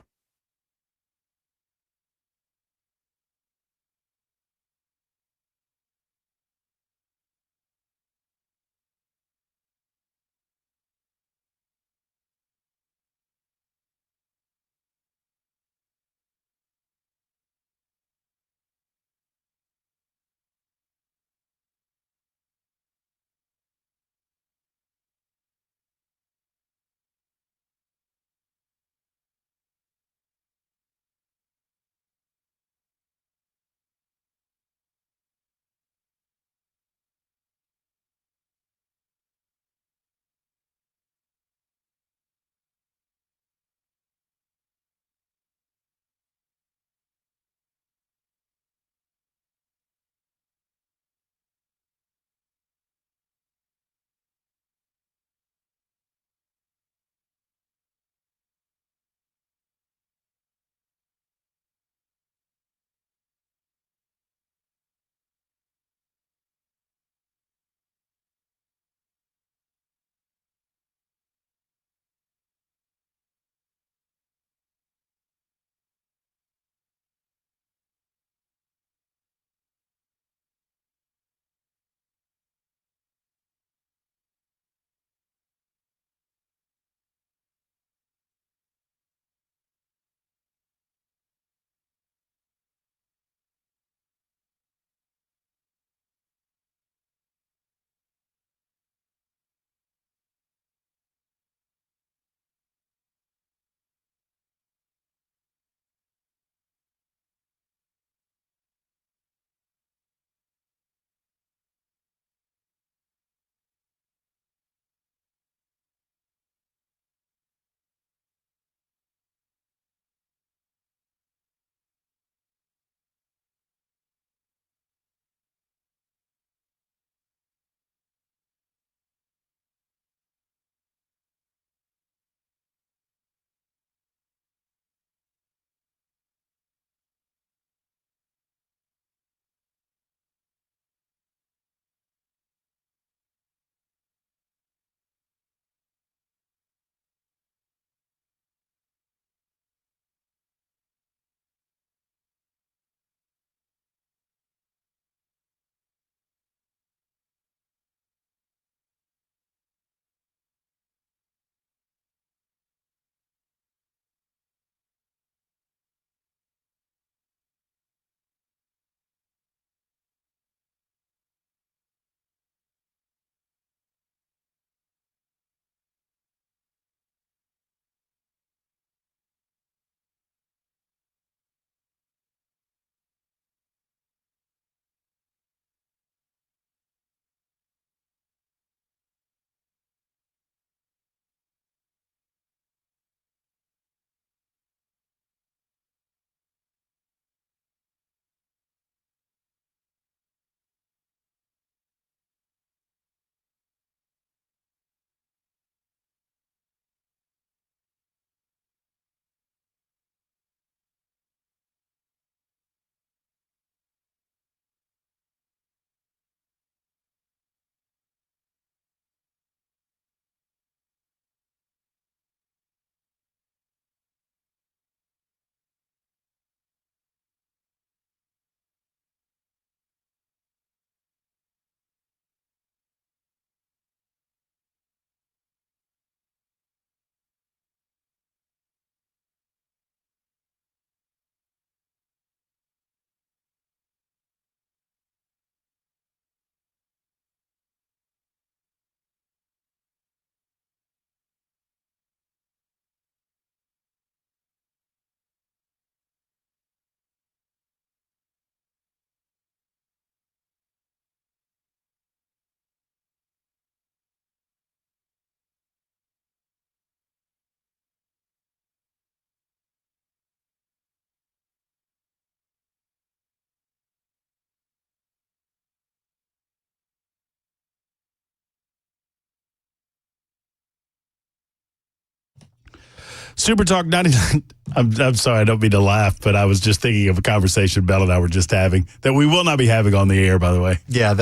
Super Talk 99. I'm sorry, I don't mean to laugh, but I was just thinking of a conversation Bell and I were just having that we will not be having on the air, by the way. Yeah,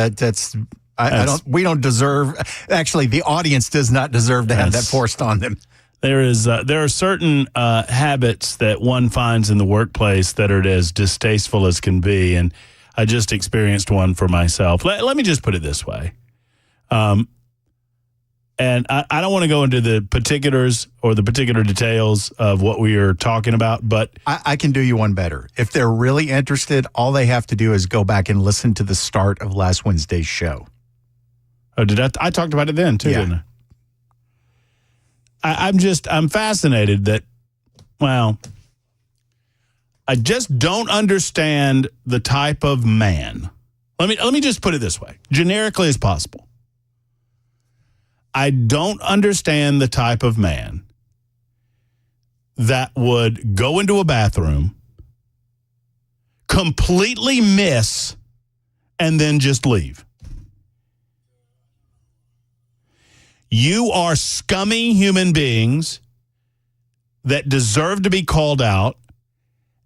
we don't deserve, actually, the audience does not deserve to have that forced on them. There are certain habits that one finds in the workplace that are as distasteful as can be, and I just experienced one for myself. Let me just put it this way. And I don't want to go into the particulars or the particular details of what we are talking about, but I can do you one better. If they're really interested, all they have to do is go back and listen to the start of last Wednesday's show. Oh, did I talked about it then too, didn't I? I'm fascinated that, well, I just don't understand the type of man. Let me just put it this way, generically as possible. I don't understand the type of man that would go into a bathroom, completely miss, and then just leave. You are scummy human beings that deserve to be called out,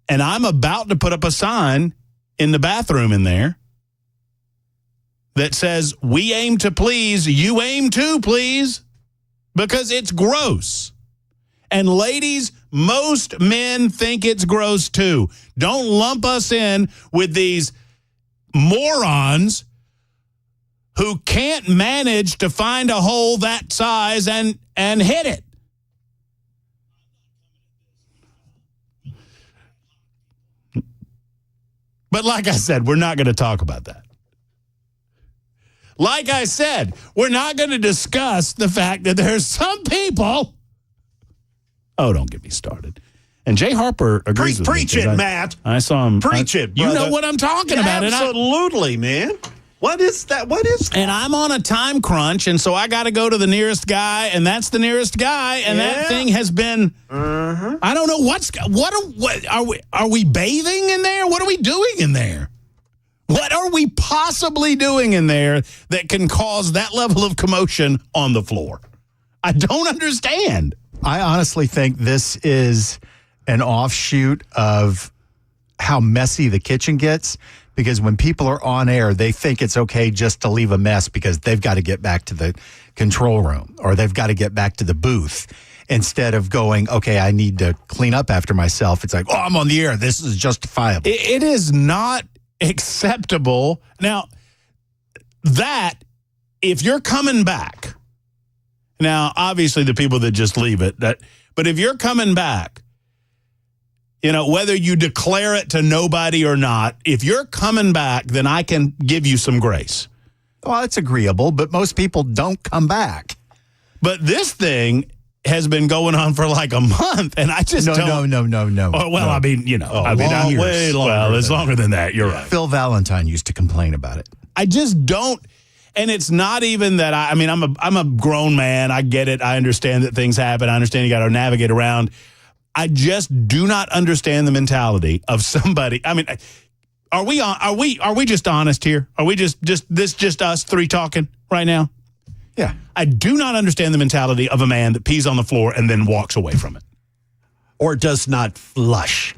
and I'm about to put up a sign in the bathroom in there that says, we aim to please, you aim to please, because it's gross. And ladies, most men think it's gross too. Don't lump us in with these morons who can't manage to find a hole that size and hit it. But like I said, we're not going to talk about that. Like I said, we're not going to discuss the fact that there's some people. Oh, don't get me started. And Jay Harper agrees with me. Preach it, Matt. I saw him. Preach it, brother. You know what I'm talking about. Absolutely, man. What is that? What is that? And I'm on a time crunch, and so I got to go to the nearest guy, and that's the nearest guy, and that thing has been. I don't know what are we bathing in there? What are we doing in there? What are we possibly doing in there that can cause that level of commotion on the floor? I don't understand. I honestly think this is an offshoot of how messy the kitchen gets, because when people are on air, they think it's okay just to leave a mess because they've got to get back to the control room or they've got to get back to the booth instead of going, okay, I need to clean up after myself. It's like, oh, I'm on the air. This is justifiable. It is not acceptable. Now, that, if you're coming back, now, obviously the people that just leave it, but if you're coming back, you know, whether you declare it to nobody or not, if you're coming back, then I can give you some grace. Well, it's agreeable, but most people don't come back. But this thing has been going on for like a month, and I just don't. No. Oh, well, no. I mean, you know, way longer. Well, it's longer than that. You're right. Phil Valentine used to complain about it. I just don't. And it's not even that I'm a grown man. I get it. I understand that things happen. I understand you got to navigate around. I just do not understand the mentality of somebody. I mean, are we just honest here? Are we just us three talking right now? Yeah. I do not understand the mentality of a man that pees on the floor and then walks away from it. Or does not flush.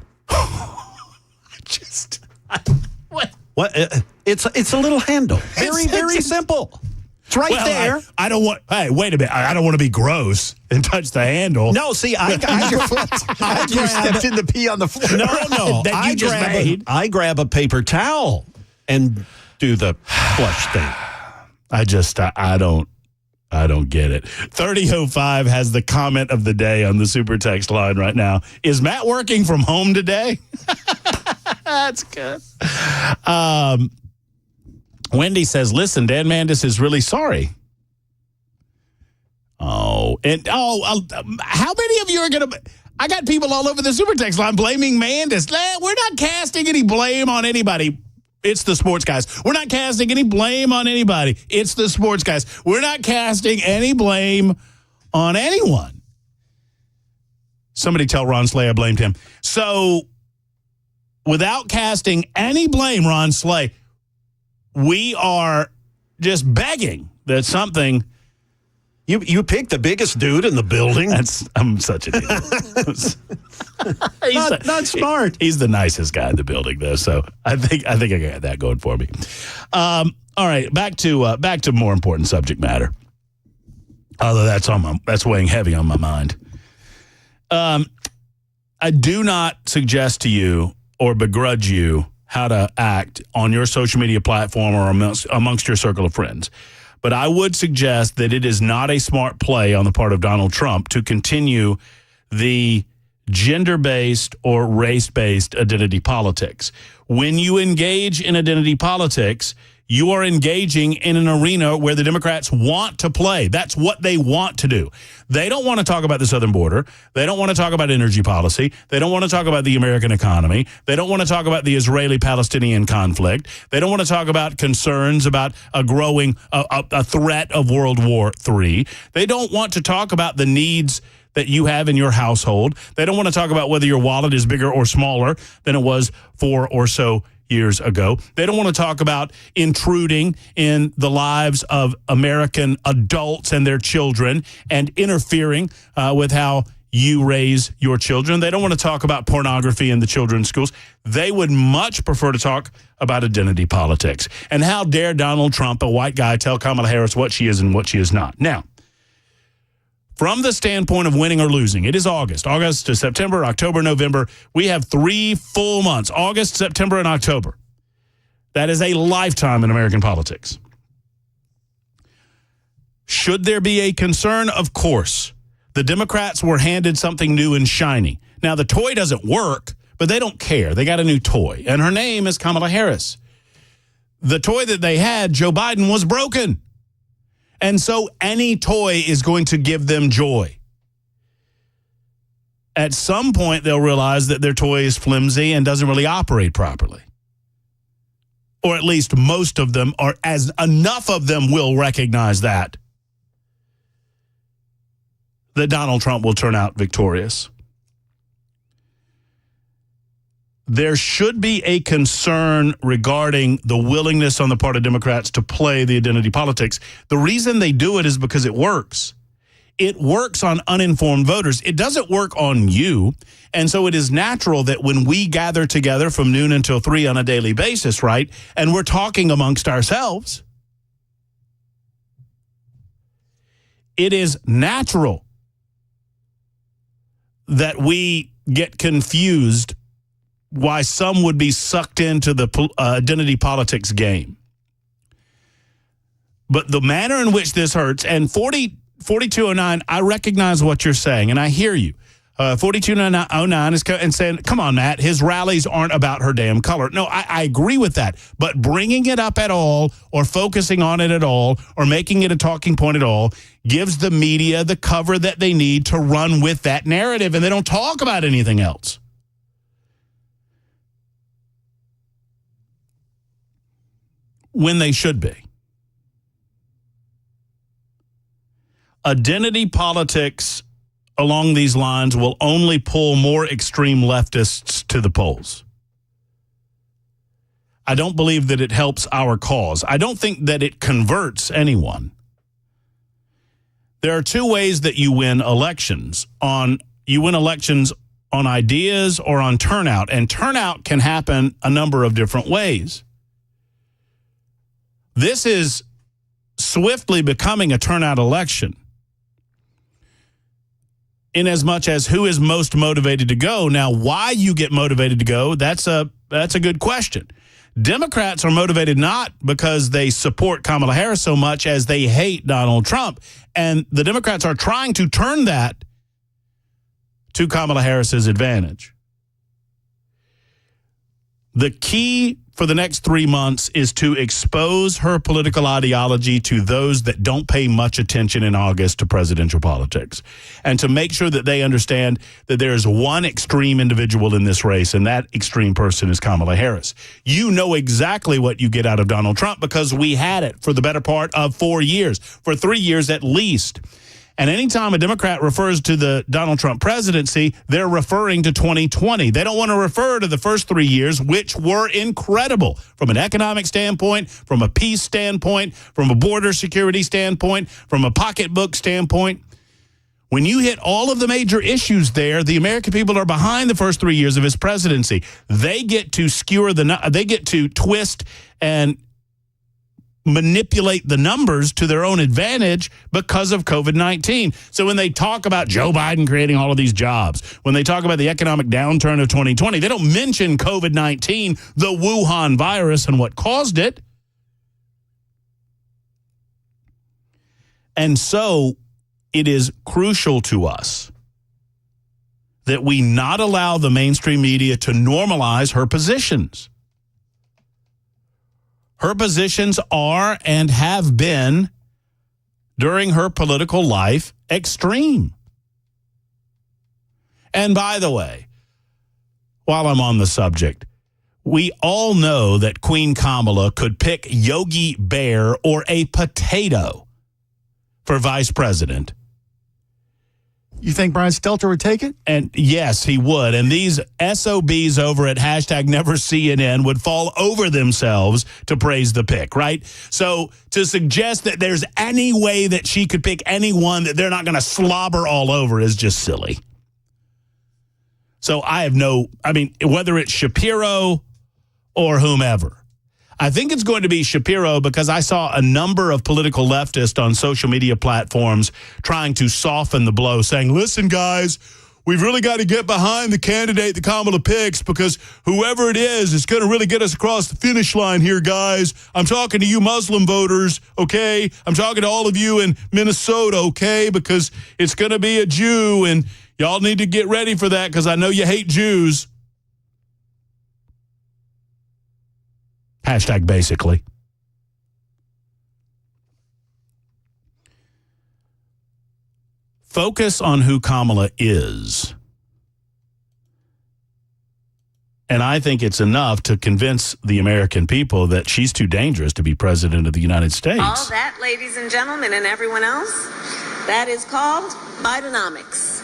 What? What? It's a little handle. Very simple. It's right there. I don't want. Hey, wait a minute. I don't want to be gross and touch the handle. No, see, you stepped in the pee on the floor. No. That you just made. I grab a paper towel and do the flush thing. I don't get it. 3005 has the comment of the day on the super text line right now. Is Matt working from home today? That's good. Wendy says, listen, Dan Mandis is really sorry. How many of you are going to... I got people all over the super text line blaming Mandis. We're not casting any blame on anybody. It's the sports guys. We're not casting any blame on anybody. It's the sports guys. We're not casting any blame on anyone. Somebody tell Ron Slay I blamed him. So, without casting any blame, Ron Slay, we are just begging that something You picked the biggest dude in the building. I'm such an idiot. He's not smart. He's the nicest guy in the building, though. So I think I got that going for me. All right, back to more important subject matter. Although that's weighing heavy on my mind. I do not suggest to you or begrudge you how to act on your social media platform or amongst your circle of friends. But I would suggest that it is not a smart play on the part of Donald Trump to continue the gender-based or race-based identity politics. When you engage in identity politics, you are engaging in an arena where the Democrats want to play. That's what they want to do. They don't want to talk about the southern border. They don't want to talk about energy policy. They don't want to talk about the American economy. They don't want to talk about the Israeli-Palestinian conflict. They don't want to talk about concerns about a growing a threat of World War III. They don't want to talk about the needs that you have in your household. They don't want to talk about whether your wallet is bigger or smaller than it was 4 or so years ago. They don't want to talk about intruding in the lives of American adults and their children and interfering with how you raise your children. They don't want to talk about pornography in the children's schools. They would much prefer to talk about identity politics. And how dare Donald Trump, a white guy, tell Kamala Harris what she is and what she is not. Now, from the standpoint of winning or losing, it is August to September, October, November. We have 3 full months, August, September, and October. That is a lifetime in American politics. Should there be a concern? Of course. The Democrats were handed something new and shiny. Now, the toy doesn't work, but they don't care. They got a new toy, and her name is Kamala Harris. The toy that they had, Joe Biden, was broken. And so any toy is going to give them joy. At some point, they'll realize that their toy is flimsy and doesn't really operate properly. Or at least most of them, or as enough of them will recognize that Donald Trump will turn out victorious. There should be a concern regarding the willingness on the part of Democrats to play the identity politics. The reason they do it is because it works. It works on uninformed voters. It doesn't work on you. And so it is natural that when we gather together from noon until 3 on a daily basis, right, and we're talking amongst ourselves, it is natural that we get confused why some would be sucked into the identity politics game. But the manner in which this hurts, and 4209, I recognize what you're saying, and I hear you. 4209 is saying, come on, Matt, his rallies aren't about her damn color. No, I agree with that. But bringing it up at all, or focusing on it at all, or making it a talking point at all, gives the media the cover that they need to run with that narrative, and they don't talk about anything else. When they should be. Identity politics along these lines will only pull more extreme leftists to the polls. I don't believe that it helps our cause. I don't think that it converts anyone. There are 2 ways that you win elections. You win elections on ideas or on turnout, and turnout can happen a number of different ways. This is swiftly becoming a turnout election. In as much as who is most motivated to go. Now, why you get motivated to go, that's a good question. Democrats are motivated not because they support Kamala Harris so much as they hate Donald Trump. And the Democrats are trying to turn that to Kamala Harris's advantage. The key for the next 3 months is to expose her political ideology to those that don't pay much attention in August to presidential politics, and to make sure that they understand that there is one extreme individual in this race, and that extreme person is Kamala Harris. You know exactly what you get out of Donald Trump because we had it for the better part of 4 years, for 3 years at least. And anytime a Democrat refers to the Donald Trump presidency, they're referring to 2020. They don't want to refer to the first 3 years, which were incredible from an economic standpoint, from a peace standpoint, from a border security standpoint, from a pocketbook standpoint. When you hit all of the major issues there, the American people are behind the first 3 years of his presidency. They get to they get to twist and manipulate the numbers to their own advantage because of COVID-19. So when they talk about Joe Biden creating all of these jobs, when they talk about the economic downturn of 2020, they don't mention COVID-19, the Wuhan virus, and what caused it. And so it is crucial to us that we not allow the mainstream media to normalize her positions. Her positions are and have been, during her political life, extreme. And by the way, while I'm on the subject, we all know that Queen Kamala could pick Yogi Bear or a potato for vice president. You think Brian Stelter would take it? And yes, he would. And these SOBs over at #NeverCNN would fall over themselves to praise the pick, right? So to suggest that there's any way that she could pick anyone that they're not going to slobber all over is just silly. So whether it's Shapiro or whomever, I think it's going to be Shapiro because I saw a number of political leftists on social media platforms trying to soften the blow, saying, listen, guys, we've really got to get behind the candidate that Kamala picks because whoever it is going to really get us across the finish line here, guys. I'm talking to you Muslim voters, okay? I'm talking to all of you in Minnesota, okay? Because it's going to be a Jew, and y'all need to get ready for that because I know you hate Jews. #basically. Focus on who Kamala is. And I think it's enough to convince the American people that she's too dangerous to be president of the United States. All that, ladies and gentlemen, and everyone else, that is called Bidenomics.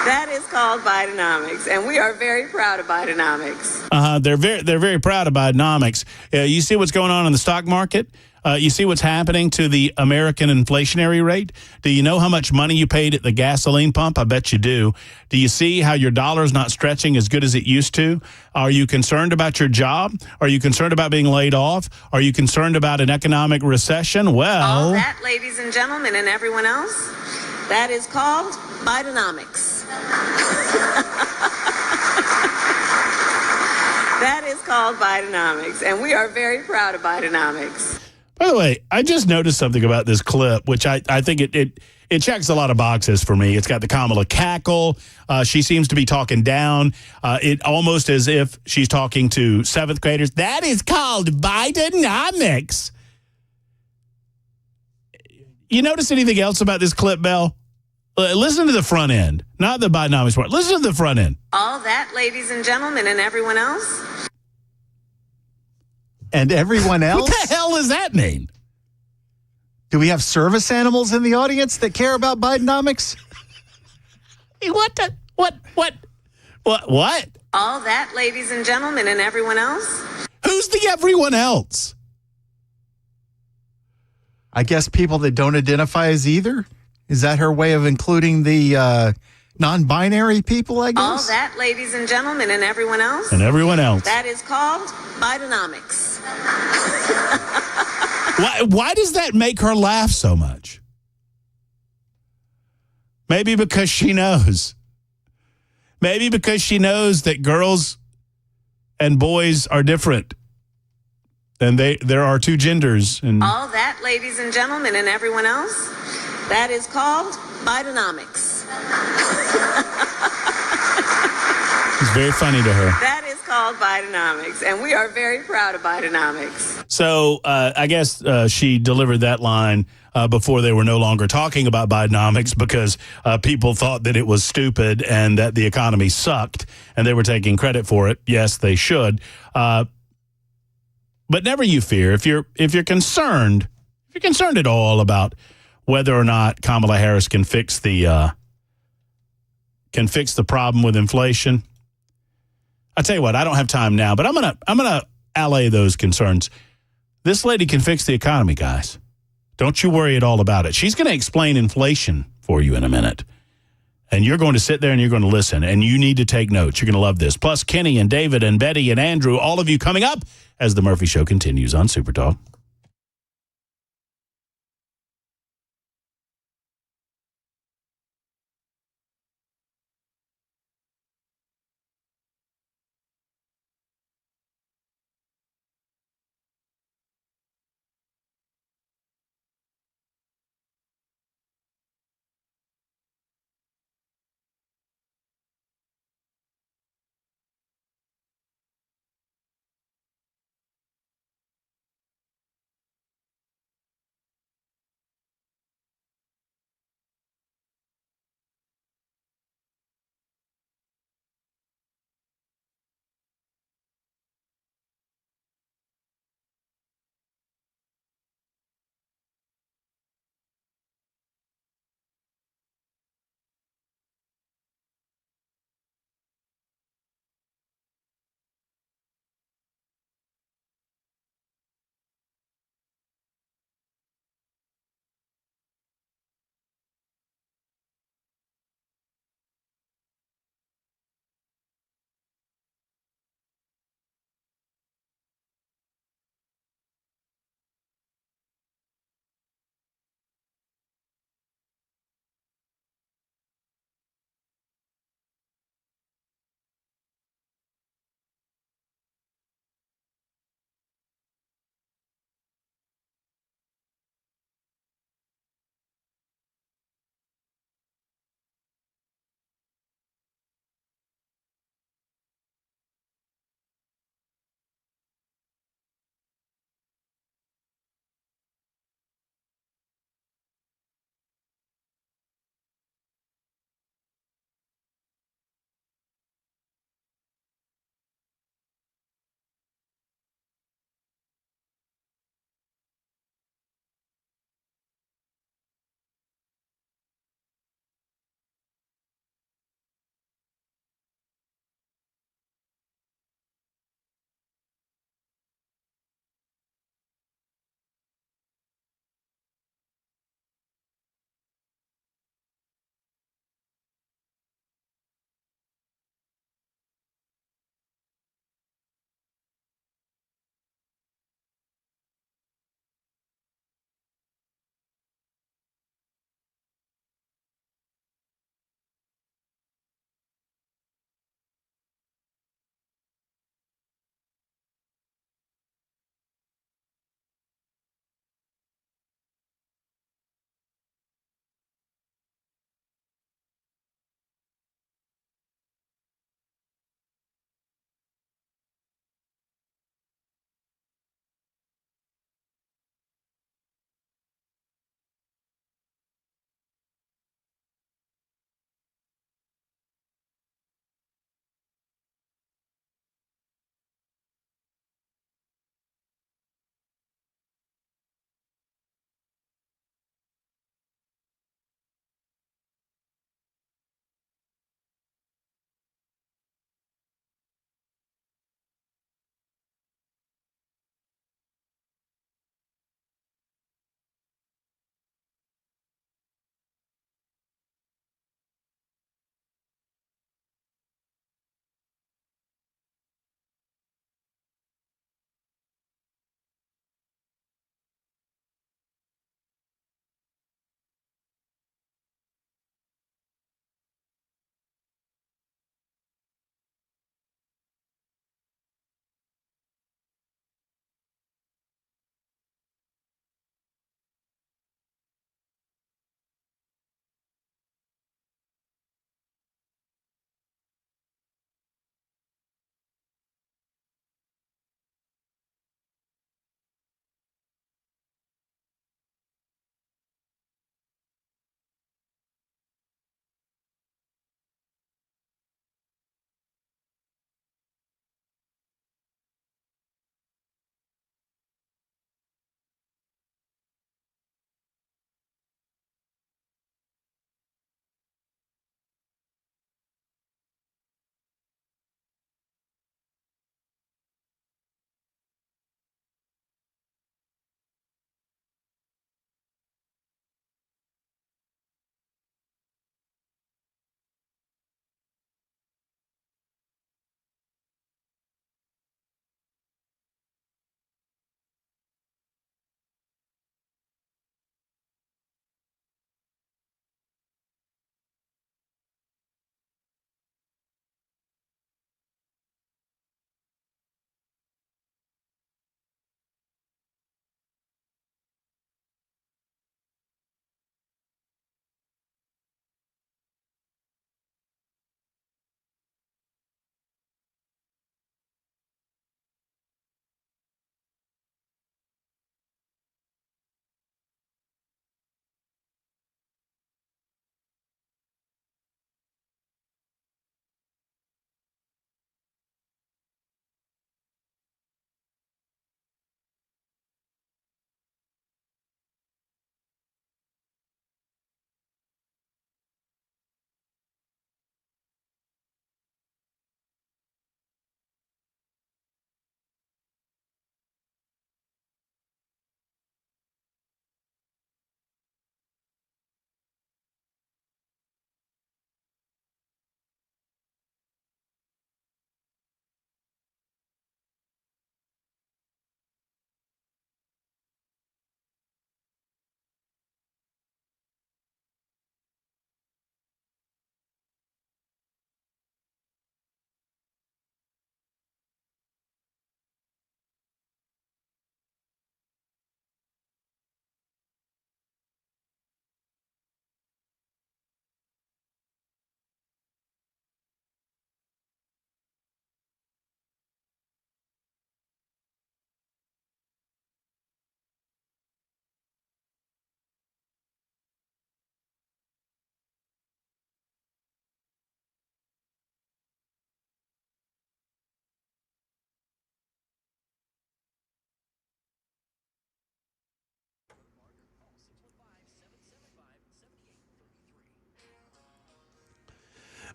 That is called Bidenomics, and we are very proud of Bidenomics. They're very proud of Bidenomics. You see what's going on in the stock market? You see what's happening to the American inflationary rate? Do you know how much money you paid at the gasoline pump? I bet you do. Do you see how your dollar's not stretching as good as it used to? Are you concerned about your job? Are you concerned about being laid off? Are you concerned about an economic recession? Well, all that, ladies and gentlemen, and everyone else, that is called Bidenomics. That is called Bidenomics, and we are very proud of Bidenomics. By the way, I just noticed something about this clip, which I think it checks a lot of boxes for me. It's got the Kamala cackle. She seems to be talking down. It almost as if she's talking to seventh graders. That is called Bidenomics. You notice anything else about this clip, Bell? Listen to the front end, not the Bidenomics part. Listen to the front end. All that, ladies and gentlemen, and everyone else. And everyone else? What the hell does that mean? Do we have service animals in the audience that care about Bidenomics? What? All that, ladies and gentlemen, and everyone else. Who's the everyone else? I guess people that don't identify as either? Is that her way of including the non-binary people, I guess? All that, ladies and gentlemen, and everyone else. And everyone else. That is called Bidenomics. Why does that make her laugh so much? Maybe because she knows. Maybe because she knows that girls and boys are different. And there are two genders. And all that, ladies and gentlemen, and everyone else, that is called Bidenomics. It's very funny to her. That is called Bidenomics, and we are very proud of Bidenomics. So I guess she delivered that line before they were no longer talking about Bidenomics because people thought that it was stupid and that the economy sucked, and they were taking credit for it. Yes, they should. But never you fear. If you're concerned if you're concerned at all about whether or not Kamala Harris can fix the problem with inflation, I tell you what, I don't have time now, but I'm gonna allay those concerns. This lady can fix the economy, guys. Don't you worry at all about it. She's going to explain inflation for you in a minute. And you're going to sit there and you're going to listen. And you need to take notes. You're going to love this. Plus, Kenny and David and Betty and Andrew, all of you coming up as the Murphy Show continues on Super Talk.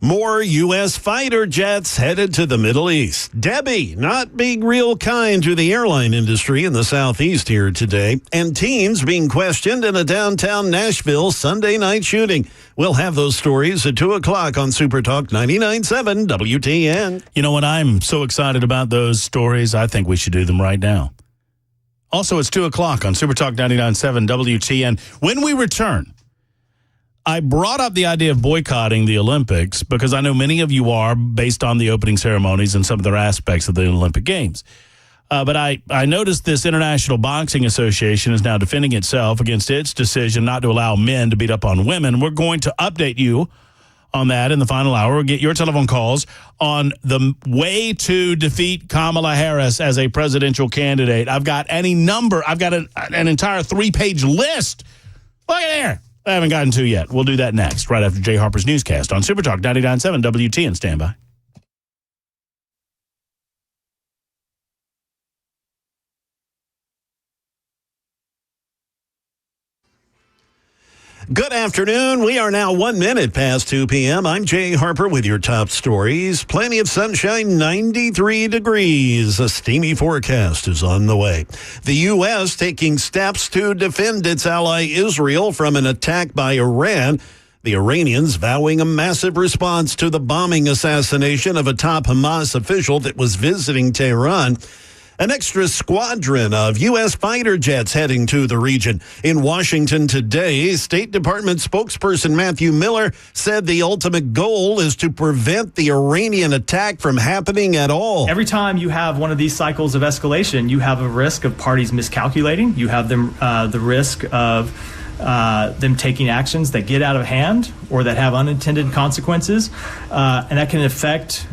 More U.S. fighter jets headed to the Middle East. Debbie not being real kind to the airline industry in the Southeast here today. And teens being questioned in a downtown Nashville Sunday night shooting. We'll have those stories at 2 o'clock on Super Talk 99.7 WTN. You know what? I'm so excited about those stories. I think we should do them right now. Also, it's 2 o'clock on Super Talk 99.7 WTN. When we return, I brought up the idea of boycotting the Olympics because I know many of you are, based on the opening ceremonies and some of their aspects of the Olympic Games. But I noticed this International Boxing Association is now defending itself against its decision not to allow men to beat up on women. We're going to update you on that in the final hour. We'll get your telephone calls on the way to defeat Kamala Harris as a presidential candidate. I've got any number. I've got an entire 3-page list. Look at there. I haven't gotten to yet. We'll do that next, right after Jay Harper's newscast on Super Talk 99.7 WTN. Stand by. Good afternoon. We are now 1 minute past 2 p.m. I'm Jay Harper with your top stories. Plenty of sunshine, 93 degrees. A steamy forecast is on the way. The U.S. taking steps to defend its ally Israel from an attack by Iran. The Iranians vowing a massive response to the bombing assassination of a top Hamas official that was visiting Tehran. An extra squadron of U.S. fighter jets heading to the region. In Washington today, State Department spokesperson Matthew Miller said the ultimate goal is to prevent the Iranian attack from happening at all. Every time you have one of these cycles of escalation, you have a risk of parties miscalculating. You have the risk of them taking actions that get out of hand or that have unintended consequences, and that can affect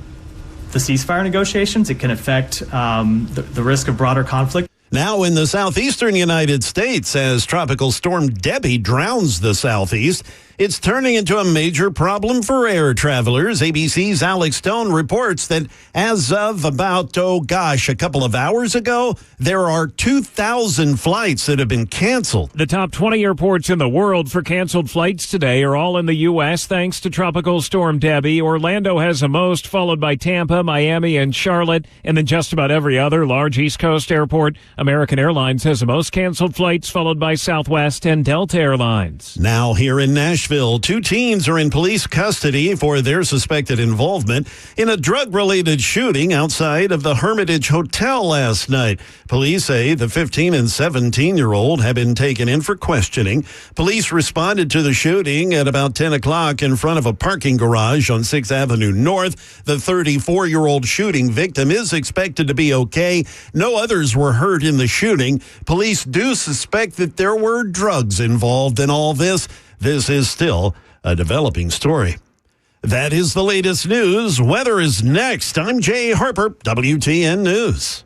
the ceasefire negotiations. It can affect the risk of broader conflict. Now in the southeastern United States, as Tropical Storm Debbie drowns the southeast, it's turning into a major problem for air travelers. ABC's Alex Stone reports that as of about, a couple of hours ago, there are 2,000 flights that have been canceled. The top 20 airports in the world for canceled flights today are all in the U.S. thanks to Tropical Storm Debbie. Orlando has the most, followed by Tampa, Miami, and Charlotte. And then just about every other large East Coast airport. American Airlines has the most canceled flights, followed by Southwest and Delta Airlines. Now here in Nashville, 2 teens are in police custody for their suspected involvement in a drug-related shooting outside of the Hermitage Hotel last night. Police say the 15 and 17-year-old have been taken in for questioning. Police responded to the shooting at about 10 o'clock in front of a parking garage on 6th Avenue North. The 34-year-old shooting victim is expected to be okay. No others were hurt in the shooting. Police do suspect that there were drugs involved in all this. This is still a developing story. That is the latest news. Weather is next. I'm Jay Harper, WTN News.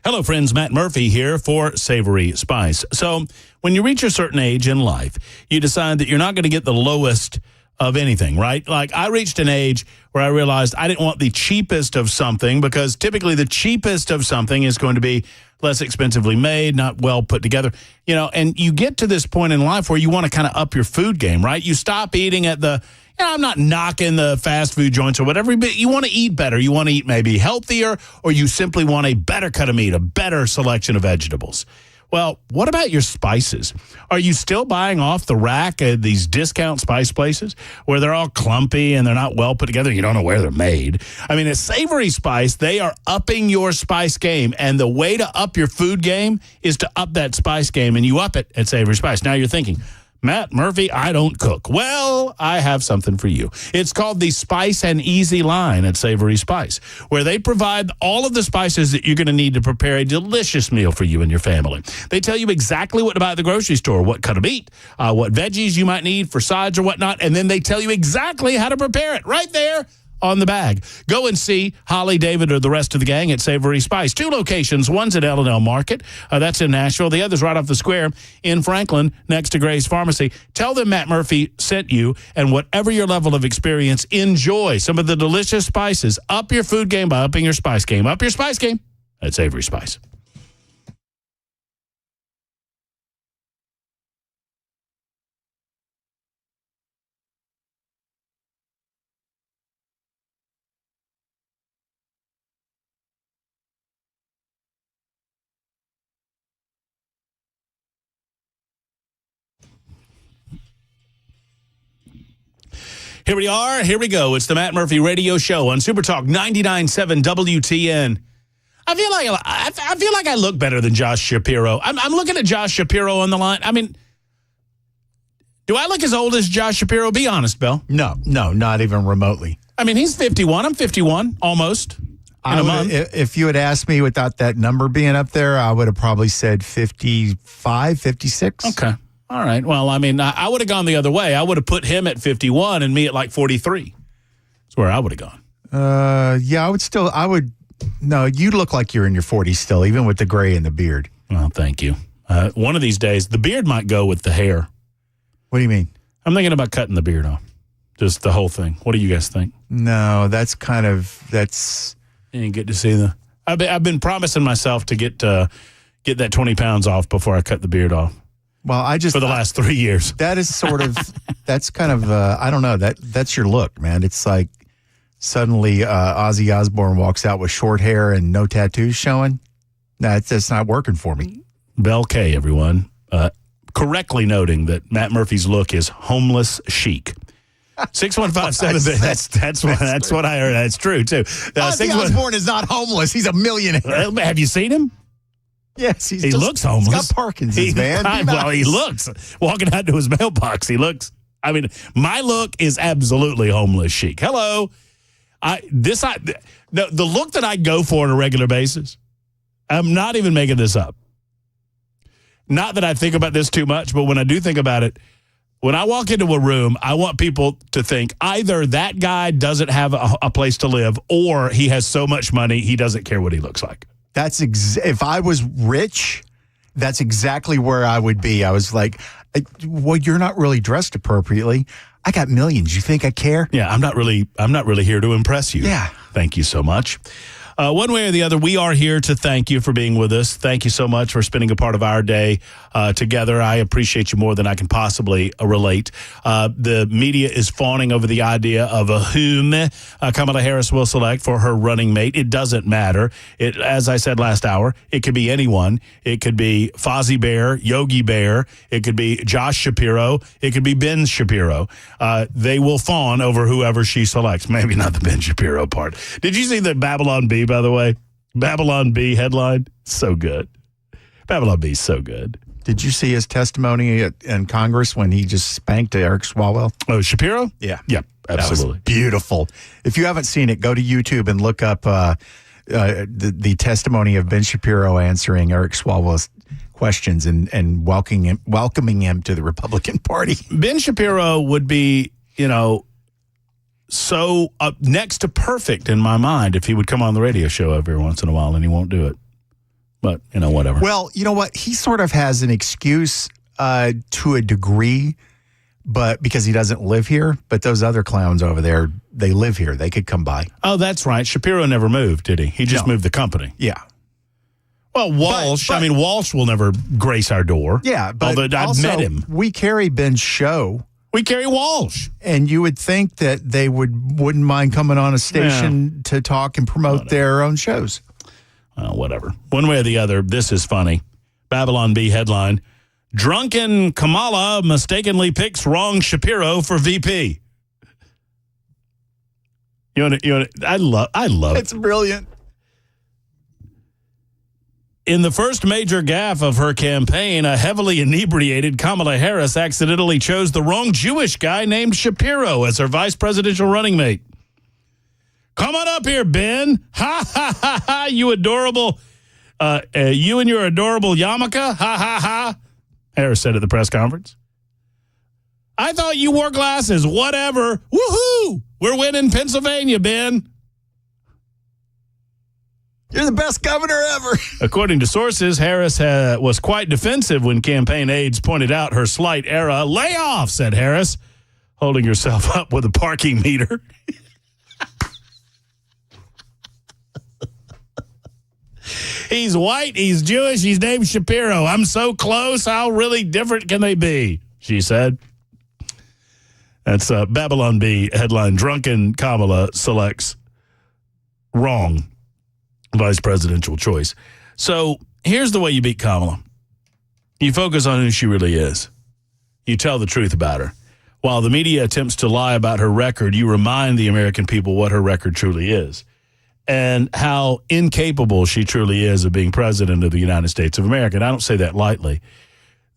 Hello, friends. Matt Murphy here for Savory Spice. So when you reach a certain age in life, you decide that you're not going to get the lowest of anything, right? Like I reached an age where I realized I didn't want the cheapest of something because typically the cheapest of something is going to be less expensively made, not well put together, and you get to this point in life where you want to kind of up your food game, right? You stop eating at I'm not knocking the fast food joints or whatever, but you want to eat better. You want to eat maybe healthier, or you simply want a better cut of meat, a better selection of vegetables. Well, what about your spices? Are you still buying off the rack at these discount spice places where they're all clumpy and they're not well put together? You don't know where they're made. I mean, at Savory Spice, they are upping your spice game. And the way to up your food game is to up that spice game. And you up it at Savory Spice. Now you're thinking, Matt Murphy, I don't cook. Well, I have something for you. It's called the Spice and Easy line at Savory Spice, where they provide all of the spices that you're going to need to prepare a delicious meal for you and your family. They tell you exactly what to buy at the grocery store, what cut of meat, what veggies you might need for sides or whatnot, and then they tell you exactly how to prepare it right there on the bag. Go and see Holly, David, or the rest of the gang at Savory Spice. 2 locations. One's at L&L Market. That's in Nashville. The other's right off the square in Franklin next to Gray's Pharmacy. Tell them Matt Murphy sent you, and whatever your level of experience, enjoy some of the delicious spices. Up your food game by upping your spice game. Up your spice game at Savory Spice. Here we are. Here we go. It's the Matt Murphy Radio Show on Super Talk 99.7 WTN. I feel like I look better than Josh Shapiro. I'm looking at Josh Shapiro on the line. I mean, do I look as old as Josh Shapiro? Be honest, Bill. No, not even remotely. I mean, he's 51. I'm 51, almost, in a month. If you had asked me without that number being up there, I would have probably said 55, 56. Okay. All right. Well, I mean, I would have gone the other way. I would have put him at 51 and me at like 43. That's where I would have gone. Yeah, no, you look like you're in your 40s still, even with the gray and the beard. Well, thank you. One of these days, the beard might go with the hair. What do you mean? I'm thinking about cutting the beard off. Just the whole thing. What do you guys think? No, that's. You didn't get to see I've been promising myself to get that 20 pounds off before I cut the beard off. Well, for the last 3 years. That is sort of, that's kind of, I don't know, that's your look, man. It's like suddenly Ozzy Osbourne walks out with short hair and no tattoos showing. That's not working for me. Bell K, everyone, correctly noting that Matt Murphy's look is homeless chic. 615-7. That's what I heard. That's true, too. Ozzy Osbourne is not homeless. He's a millionaire. Have you seen him? Yes, he looks homeless. He's got Parkinson's, man. Well, he looks. Walking out to his mailbox, he looks. I mean, my look is absolutely homeless chic. Hello. The look that I go for on a regular basis, I'm not even making this up. Not that I think about this too much, but when I do think about it, when I walk into a room, I want people to think either that guy doesn't have a place to live or he has so much money he doesn't care what he looks like. If I was rich, that's exactly where I would be. I was like, well, you're not really dressed appropriately. I got millions. You think I care? Yeah, I'm not really here to impress you. Yeah. Thank you so much. One way or the other, we are here to thank you for being with us. Thank you so much for spending a part of our day together. I appreciate you more than I can possibly relate. The media is fawning over the idea of whom Kamala Harris will select for her running mate. It doesn't matter. As I said last hour, it could be anyone. It could be Fozzie Bear, Yogi Bear. It could be Josh Shapiro. It could be Ben Shapiro. They will fawn over whoever she selects. Maybe not the Ben Shapiro part. Did you see the Babylon Bee, by the way? Babylon Bee headline? So good. Babylon Bee's so good. Did you see his testimony in Congress when he just spanked Eric Swalwell? Oh, Shapiro? Yeah. Yep, absolutely. That was beautiful. If you haven't seen it, go to YouTube and look up the testimony of Ben Shapiro answering Eric Swalwell's questions and welcoming him to the Republican Party. Ben Shapiro would be, so next to perfect in my mind if he would come on the radio show every once in a while, and he won't do it. But, whatever. Well, you know what? He sort of has an excuse to a degree, but because he doesn't live here. But those other clowns over there, they live here. They could come by. Oh, that's right. Shapiro never moved, did he? He just moved the company. Yeah. Well, Walsh, Walsh will never grace our door. Yeah, but although I've met him. We carry Ben's show. We carry Walsh. And you would think that they wouldn't mind coming on a station to talk and promote their own shows. Well, whatever. One way or the other, this is funny. Babylon Bee headline, drunken Kamala mistakenly picks wrong Shapiro for VP. I love it. It's brilliant. In the first major gaffe of her campaign, a heavily inebriated Kamala Harris accidentally chose the wrong Jewish guy named Shapiro as her vice presidential running mate. Come on up here, Ben. Ha, ha, ha, ha, you adorable, you and your adorable yarmulke. Ha, ha, ha, Harris said at the press conference. I thought you wore glasses. Whatever. Woohoo! We're winning Pennsylvania, Ben. You're the best governor ever. According to sources, Harris was quite defensive when campaign aides pointed out her slight era. Lay off, said Harris, holding herself up with a parking meter. He's white, he's Jewish, he's named Shapiro. I'm so close, how really different can they be? She said. That's Babylon Bee headline, drunken Kamala selects wrong vice presidential choice. So here's the way you beat Kamala. You focus on who she really is. You tell the truth about her. While the media attempts to lie about her record, you remind the American people what her record truly is and how incapable she truly is of being president of the United States of America. And I don't say that lightly.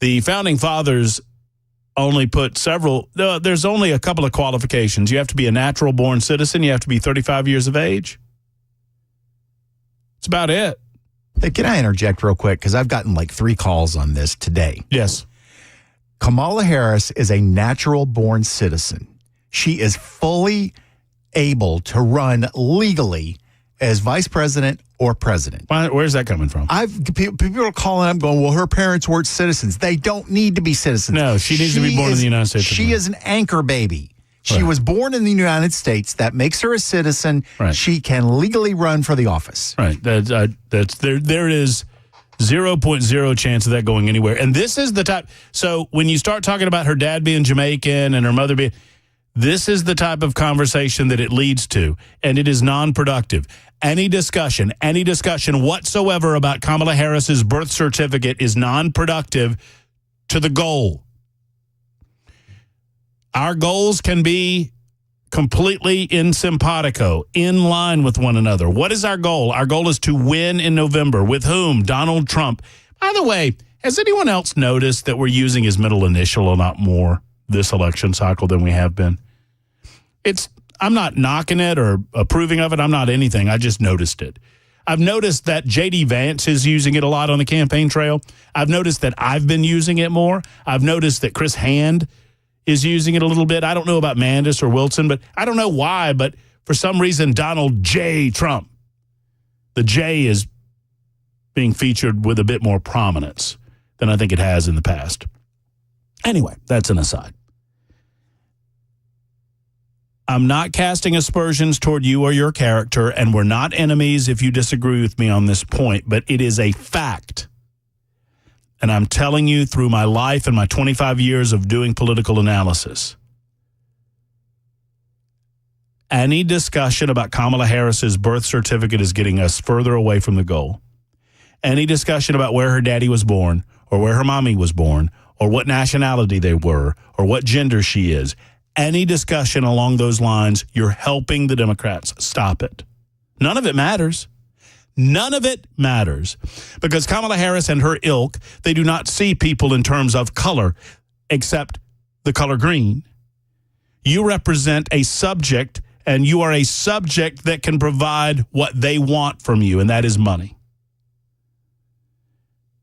The founding fathers only put there's only a couple of qualifications. You have to be a natural born citizen. You have to be 35 years of age. That's about it. Hey, can I interject real quick? Because I've gotten like 3 calls on this today. Yes. Kamala Harris is a natural born citizen. She is fully able to run legally as vice president or president. Where's that coming from? People are calling up going, well, her parents weren't citizens. They don't need to be citizens. No, she needs to be born in the United States. She is an anchor baby. She was born in the United States. That makes her a citizen. Right. She can legally run for the office. Right. That's there is 0.0 chance of that going anywhere. And this is the type. So when you start talking about her dad being Jamaican and her mother being, this is the type of conversation that it leads to, and it is non-productive. Any discussion whatsoever about Kamala Harris's birth certificate is non-productive to the goal. Our goals can be completely in simpatico, in line with one another. What is our goal? Our goal is to win in November. With whom? Donald Trump. By the way, has anyone else noticed that we're using his middle initial a lot more this election cycle than we have been? I'm not knocking it or approving of it. I'm not anything. I just noticed it. I've noticed that J.D. Vance is using it a lot on the campaign trail. I've noticed that I've been using it more. I've noticed that Chris Hand is using it a little bit. I don't know about Mandis or Wilson, but I don't know why, but for some reason, Donald J. Trump, the J is being featured with a bit more prominence than I think it has in the past. Anyway, that's an aside. I'm not casting aspersions toward you or your character, and we're not enemies if you disagree with me on this point, but it is a fact. And I'm telling you through my life and my 25 years of doing political analysis, any discussion about Kamala Harris's birth certificate is getting us further away from the goal. Any discussion about where her daddy was born or where her mommy was born or what nationality they were or what gender she is, any discussion along those lines, you're helping the Democrats. Stop it. None of it matters. None of it matters because Kamala Harris and her ilk, they do not see people in terms of color except the color green. You represent a subject, and you are a subject that can provide what they want from you, and that is money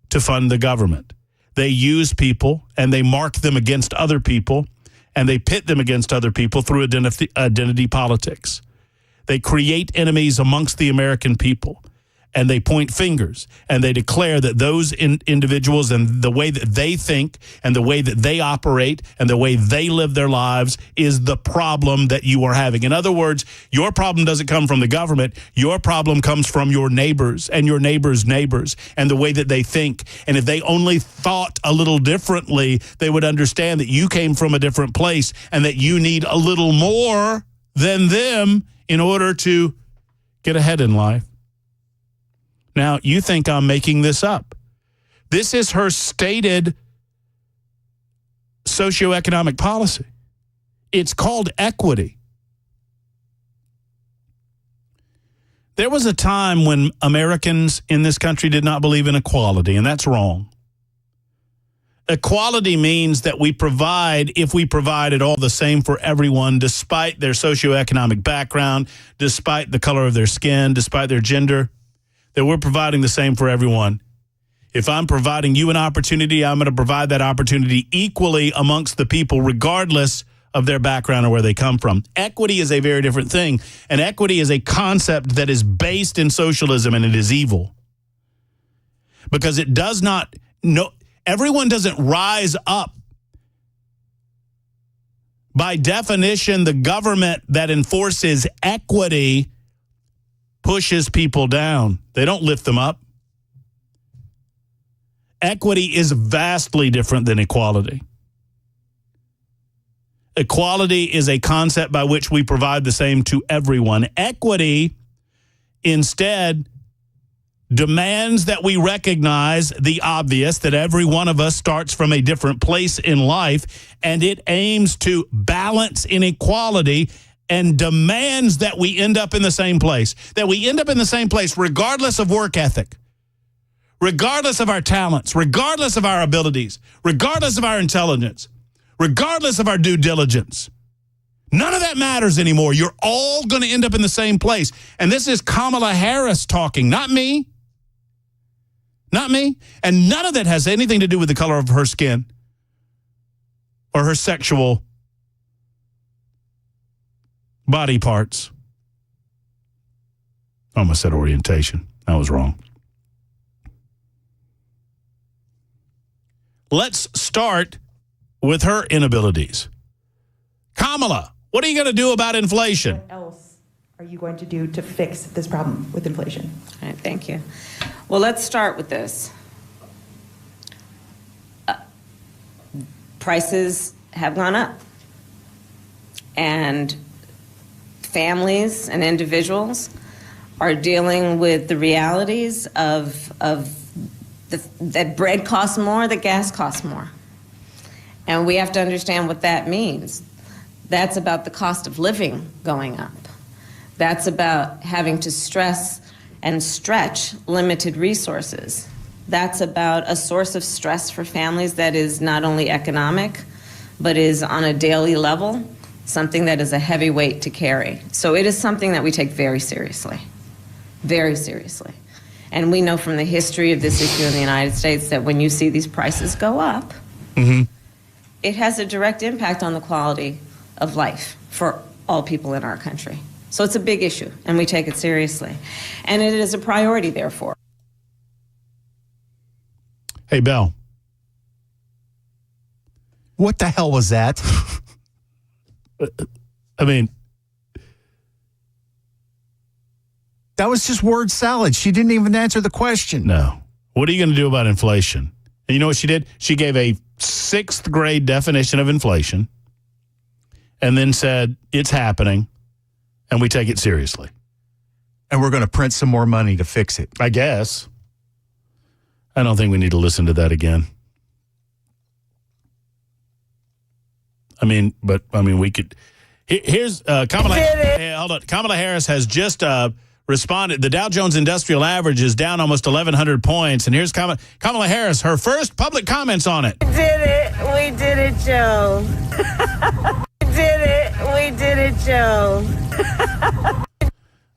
to fund the government. They use people, and they mark them against other people, and they pit them against other people through identity politics. They create enemies amongst the American people. and they point fingers and they declare that those individuals and the way that they think and the way that they operate and the way they live their lives is the problem that you are having. In other words, your problem doesn't come from the government. Your problem comes from your neighbors and your neighbors' neighbors and the way that they think. And if they only thought a little differently, they would understand that you came from a different place and that you need a little more than them in order to get ahead in life. Now, you think I'm making this up. This is her stated socioeconomic policy. It's called equity. There was a time when Americans in this country did not believe in equality, and that's wrong. Equality means that we provide, if we provide it all the same for everyone, despite their socioeconomic background, despite the color of their skin, despite their gender, that we're providing the same for everyone. If I'm providing you an opportunity, I'm going to provide that opportunity equally amongst the people, regardless of their background or where they come from. Equity is a very different thing, and equity is a concept that is based in socialism, and it is evil. Because it does not, everyone doesn't rise up. By definition, the government that enforces equity pushes people down. They don't lift them up. Equity is vastly different than equality. Equality is a concept by which we provide the same to everyone. Equity, instead, demands that we recognize the obvious, that every one of us starts from a different place in life, and it aims to balance inequality and demands that we end up in the same place, regardless of work ethic, regardless of our talents, regardless of our abilities, regardless of our intelligence, regardless of our due diligence. None of that matters anymore. You're all going to end up in the same place. And this is Kamala Harris talking, not me. Not me. And none of that has anything to do with the color of her skin or her sexual body parts. I almost said orientation. I was wrong. Let's start with her inabilities. Kamala, what are you going to do about inflation? What else are you going to do to fix this problem with inflation? All right, thank you. Well, let's start with this. Prices have gone up. And families and individuals are dealing with the realities of that bread costs more, that gas costs more. And we have to understand what that means. That's about the cost of living going up. That's about having to stress and stretch limited resources. That's about a source of stress for families that is not only economic, but is on a daily level, something that is a heavy weight to carry. So it is something that we take very seriously, very seriously. And we know from the history of this issue in the United States that when you see these prices go up, it has a direct impact on the quality of life for all people in our country. So it's a big issue, and we take it seriously. And it is a priority, therefore. Hey, Belle. What the hell was that? I mean, that was just word salad. She didn't even answer the question. No. What are you going to do about inflation? And you know what she did? She gave a 6th grade definition of inflation and then said, it's happening, and we take it seriously. And we're going to print some more money to fix it. I guess. I don't think we need to listen to that again. We could. Here's Kamala. Hey, hold on. Kamala Harris has just responded. The Dow Jones Industrial Average is down almost 1,100 points. And here's Kamala Harris, her first public comments on it. We did it, Joe. We did it, Joe.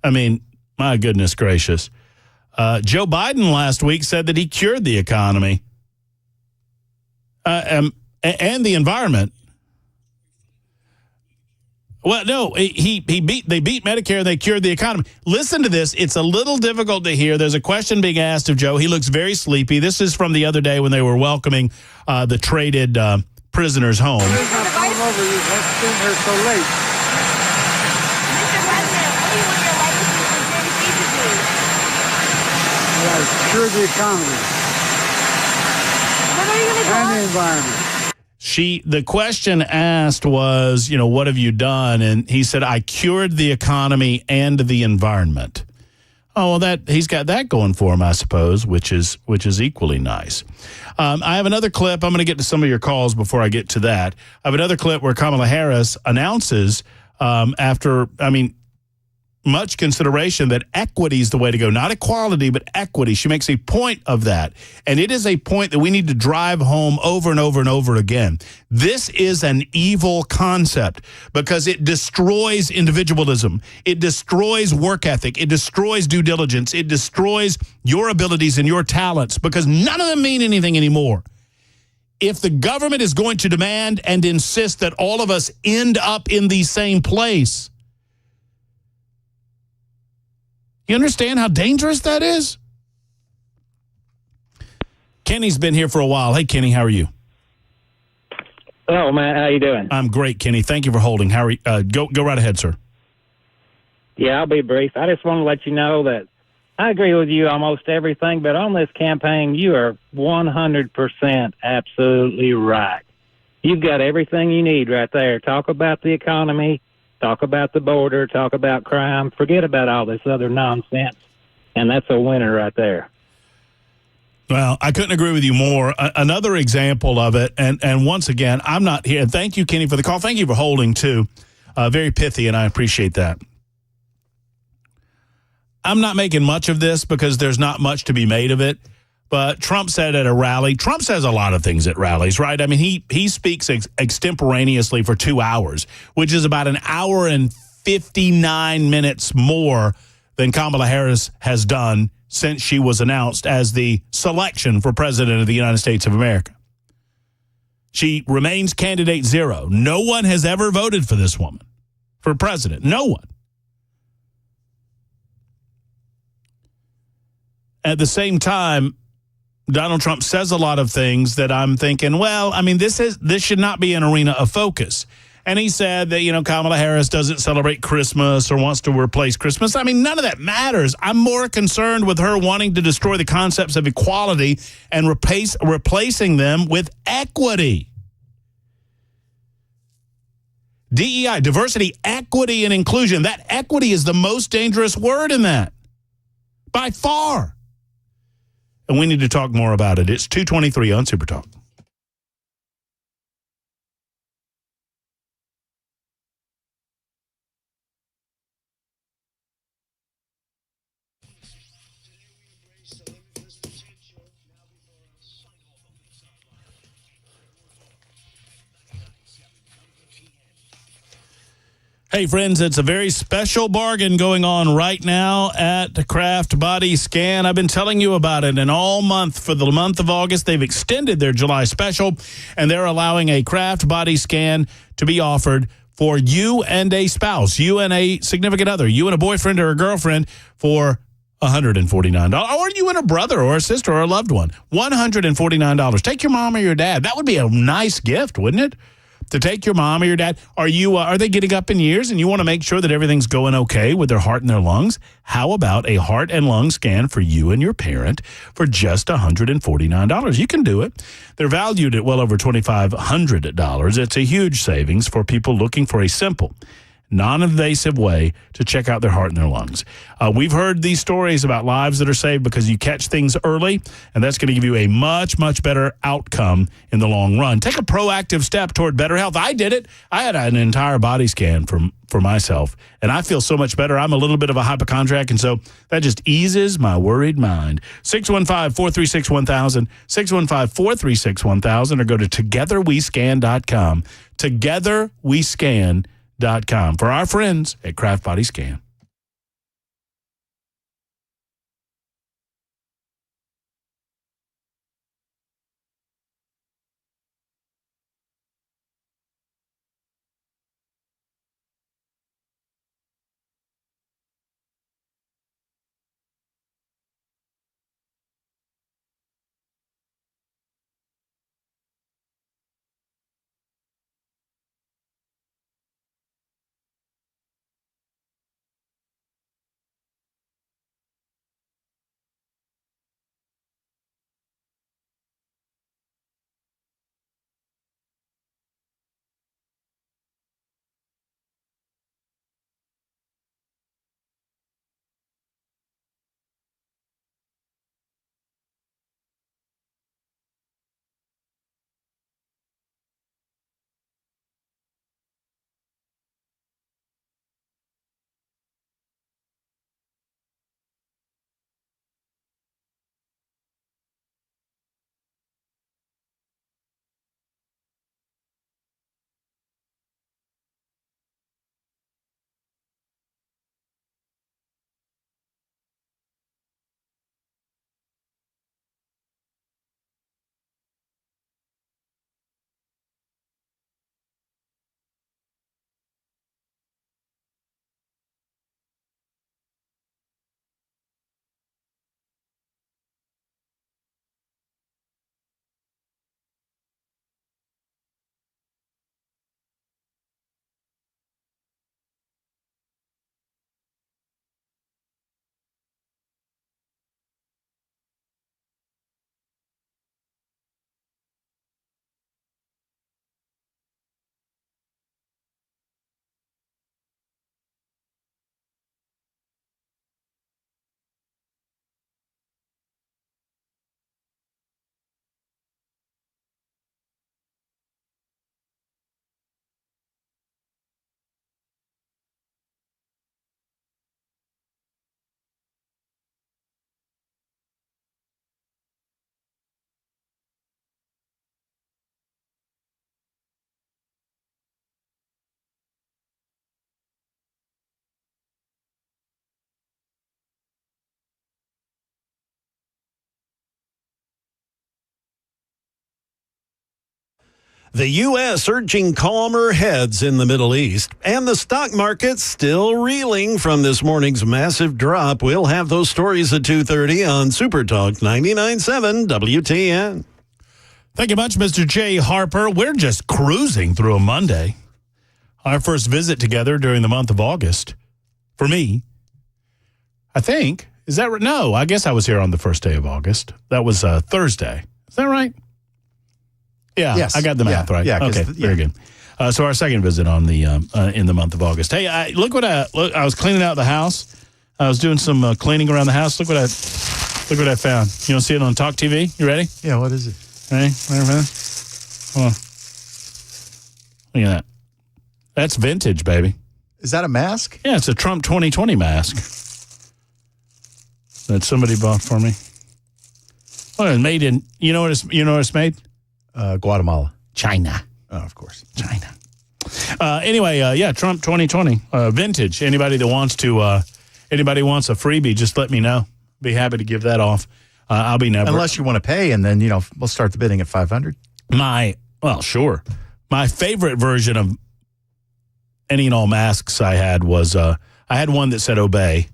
I mean, my goodness gracious. Joe Biden last week said that he cured the economy and the environment. Well, no, they beat Medicare and they cured the economy. Listen to this. It's a little difficult to hear. There's a question being asked of Joe. He looks very sleepy. This is from the other day when they were welcoming the traded prisoners home. The reason I'm calling over you is I've been here so late. Mr. President, what do you want your legacy for Gen Z to do? Yeah, cure the economy When are you going to go? and the environment. The question asked was, what have you done? And he said, I cured the economy and the environment. Oh, well, he's got that going for him, I suppose, which is equally nice. I have another clip. I'm going to get to some of your calls before I get to that. I have another clip where Kamala Harris announces after much consideration that equity is the way to go, not equality, but equity. She makes a point of that. And it is a point that we need to drive home over and over and over again. This is an evil concept because it destroys individualism. It destroys work ethic. It destroys due diligence. It destroys your abilities and your talents because none of them mean anything anymore. If the government is going to demand and insist that all of us end up in the same place, you understand how dangerous that is? Kenny's been here for a while. Hey, Kenny, how are you? Hello, Matt. How you doing? I'm great, Kenny. Thank you for holding. How are you? Go right ahead, sir. Yeah, I'll be brief. I just want to let you know that I agree with you almost everything, but on this campaign, you are 100% absolutely right. You've got everything you need right there. Talk about the economy. Talk about the border, talk about crime, forget about all this other nonsense, and that's a winner right there. Well, I couldn't agree with you more. Another example of it, and once again, I'm not here. Thank you, Kenny, for the call. Thank you for holding, too. Very pithy, and I appreciate that. I'm not making much of this because there's not much to be made of it. But Trump said at a rally, Trump says a lot of things at rallies, right? I mean, he speaks extemporaneously for 2 hours, which is about an hour and 59 minutes more than Kamala Harris has done since she was announced as the selection for president of the United States of America. She remains candidate zero. No one has ever voted for this woman for president. No one. At the same time, Donald Trump says a lot of things that I'm thinking, well, I mean, this should not be an arena of focus. And he said that, Kamala Harris doesn't celebrate Christmas or wants to replace Christmas. I mean, none of that matters. I'm more concerned with her wanting to destroy the concepts of equality and replacing them with equity. DEI, diversity, equity, and inclusion. That equity is the most dangerous word in that, by far. And we need to talk more about it. It's 2:23 on Super Talk. Hey, friends, it's a very special bargain going on right now at the Craft Body Scan. I've been telling you about it, and all month for the month of August, they've extended their July special, and they're allowing a Craft Body Scan to be offered for you and a spouse, you and a significant other, you and a boyfriend or a girlfriend for $149, or you and a brother or a sister or a loved one, $149. Take your mom or your dad. That would be a nice gift, wouldn't it? To take your mom or your dad. Are they getting up in years and you want to make sure that everything's going okay with their heart and their lungs? How about a heart and lung scan for you and your parent for just $149? You can do it. They're valued at well over $2,500. It's a huge savings for people looking for a simple, non-invasive way to check out their heart and their lungs. We've heard these stories about lives that are saved because you catch things early, and that's going to give you a much, much better outcome in the long run. Take a proactive step toward better health. I did it. I had an entire body scan for myself, and I feel so much better. I'm a little bit of a hypochondriac, and so that just eases my worried mind. 615-436-1000, 615-436-1000, or go to togetherwescan.com. Togetherwescan.com for our friends at Craft Body Scan. The U.S. urging calmer heads in the Middle East, and the stock market still reeling from this morning's massive drop. We'll have those stories at 2:30 on Super Talk 99.7 WTN. Thank you much, Mr. Jay Harper. We're just cruising through a Monday. Our first visit together during the month of August. For me, I think. Is that right? No, I guess I was here on the first day of August. That was Thursday. Is that right? Yeah, yes. I got the math right. Yeah, okay, very good. So our second visit on the in the month of August. Hey, I was cleaning out the house. I was doing some cleaning around the house. Look what I found. You want to see it on Talk TV? You ready? Yeah. What is it? Ready? Hold on. Look at that. That's vintage, baby. Is that a mask? Yeah, it's a Trump 2020 mask that somebody bought for me. Well, it's made in. You know what it's made? Guatemala. China. Oh, of course. China. Anyway, Trump 2020. Vintage. Anybody wants a freebie, just let me know. Be happy to give that off. I'll be never. Unless you want to pay, and then, we'll start the bidding at $500. Sure. My favorite version of any and all masks I had was, I had one that said obey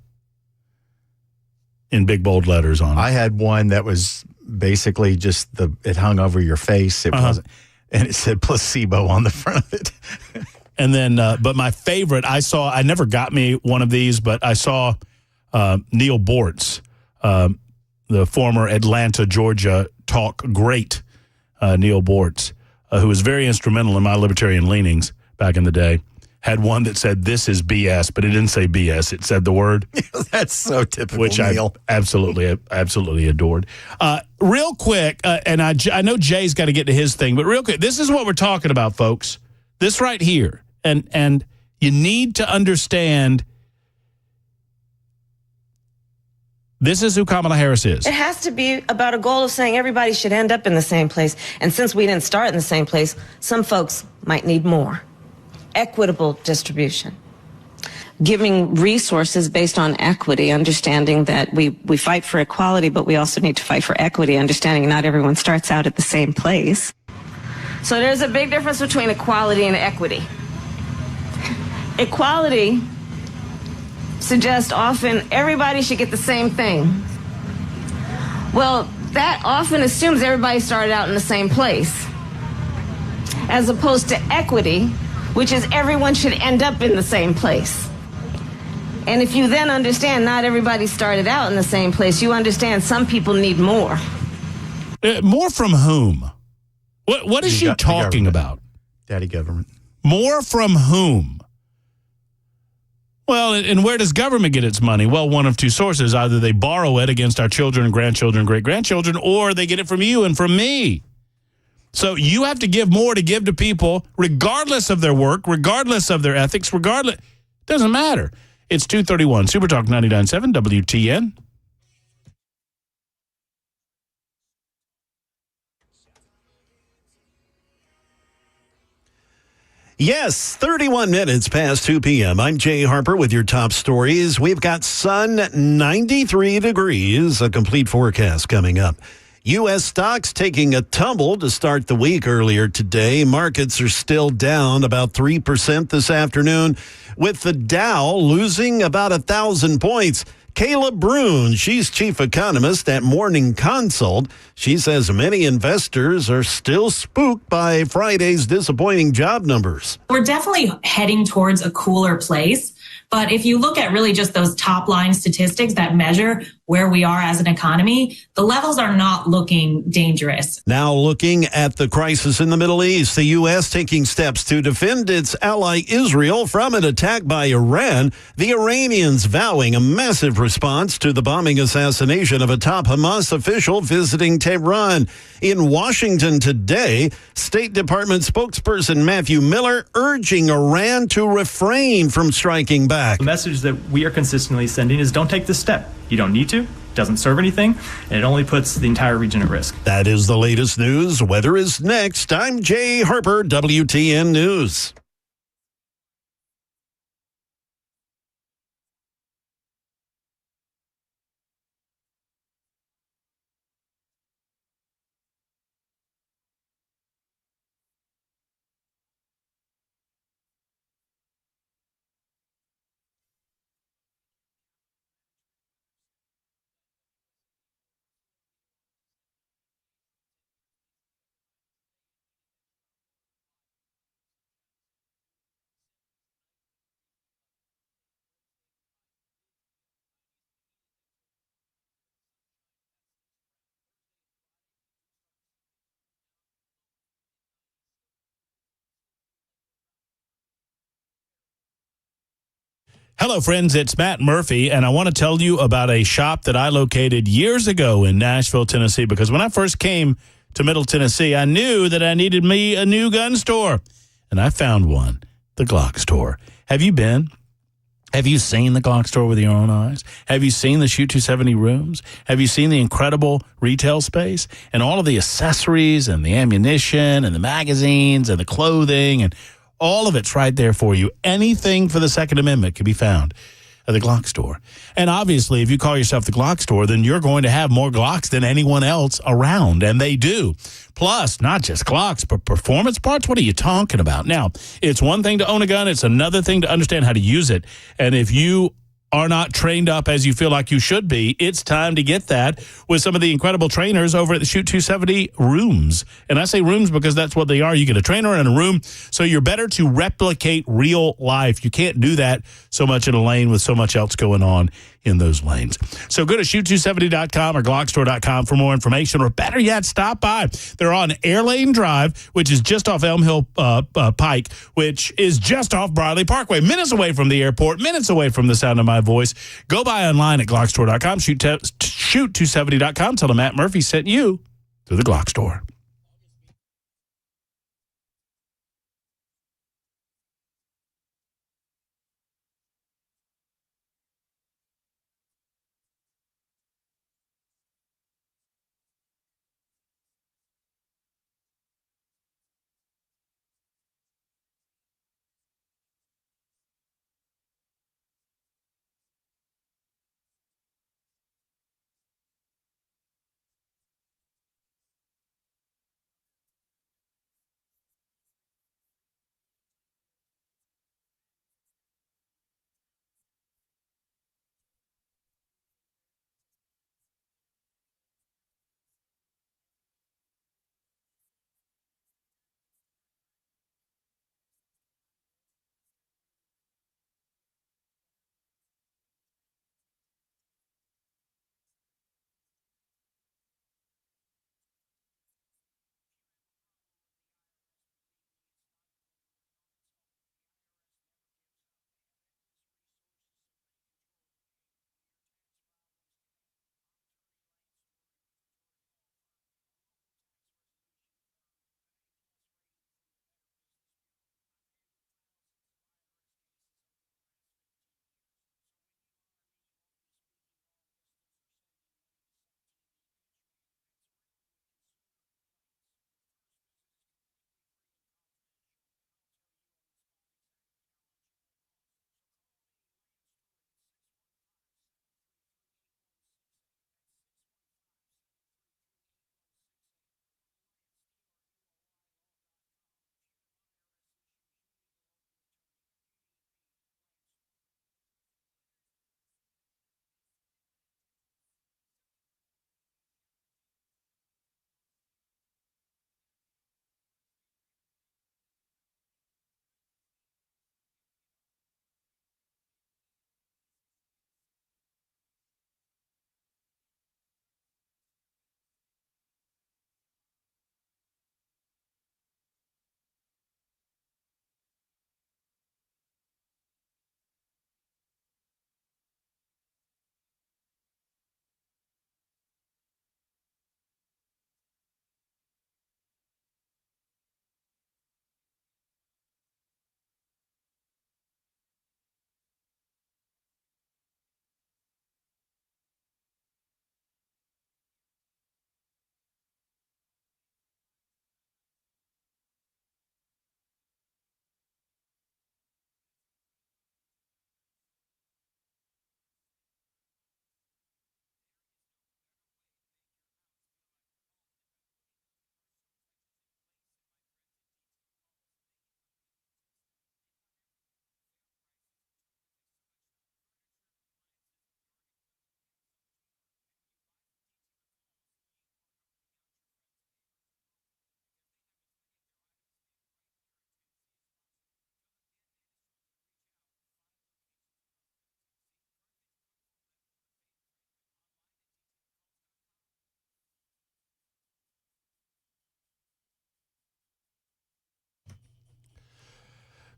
in big bold letters on it. I had one that was basically just it hung over your face. It wasn't, and it said placebo on the front of it. And then, but my favorite, I never got me one of these, but I saw Neil Bortz, the former Atlanta, Georgia talk great, Neil Bortz, who was very instrumental in my libertarian leanings back in the day, had one that said, "This is BS," but it didn't say BS. It said the word. That's so typical, which Neil. I absolutely adored. Real quick, and I know Jay's got to get to his thing, but real quick, this is what we're talking about, folks. This right here, and you need to understand. This is who Kamala Harris is. It has to be about a goal of saying everybody should end up in the same place. And since we didn't start in the same place, some folks might need more. Equitable distribution. Giving resources based on equity, understanding that we fight for equality, but we also need to fight for equity, understanding not everyone starts out at the same place. So there's a big difference between equality and equity. Equality suggests often everybody should get the same thing. Well, that often assumes everybody started out in the same place, as opposed to equity, which is everyone should end up in the same place. And if you then understand not everybody started out in the same place, you understand some people need more. More from whom? What is she talking about? Daddy government. More from whom? Well, and where does government get its money? Well, one of two sources. Either they borrow it against our children, grandchildren, great-grandchildren, or they get it from you and from me. So you have to give more to give to people, regardless of their work, regardless of their ethics, regardless. It doesn't matter. It's 2:31. Super Talk 99.7 WTN. Yes, 31 minutes past 2 p.m. I'm Jay Harper with your top stories. We've got sun, 93 degrees, a complete forecast coming up. U.S. stocks taking a tumble to start the week earlier today. Markets are still down about 3% this afternoon, with the Dow losing about 1,000 points. Kayla Brune, she's chief economist at Morning Consult. She says many investors are still spooked by Friday's disappointing job numbers. We're definitely heading towards a cooler place. But if you look at really just those top line statistics that measure where we are as an economy, the levels are not looking dangerous. Now looking at the crisis in the Middle East, the U.S. taking steps to defend its ally Israel from an attack by Iran, the Iranians vowing a massive response to the bombing assassination of a top Hamas official visiting Tehran. In Washington today, State Department spokesperson Matthew Miller urging Iran to refrain from striking back. The message that we are consistently sending is don't take this step. You don't need to. It doesn't serve anything, and it only puts the entire region at risk. That is the latest news. Weather is next. I'm Jay Harper, WTN News. Hello, friends. It's Matt Murphy, and I want to tell you about a shop that I located years ago in Nashville, Tennessee, because when I first came to Middle Tennessee, I knew that I needed me a new gun store, and I found one, the Glock store. Have you been? Have you seen the Glock store with your own eyes? Have you seen the Shoot 270 rooms? Have you seen the incredible retail space and all of the accessories and the ammunition and the magazines and the clothing, and all of it's right there for you. Anything for the Second Amendment can be found at the Glock store. And obviously, if you call yourself the Glock store, then you're going to have more Glocks than anyone else around, and they do. Plus, not just Glocks, but performance parts. What are you talking about? Now, it's one thing to own a gun. It's another thing to understand how to use it. And if you are not trained up as you feel like you should be, it's time to get that with some of the incredible trainers over at the Shoot 270 rooms. And I say rooms because that's what they are. You get a trainer in a room, so you're better to replicate real life. You can't do that so much in a lane with so much else going on in those lanes. So go to shoot270.com or glockstore.com for more information, or better yet, stop by. They're on Airlane Drive, which is just off Elm Hill Pike, which is just off Bradley Parkway, minutes away from the airport, minutes away from the sound of my voice. Go by online at glockstore.com, shoot270.com. Tell them Matt Murphy sent you to the Glock store.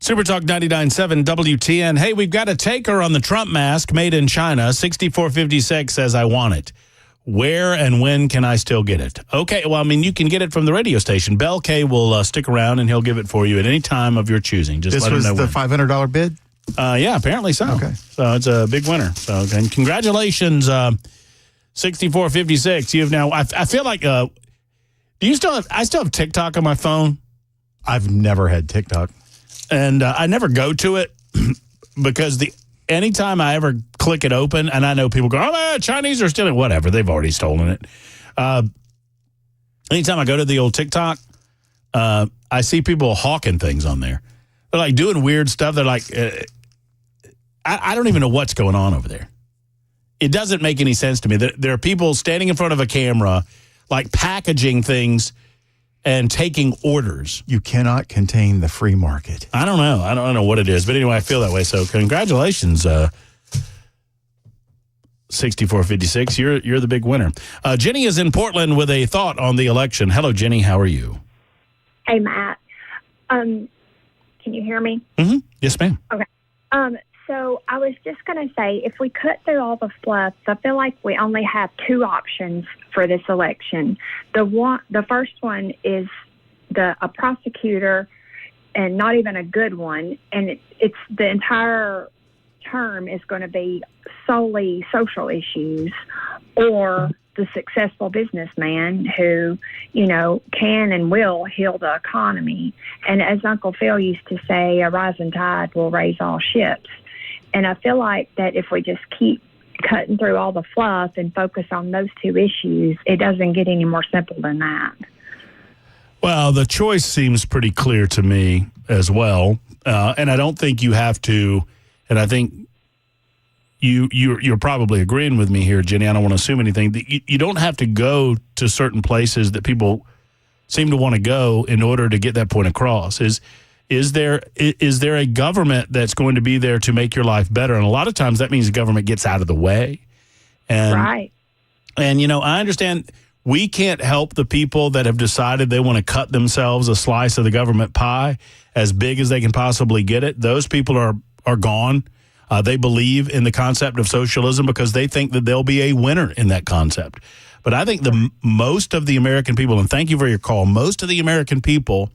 Super Talk 99.7 WTN. Hey, we've got a taker on the Trump mask made in China. 6456 says, I want it. Where and when can I still get it? Okay, well, I mean, you can get it from the radio station. Bell K will stick around, and he'll give it for you at any time of your choosing. Just this let him was know the when. $500 bid? Yeah, apparently so. Okay. So it's a big winner. So, and congratulations, 6456. You've now, I feel like, do you still have, I still have TikTok on my phone. I've never had TikTok. And I never go to it because anytime I ever click it open, and I know people go, oh, man, Chinese are stealing, whatever. They've already stolen it. Anytime I go to the old TikTok, I see people hawking things on there. They're like doing weird stuff. They're like, I don't even know what's going on over there. It doesn't make any sense to me. There are people standing in front of a camera, like packaging things and taking orders. You cannot contain the free market. I don't know. I don't know what it is. But anyway, I feel that way. So congratulations, 6456. You're the big winner. Jenny is in Portland with a thought on the election. Hello, Jenny. How are you? Hey, Matt. Can you hear me? Mm-hmm. Yes, ma'am. Okay. So I was just going to say, if we cut through all the fluff, I feel like we only have two options for this election. The first one is a prosecutor, and not even a good one, and it's the entire term is going to be solely social issues, or the successful businessman who, can and will heal the economy. And as Uncle Phil used to say, a rising tide will raise all ships. And I feel like that if we just keep cutting through all the fluff and focus on those two issues, it doesn't get any more simple than that. Well, the choice seems pretty clear to me as well. And I don't think you have to, and I think you're probably agreeing with me here, Jenny. I don't want to assume anything. You don't have to go to certain places that people seem to want to go in order to get that point across. Is there a government that's going to be there to make your life better? And a lot of times that means the government gets out of the way. And, right. And, I understand we can't help the people that have decided they want to cut themselves a slice of the government pie as big as they can possibly get it. Those people are gone. They believe in the concept of socialism because they think that they'll be a winner in that concept. But I think most of the American people, and thank you for your call, most of the American people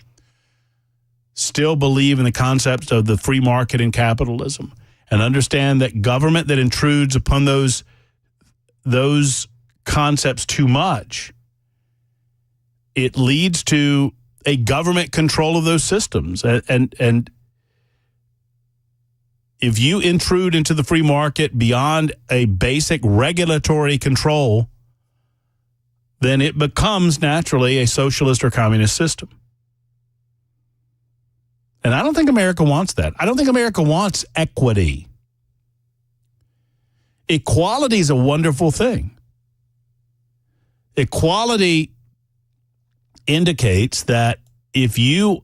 still believe in the concepts of the free market and capitalism and understand that government that intrudes upon those concepts too much, it leads to a government control of those systems. And if you intrude into the free market beyond a basic regulatory control, then it becomes naturally a socialist or communist system. And I don't think America wants that. I don't think America wants equity. Equality is a wonderful thing. Equality indicates that if you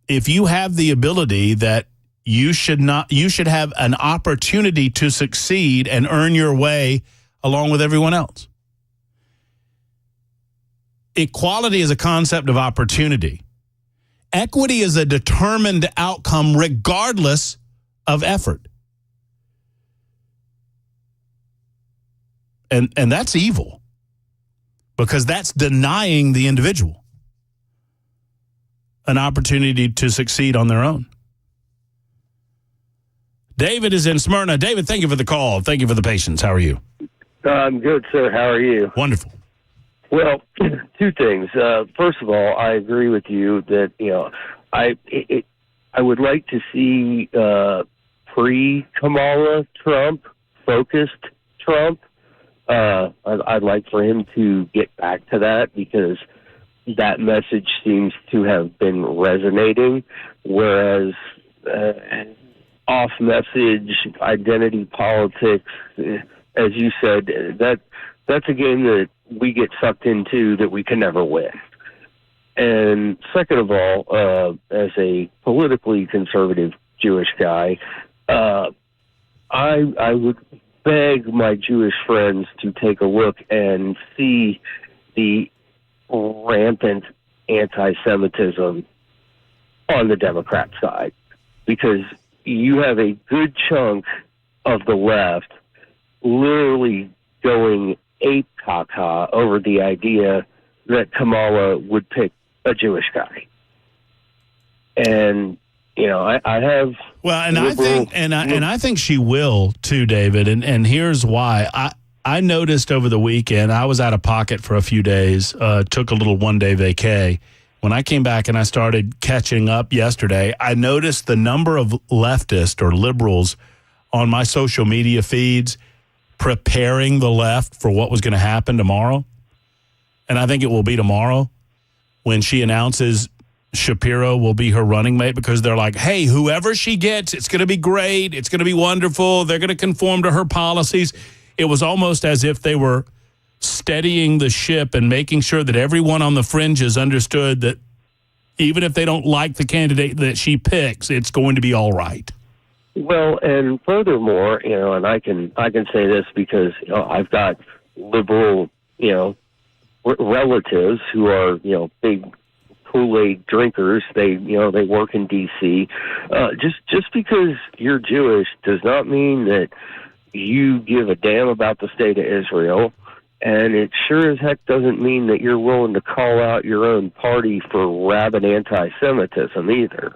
have the ability that you should have an opportunity to succeed and earn your way along with everyone else. Equality is a concept of opportunity. Equity is a determined outcome regardless of effort. And that's evil because that's denying the individual an opportunity to succeed on their own. David is in Smyrna. David, thank you for the call. Thank you for the patience. How are you? I'm good, sir. How are you? Wonderful. Well, two things. First of all, I agree with you that I would like to see pre-Kamala Trump, focused Trump. I'd like for him to get back to that because that message seems to have been resonating, whereas off-message identity politics, as you said, that's a game that we get sucked into that we can never win. And second of all, as a politically conservative Jewish guy, I would beg my Jewish friends to take a look and see the rampant anti-Semitism on the Democrat side, because you have a good chunk of the left literally going ape caca over the idea that Kamala would pick a Jewish guy. And, you know, I have... Well, and I think she will too, David. And here's why. I noticed over the weekend, I was out of pocket for a few days, took a little one-day vacay. When I came back and I started catching up yesterday, I noticed the number of leftists or liberals on my social media feeds preparing the left for what was going to happen tomorrow. And I think it will be tomorrow when she announces Shapiro will be her running mate, because they're like, hey, whoever she gets, it's going to be great. It's going to be wonderful. They're going to conform to her policies. It was almost as if they were steadying the ship and making sure that everyone on the fringes understood that even if they don't like the candidate that she picks, it's going to be all right. Well, and furthermore, you know, and I can say this because, you know, I've got liberal, you know, relatives who are, you know, big Kool-Aid drinkers. They work in D.C. Just because you're Jewish does not mean that you give a damn about the state of Israel, and it sure as heck doesn't mean that you're willing to call out your own party for rabid anti-Semitism either.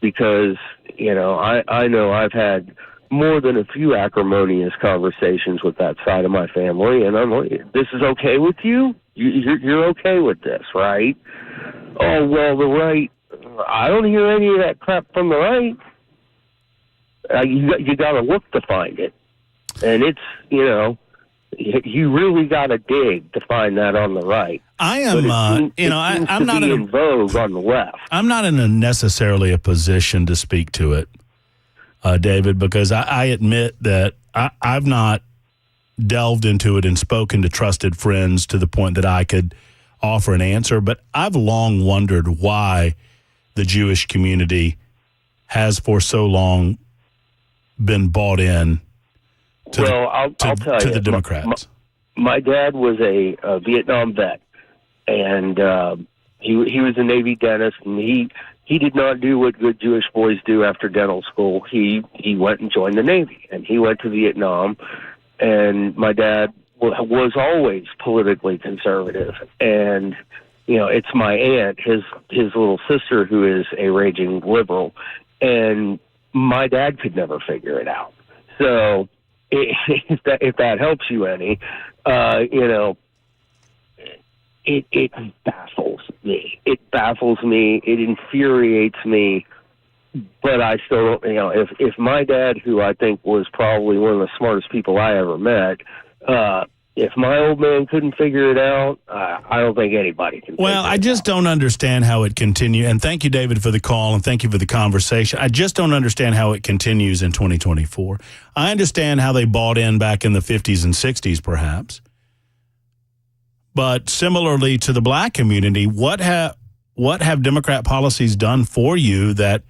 Because, you know, I know I've had more than a few acrimonious conversations with that side of my family, and I'm like, this is okay with you? You're okay with this, right? Oh, well, the right, I don't hear any of that crap from the right. You got to look to find it. And it's, you know, you really got to dig to find that on the right. I am, I'm not in vogue on the left. I'm not in necessarily a position to speak to it, David, because I admit that I've not delved into it and spoken to trusted friends to the point that I could offer an answer. But I've long wondered why the Jewish community has for so long been bought in to the Democrats. My dad was a Vietnam vet, and he was a Navy dentist, and he did not do what good Jewish boys do after dental school. He went and joined the Navy, and he went to Vietnam, and my dad was always politically conservative. And, you know, it's my aunt, his little sister, who is a raging liberal, and my dad could never figure it out. So if that helps you any, you know, it baffles me. It baffles me. It infuriates me. But I still don't, you know, if my dad, who I think was probably one of the smartest people I ever met, if my old man couldn't figure it out, I don't think anybody can. Well, I just don't understand how it continues. And thank you, David, for the call, and thank you for the conversation. I just don't understand how it continues in 2024. I understand how they bought in back in the 50s and 60s, perhaps. But similarly to the black community, what have Democrat policies done for you that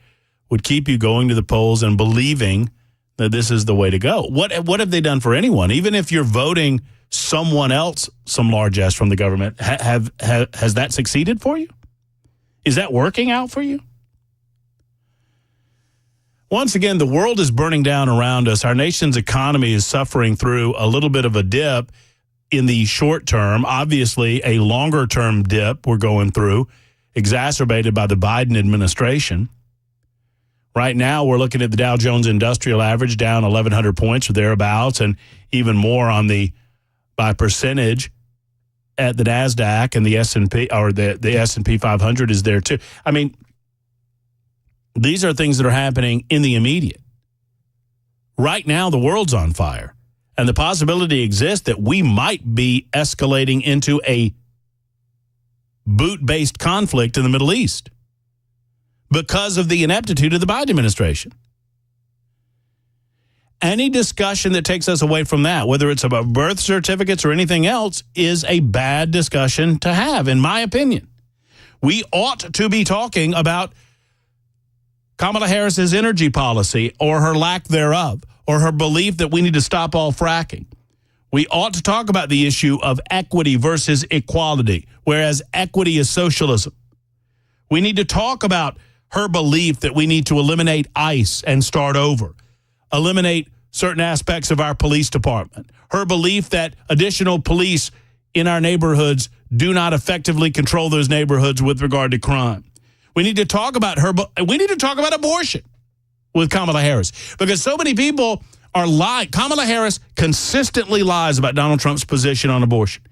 would keep you going to the polls and believing that this is the way to go? What have they done for anyone? Even if you're voting someone else, some largesse from the government, has that succeeded for you? Is that working out for you? Once again, the world is burning down around us. Our nation's economy is suffering through a little bit of a dip in the short term. Obviously, a longer term dip we're going through, exacerbated by the Biden administration. Right now, we're looking at the Dow Jones Industrial Average down 1,100 points or thereabouts, and even more on the by percentage at the NASDAQ, and the S&P, or the S&P 500 is there too. I mean, these are things that are happening in the immediate. Right now, the world's on fire, and the possibility exists that we might be escalating into a boot-based conflict in the Middle East because of the ineptitude of the Biden administration. Any discussion that takes us away from that, whether it's about birth certificates or anything else, is a bad discussion to have, in my opinion. We ought to be talking about Kamala Harris's energy policy, or her lack thereof, or her belief that we need to stop all fracking. We ought to talk about the issue of equity versus equality, whereas equity is socialism. We need to talk about her belief that we need to eliminate ICE and start over, eliminate certain aspects of our police department, her belief that additional police in our neighborhoods do not effectively control those neighborhoods with regard to crime. We need to talk about we need to talk about abortion with Kamala Harris, because so many people are lying. Kamala Harris consistently lies about Donald Trump's position on abortion.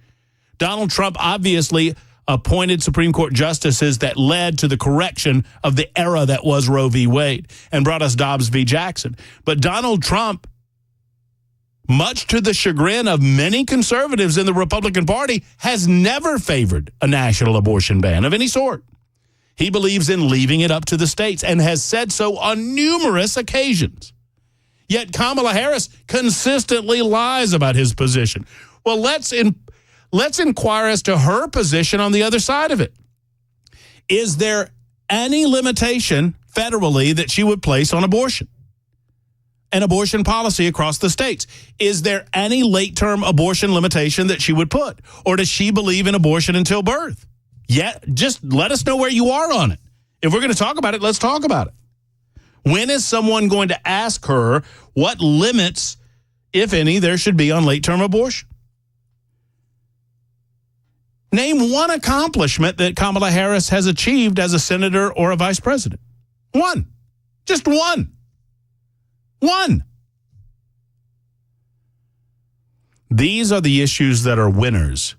Donald Trump obviously appointed Supreme Court justices that led to the correction of the era that was Roe v. Wade and brought us Dobbs v. Jackson. But Donald Trump, much to the chagrin of many conservatives in the Republican Party, has never favored a national abortion ban of any sort. He believes in leaving it up to the states and has said so on numerous occasions. Yet Kamala Harris consistently lies about his position. Well, let's inquire as to her position on the other side of it. Is there any limitation federally that she would place on abortion? An abortion policy across the states. Is there any late-term abortion limitation that she would put? Or does she believe in abortion until birth? Yeah, just let us know where you are on it. If we're going to talk about it, let's talk about it. When is someone going to ask her what limits, if any, there should be on late-term abortion? Name one accomplishment that Kamala Harris has achieved as a senator or a vice president. One. Just one. One. These are the issues that are winners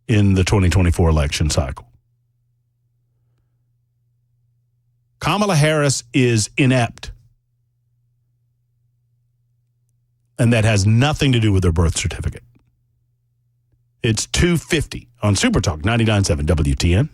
in the 2024 election cycle. Kamala Harris is inept. And that has nothing to do with her birth certificate. It's 2:50 on Super Talk 99.7 WTN.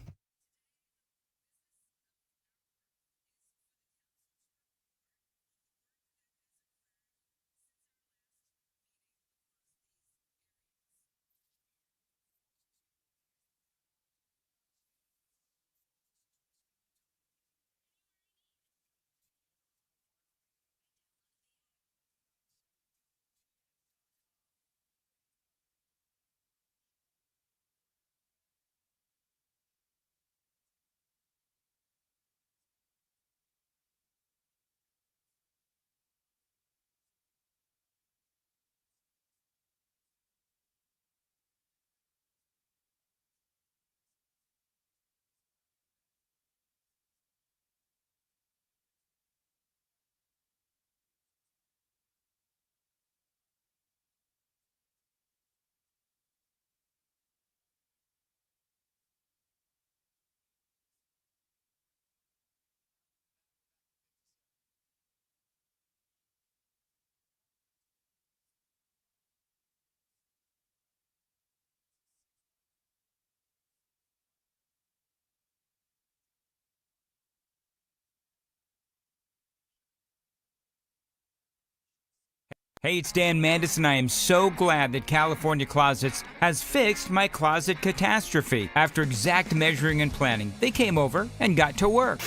Hey, it's Dan Mandis, and I am so glad that California Closets has fixed my closet catastrophe. After exact measuring and planning, they came over and got to work.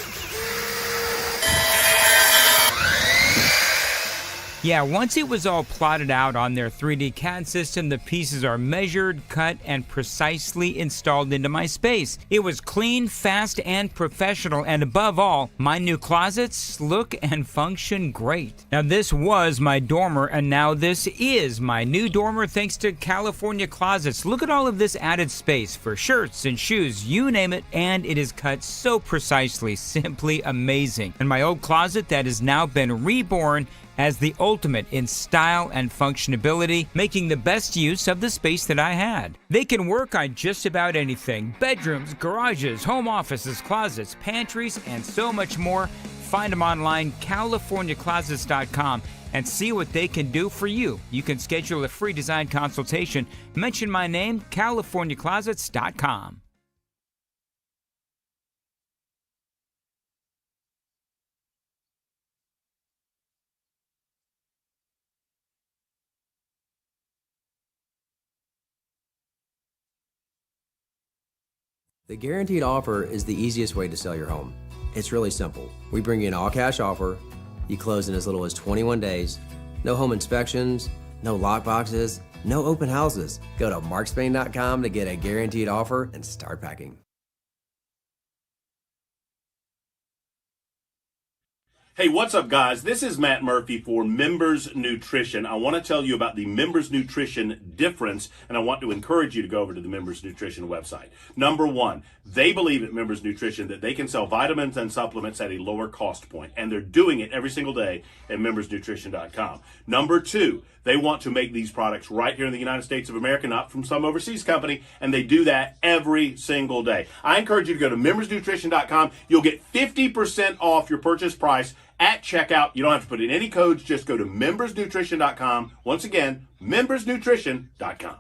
Yeah, once it was all plotted out on their 3D CAD system, the pieces are measured, cut, and precisely installed into my space. It was clean, fast, and professional, and above all, my new closets look and function great. Now, this was my dormer, and now this is my new dormer thanks to California Closets. Look at all of this added space for shirts and shoes, you name it, and it is cut so precisely, simply amazing. And my old closet that has now been reborn as the ultimate in style and functionality, making the best use of the space that I had. They can work on just about anything: bedrooms, garages, home offices, closets, pantries, and so much more. Find them online, CaliforniaClosets.com, and see what they can do for you. You can schedule a free design consultation. Mention my name, CaliforniaClosets.com. The guaranteed offer is the easiest way to sell your home. It's really simple. We bring you an all-cash offer. You close in as little as 21 days. No home inspections, no lock boxes, no open houses. Go to markspain.com to get a guaranteed offer and start packing. Hey, what's up, guys? This is Matt Murphy for Members Nutrition. I want to tell you about the Members Nutrition difference, and I want to encourage you to go over to the Members Nutrition website. Number one, they believe at Members Nutrition that they can sell vitamins and supplements at a lower cost point, and they're doing it every single day at membersnutrition.com. Number two, they want to make these products right here in the United States of America, not from some overseas company, and they do that every single day. I encourage you to go to membersnutrition.com. You'll get 50% off your purchase price at checkout. You don't have to put in any codes. Just go to membersnutrition.com. Once again, membersnutrition.com.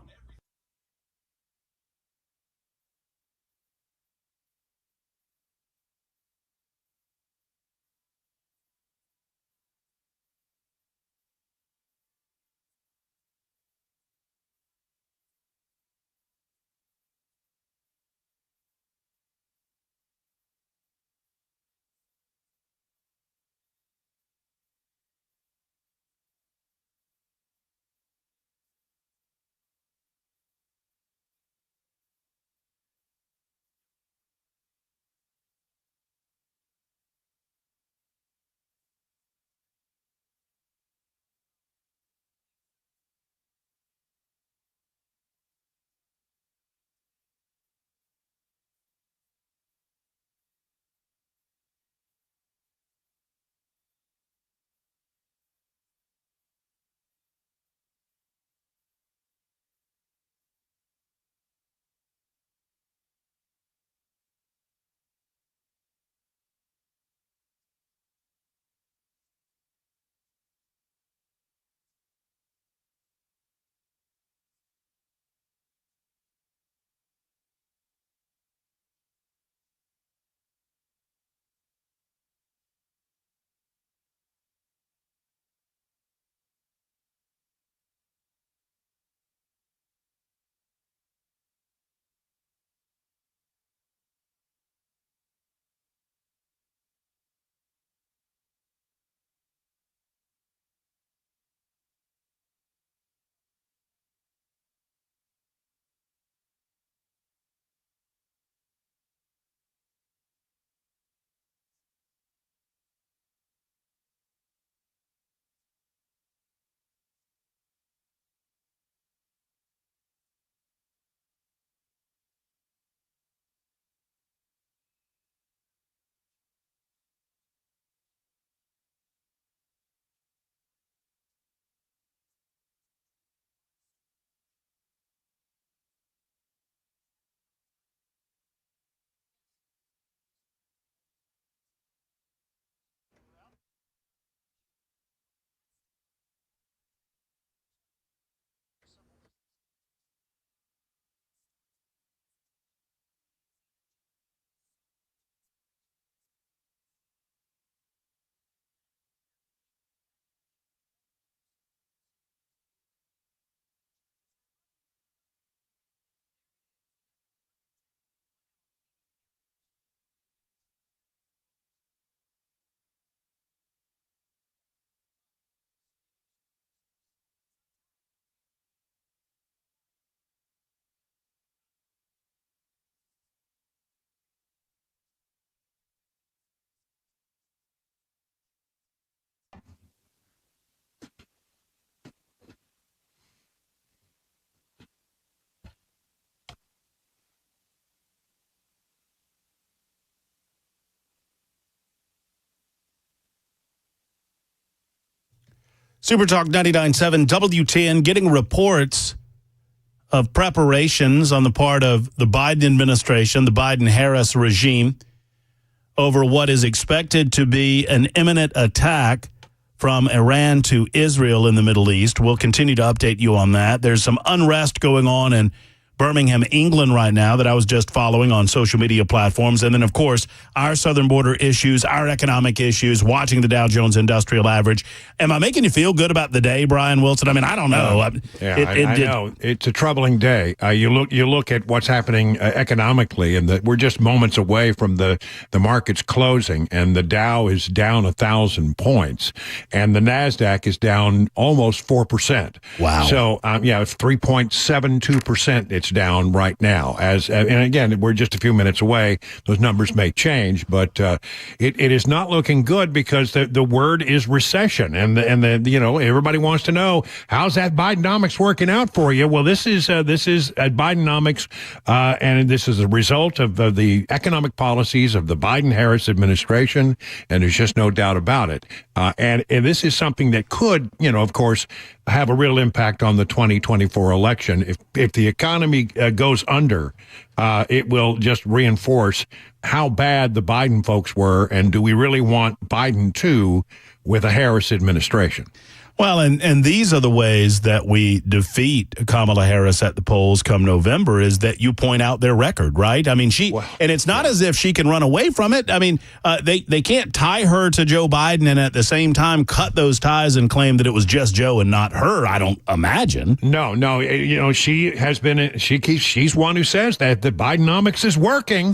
Super Talk 99.7 W10 getting reports of preparations on the part of the Biden administration, the Biden-Harris regime, over what is expected to be an imminent attack from Iran to Israel in the Middle East. We'll continue to update you on that. There's some unrest going on in Birmingham, England right now that I was just following on social media platforms. And then, of course, our southern border issues, our economic issues, watching the Dow Jones Industrial Average. Am I making you feel good about the day, Brian Wilson? I mean, I don't know. I know. It's a troubling day. You look at what's happening economically, and we're just moments away from the markets closing, and the Dow is down 1,000 points, and the NASDAQ is down almost 4%. Wow. So, 3.72%. It's it's down right now. And again, we're just a few minutes away. Those numbers may change, but it is not looking good because the word is recession, and everybody wants to know, how's that Bidenomics working out for you? Well, this is Bidenomics, and this is a result of the economic policies of the Biden-Harris administration, and there's just no doubt about it. And this is something that could, of course, have a real impact on the 2024 election. If the economy goes under, it will just reinforce how bad the Biden folks were, and do we really want Biden too with a Harris administration? Well, and these are the ways that we defeat Kamala Harris at the polls come November, is that you point out their record, right? I mean, and it's not as if she can run away from it. I mean, they can't tie her to Joe Biden and at the same time cut those ties and claim that it was just Joe and not her, I don't imagine. No, she has been, she's one who says that the Bidenomics is working.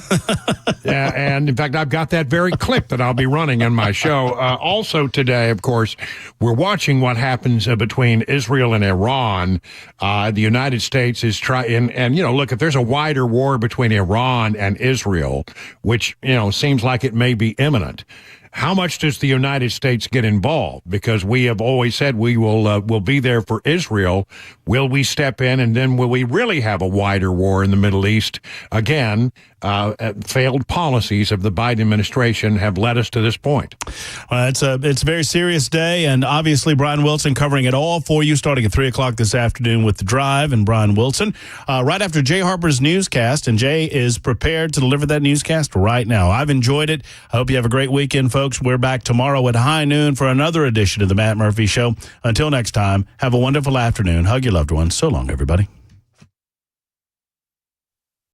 And in fact, I've got that very clip that I'll be running in my show. Also today, of course, we're watching what happens between Israel and Iran. The United States is trying, and look, if there's a wider war between Iran and Israel, which seems like it may be imminent, how much does the United States get involved? Because we have always said we will be there for Israel. Will we step in, and then will we really have a wider war in the Middle East? Again, failed policies of the Biden administration have led us to this point. It's a very serious day, and obviously Brian Wilson covering it all for you, starting at 3 o'clock this afternoon with The Drive and Brian Wilson, right after Jay Harper's newscast, and Jay is prepared to deliver that newscast right now. I've enjoyed it. I hope you have a great weekend, folks. We're back tomorrow at high noon for another edition of The Matt Murphy Show. Until next time, have a wonderful afternoon. Hug your loved ones. So long, everybody.